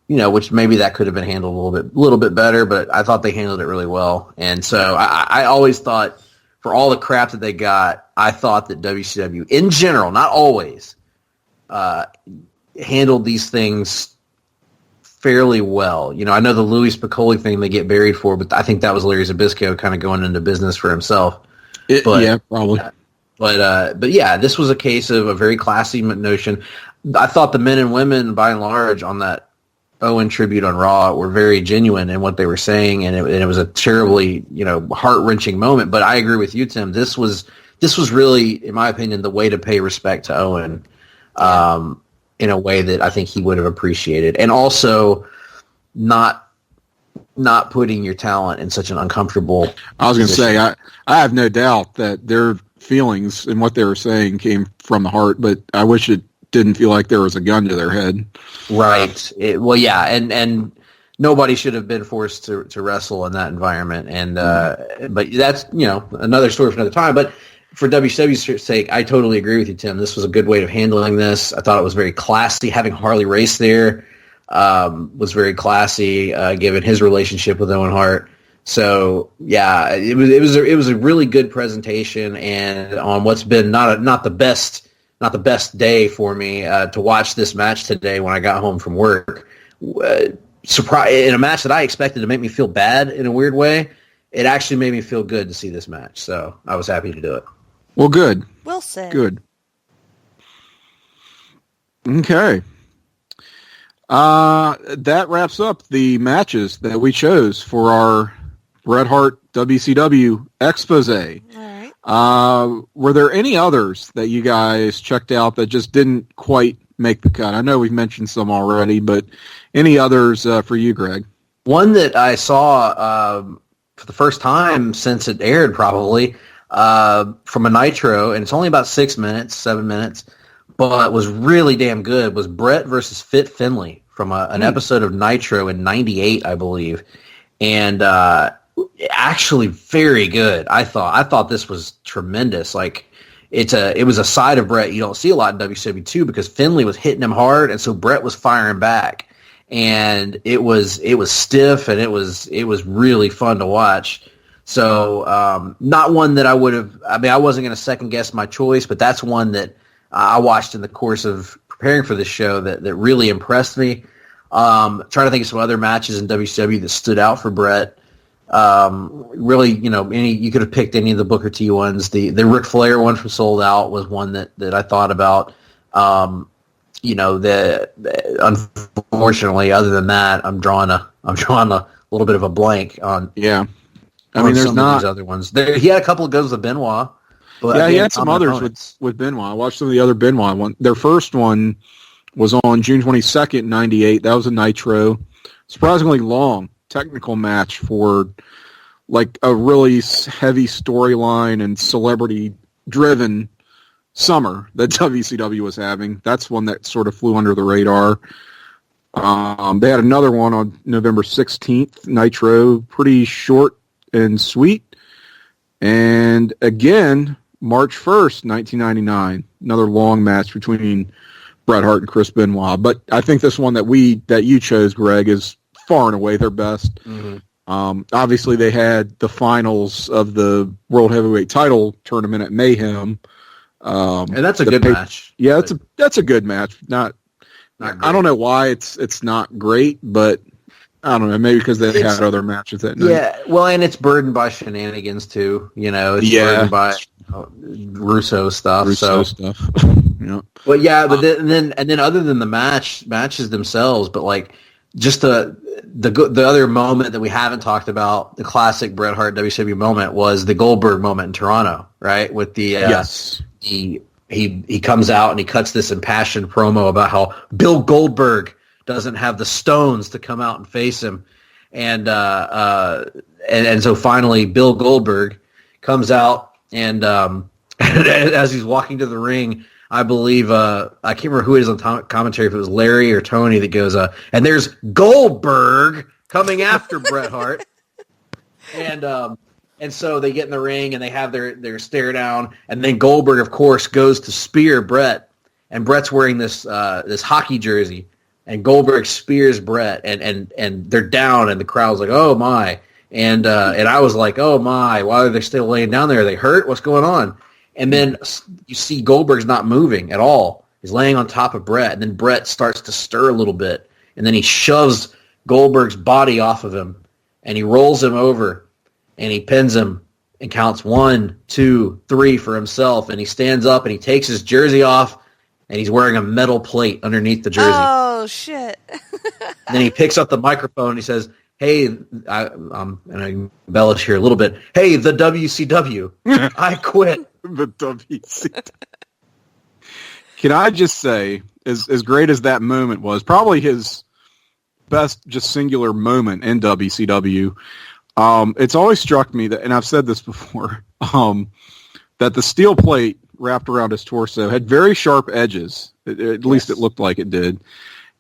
Which maybe that could have been handled a little bit better, but I thought they handled it really well. And so I always thought, for all the crap that they got, I thought that WCW in general, not always, handled these things fairly well. I know the Louis Piccoli thing they get buried for, but I think that was Larry Zbyszko kind of going into business for himself. Yeah, probably. But yeah, this was a case of a very classy notion. I thought the men and women, by and large, on that Owen tribute on Raw were very genuine in what they were saying, and it was a terribly, heart-wrenching moment. But I agree with you, Tim. This was really, in my opinion, the way to pay respect to Owen, in a way that I think he would have appreciated, and also not putting your talent in such an uncomfortable. I was going to say, I have no doubt that their feelings and what they were saying came from the heart, but I wish it didn't feel like there was a gun to their head. Right. And nobody should have been forced to wrestle in that environment. And but that's another story for another time. But for WCW's sake, I totally agree with you, Tim. This was a good way of handling this. I thought it was very classy. Having Harley Race there was very classy, given his relationship with Owen Hart. So yeah, it was a really good presentation, and on what's been not the best day for me to watch this match today when I got home from work. Surprise in a match that I expected to make me feel bad in a weird way. It actually made me feel good to see this match, so I was happy to do it. Well, good. Well said. Good. Okay. That wraps up the matches that we chose for our Bret Hart WCW expose. All right. Were there any others that you guys checked out that just didn't quite make the cut? I know we've mentioned some already, but any others for you, Greg? One that I saw for the first time since it aired, probably, from a Nitro, and it's only about 7 minutes, but was really damn good, was Bret versus Fit Finlay from an episode of Nitro in '98, I believe. And actually very good. I thought this was tremendous. Like it was a side of Bret you don't see a lot in WCW too, because Finlay was hitting him hard, and so Bret was firing back, and it was stiff, and it was really fun to watch. So not one that I would have. I mean, I wasn't going to second guess my choice, but that's one that I watched in the course of preparing for this show that really impressed me. Trying to think of some other matches in WCW that stood out for Bret. Really, you could have picked any of the Booker T ones. The Ric Flair one from Sold Out was one that I thought about. Unfortunately, other than that, I'm drawing a little bit of a blank on. Yeah, I mean, there's not these other ones. He had a couple of goes with Benoit. But yeah, he had some others with Benoit. I watched some of the other Benoit ones. Their first one was on June 22nd, '98. That was a Nitro. Surprisingly long technical match for like a really heavy storyline and celebrity-driven summer that WCW was having. That's one that sort of flew under the radar. They had another one on November 16th, Nitro, pretty short and sweet. And again, March 1st, 1999. Another long match between Bret Hart and Chris Benoit. But I think this one that you chose, Greg, is far and away their best. Mm-hmm. Obviously, they had the finals of the World Heavyweight Title tournament at Mayhem, and that's a good match. Yeah, that's a good match. Not great. I don't know why it's not great, but I don't know. Maybe because they had other matches that night. Yeah, well, and it's burdened by shenanigans too. It's burdened by Russo stuff. Stuff. Yeah. But then other than the matches themselves, but like just the other moment that we haven't talked about, the classic Bret Hart WCW moment, was the Goldberg moment in Toronto, right? With the yes, he comes out and he cuts this impassioned promo about how Bill Goldberg doesn't have the stones to come out and face him, and so finally Bill Goldberg comes out and as he's walking to the ring, I believe I can't remember who it is on commentary, if it was Larry or Tony, that goes and there's Goldberg coming after Bret Hart, and so they get in the ring and they have their stare down, and then Goldberg of course goes to spear Bret, and Bret's wearing this hockey jersey, and Goldberg spears Bret, and they're down, and the crowd's like, oh my, and I was like, oh my, why are they still laying down there? Are they hurt? What's going on? And then you see Goldberg's not moving at all. He's laying on top of Bret, and then Bret starts to stir a little bit, and then he shoves Goldberg's body off of him, and he rolls him over, and he pins him and counts 1, 2, 3 for himself, and he stands up and he takes his jersey off, and he's wearing a metal plate underneath the jersey. Oh, shit. And then he picks up the microphone and he says, hey, and I embellish here a little bit, hey, the WCW, I quit. The WCW. Can I just say, as great as that moment was, probably his best just singular moment in WCW, it's always struck me that, and I've said this before, that the steel plate wrapped around his torso had very sharp edges. At least it looked like it did.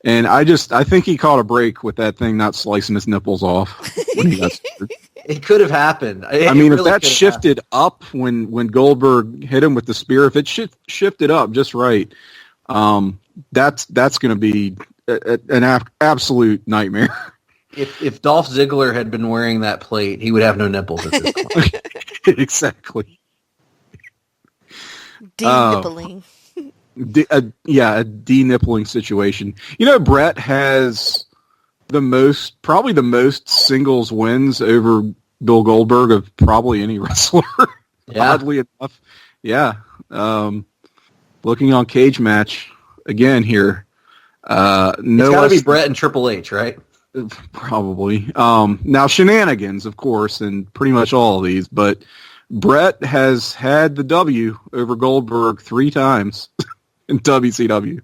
And I think he caught a break with that thing not slicing his nipples off when he got scared. It could have happened. I mean, if that shifted up when Goldberg hit him with the spear, if it shifted up just right, that's going to be an absolute nightmare. If Dolph Ziggler had been wearing that plate, he would have no nipples at this point. Exactly. De-nippling. A de-nippling situation. Bret has probably the most singles wins over Bill Goldberg of probably any wrestler. Yeah. Oddly enough. Yeah. Looking on Cage Match again here. It's got to be Bret and Triple H, right? Probably. Now shenanigans, of course, and pretty much all of these, but Bret has had the W over Goldberg 3 times in WCW,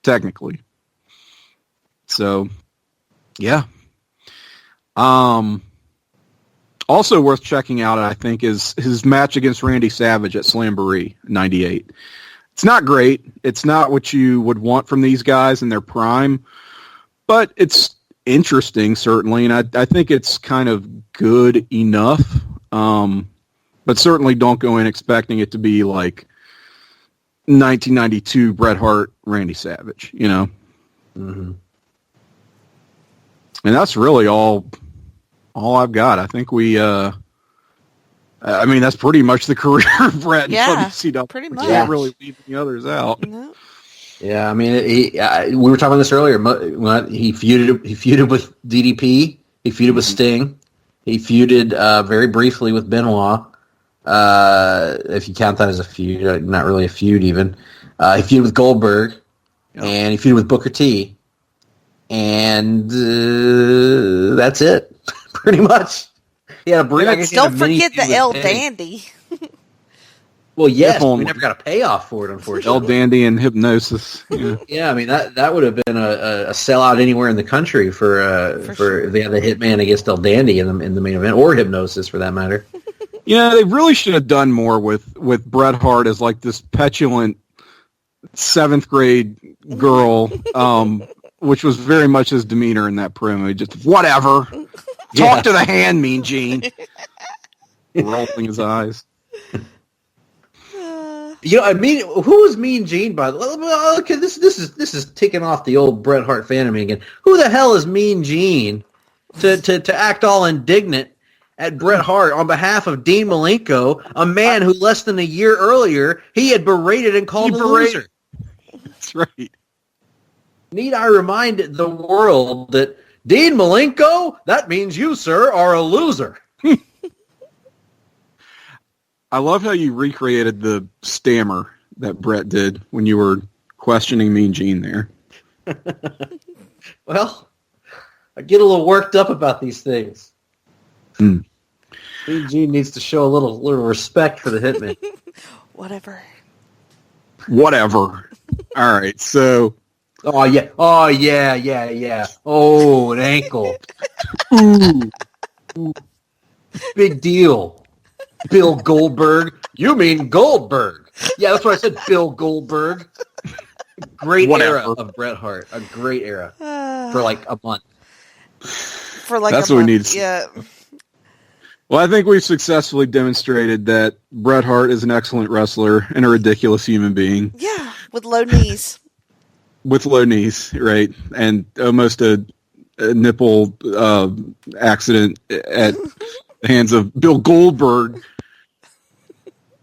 technically. So, yeah. Also worth checking out, I think, is his match against Randy Savage at Slamboree '98. It's not great. It's not what you would want from these guys in their prime, but it's interesting, certainly, and I think it's kind of good enough. But certainly don't go in expecting it to be like 1992 Bret Hart, Randy Savage, Mm-hmm. And that's really all I've got. I think that's pretty much the career of Bret. Yeah, WCW. pretty much. You can't really leave the others out. No. Yeah, I mean, we were talking about this earlier. He feuded with DDP. He feuded with Sting. He feuded very briefly with Benoit. If you count that as a feud, not really a feud even. He feuded with Goldberg, and he feuded with Booker T. And that's it, pretty much. He had a brief. Don't forget the El Dandy. Well, yes, we never got a payoff for it, unfortunately. El Dandy and Hypnosis. Yeah, yeah, I mean that would have been a sellout anywhere in the country for if they had the Hitman against El Dandy in the main event, or Hypnosis for that matter. They really should have done more with Bret Hart as like this petulant 7th grade girl, which was very much his demeanor in that promo. Just whatever. Talk to the hand, Mean Gene. Rolling his eyes. I mean, who was Mean Gene, by the way? Well, okay, this is ticking off the old Bret Hart fan of me again. Who the hell is Mean Gene to act all indignant at Bret Hart on behalf of Dean Malenko, a man who less than a year earlier he had berated and called a loser? That's right. Need I remind the world that Dean Malenko, that means you, sir, are a loser. I love how you recreated the stammer that Bret did when you were questioning Mean Gene there. Well, I get a little worked up about these things. Mean Gene needs to show a little respect for the Hitman. Whatever. All right, so... Oh, yeah. Oh, yeah. Oh, an ankle. Ooh. Big deal. Bill Goldberg. You mean Goldberg. Yeah, that's what I said, Bill Goldberg. Great era of Bret Hart. A great era. For like a month. That's what we need. Yeah. Well, I think we've successfully demonstrated that Bret Hart is an excellent wrestler and a ridiculous human being. Yeah, with low knees. With low knees, right. And almost a nipple accident at the hands of Bill Goldberg.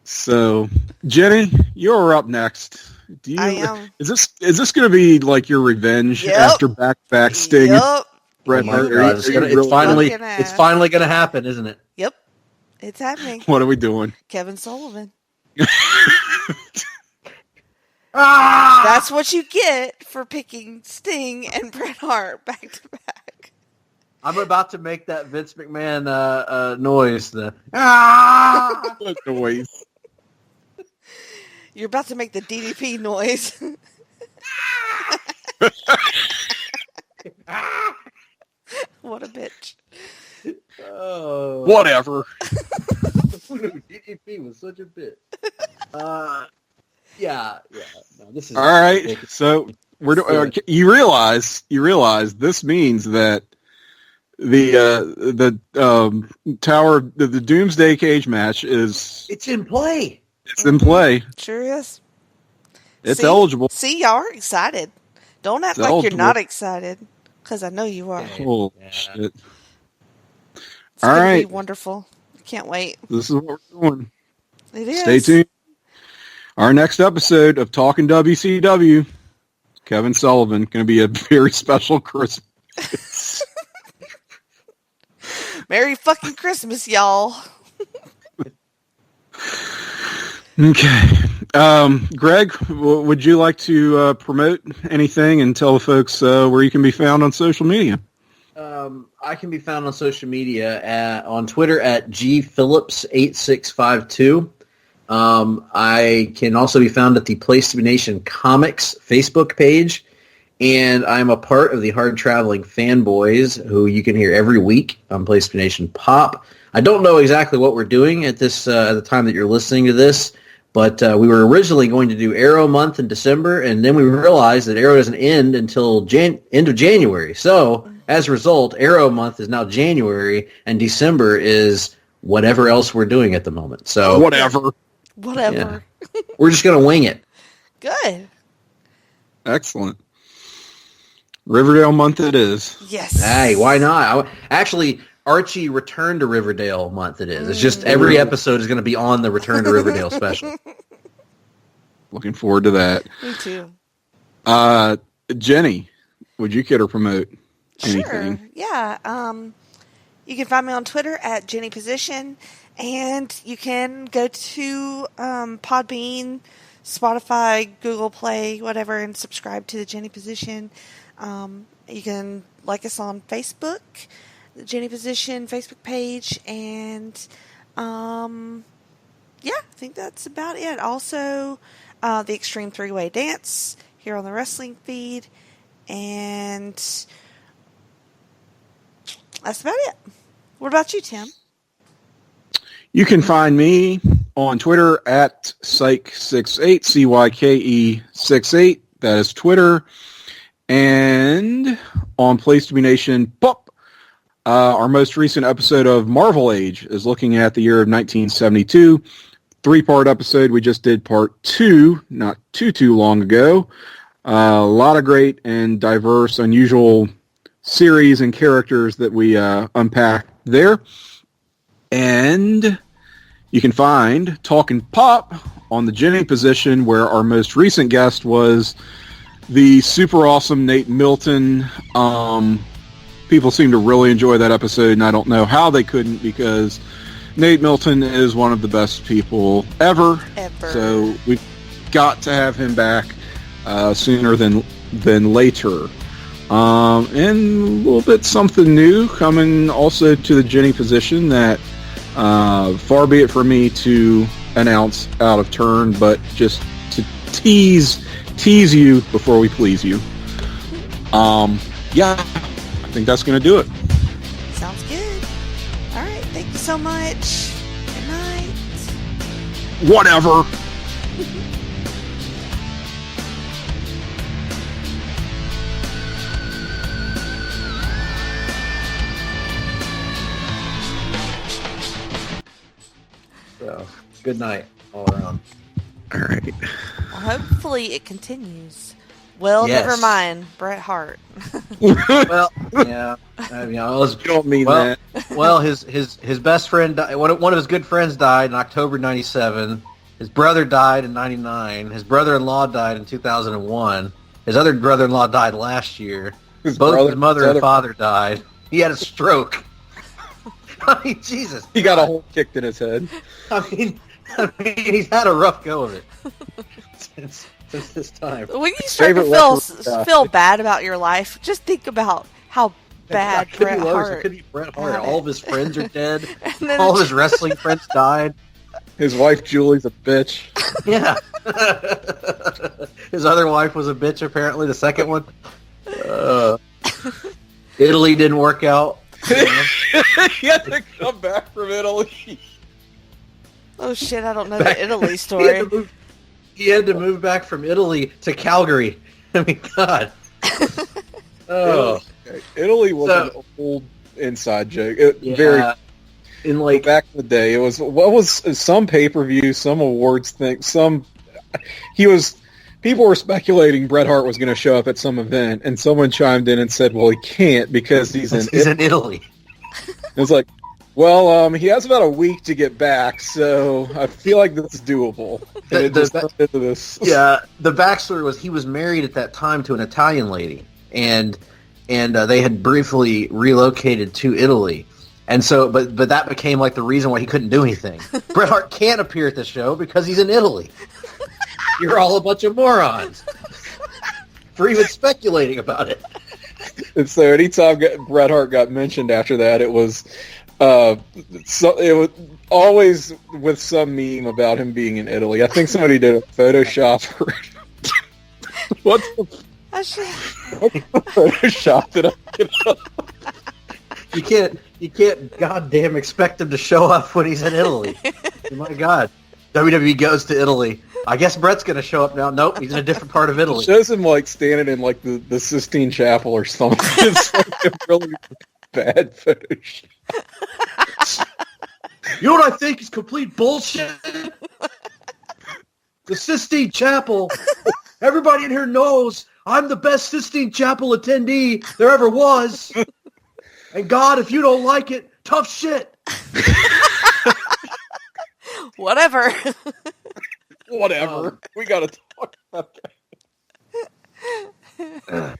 So, Jenny, you're up next. I am. Is this going to be like your revenge after back Sting? Yep. Bret Hart? It's finally going to happen, isn't it? Yep. It's happening. What are we doing? Kevin Sullivan. That's what you get for picking Sting and Bret Hart back to back. I'm about to make that Vince McMahon noise. The noise. You're about to make the DDP noise. What a bitch. Oh. Whatever. DDP was such a bitch. Yeah. No, this is all right. Ridiculous. So we're you realize this means that the Tower the Doomsday Cage match it's in play. It's in play. Sure is. It's eligible. See, y'all are excited. Don't act like you're not excited, because I know you are. Oh shit! It's gonna be wonderful. I can't wait. This is what we're doing. It is. Stay tuned. Our next episode of Talk'n WCW, Kevin Sullivan, going to be a very special Christmas. Merry fucking Christmas, y'all. Okay. Greg, would you like to promote anything and tell the folks where you can be found on social media? I can be found on social media on Twitter at gphillips8652. I can also be found at the Place to Be Nation Comics Facebook page, and I'm a part of the Hard Traveling Fanboys, who you can hear every week on Place to Be Nation Pop. I don't know exactly what we're doing at this at the time that you're listening to this, but we were originally going to do Arrow Month in December, and then we realized that Arrow doesn't end until end of January. So, as a result, Arrow Month is now January, and December is whatever else we're doing at the moment. So whatever. Yeah. We're just going to wing it. Good. Excellent. Riverdale month it is. Yes. Hey, why not? Actually, Archie Return to Riverdale month it is. It's just every episode is going to be on the Return to Riverdale special. Looking forward to that. Me too. Jenny, would you care to promote anything? Sure. Yeah. You can find me on Twitter at Jenny Position, and you can go to Podbean, Spotify, Google Play, whatever, and subscribe to the Jenny Position. You can like us on Facebook, the Jenny Position Facebook page, and I think that's about it. Also, the Extreme 3-Way Dance here on the wrestling feed, and that's about it. What about you, Tim? You can find me on Twitter at Cyke68, CYKE68. That is Twitter. And on Place to Be Nation Pop, our most recent episode of Marvel Age is looking at the year of 1972. 3-part episode. We just did part 2 not too long ago. A lot of great and diverse, unusual series and characters that we unpacked there. And you can find Talk'n Pop on the Jenny position, where our most recent guest was the super awesome Nate Milton. People seem to really enjoy that episode, and I don't know how they couldn't, because Nate Milton is one of the best people ever. So we've got to have him back sooner than later. And a little bit something new coming also to the Jenny position that far be it for me to announce out of turn, but just to tease you before we please you. Yeah, I think that's going to do it. Sounds good. All right, thank you so much. Good night. Whatever. So, good night all around. All right. Well, hopefully it continues. Well, Yes. never mind. Bret Hart. Well, yeah. I mean, I was, Don't mean well, that. well, his best friend, one of his good friends died in October '97. His brother died in '99. His brother-in-law died in 2001. His other brother-in-law died last year. Both his mother and father died. He had a stroke. I mean, Jesus. He got a hole kicked in his head. I mean, he's had a rough go of it since this time. When you start to feel bad about your life, just think about how bad It could Bret be worse. Hart. It could be Bret Hart. had All it. of his friends are dead. And then All of his wrestling friends died. His wife Julie's a bitch. Yeah. His other wife was a bitch, apparently, the second one. Italy didn't work out. He had to come back from Italy. Oh shit! I don't know Back- the Italy He story. had to move back from Italy to Calgary. I mean, God. Oh. Italy was So- an old inside joke. Yeah. Very In like, back in the day. It was some pay-per-view, some awards thing, people were speculating Bret Hart was going to show up at some event, and someone chimed in and said, well, he can't because he's in Italy. It was like, well, he has about a week to get back, so I feel like this is doable. And it just turned into this. Yeah, the backstory was he was married at that time to an Italian lady, and they had briefly relocated to Italy, and so but that became like the reason why he couldn't do anything. Bret Hart can't appear at the show because he's in Italy. You're all a bunch of morons for even speculating about it. And so anytime Bret Hart got mentioned after that, it was always with some meme about him being in Italy. I think somebody did a Photoshop. What the Photoshop did I get up? You can't goddamn expect him to show up when he's in Italy. My God. WWE goes to Italy. I guess Bret's going to show up now. Nope, he's in a different part of Italy. It shows him like standing in like the Sistine Chapel or something. It's like a really bad Photoshop. You know what I think is complete bullshit? The Sistine Chapel. Everybody in here knows I'm the best Sistine Chapel attendee there ever was. And God, if you don't like it, tough shit. Whatever. Whatever. We got to talk about that.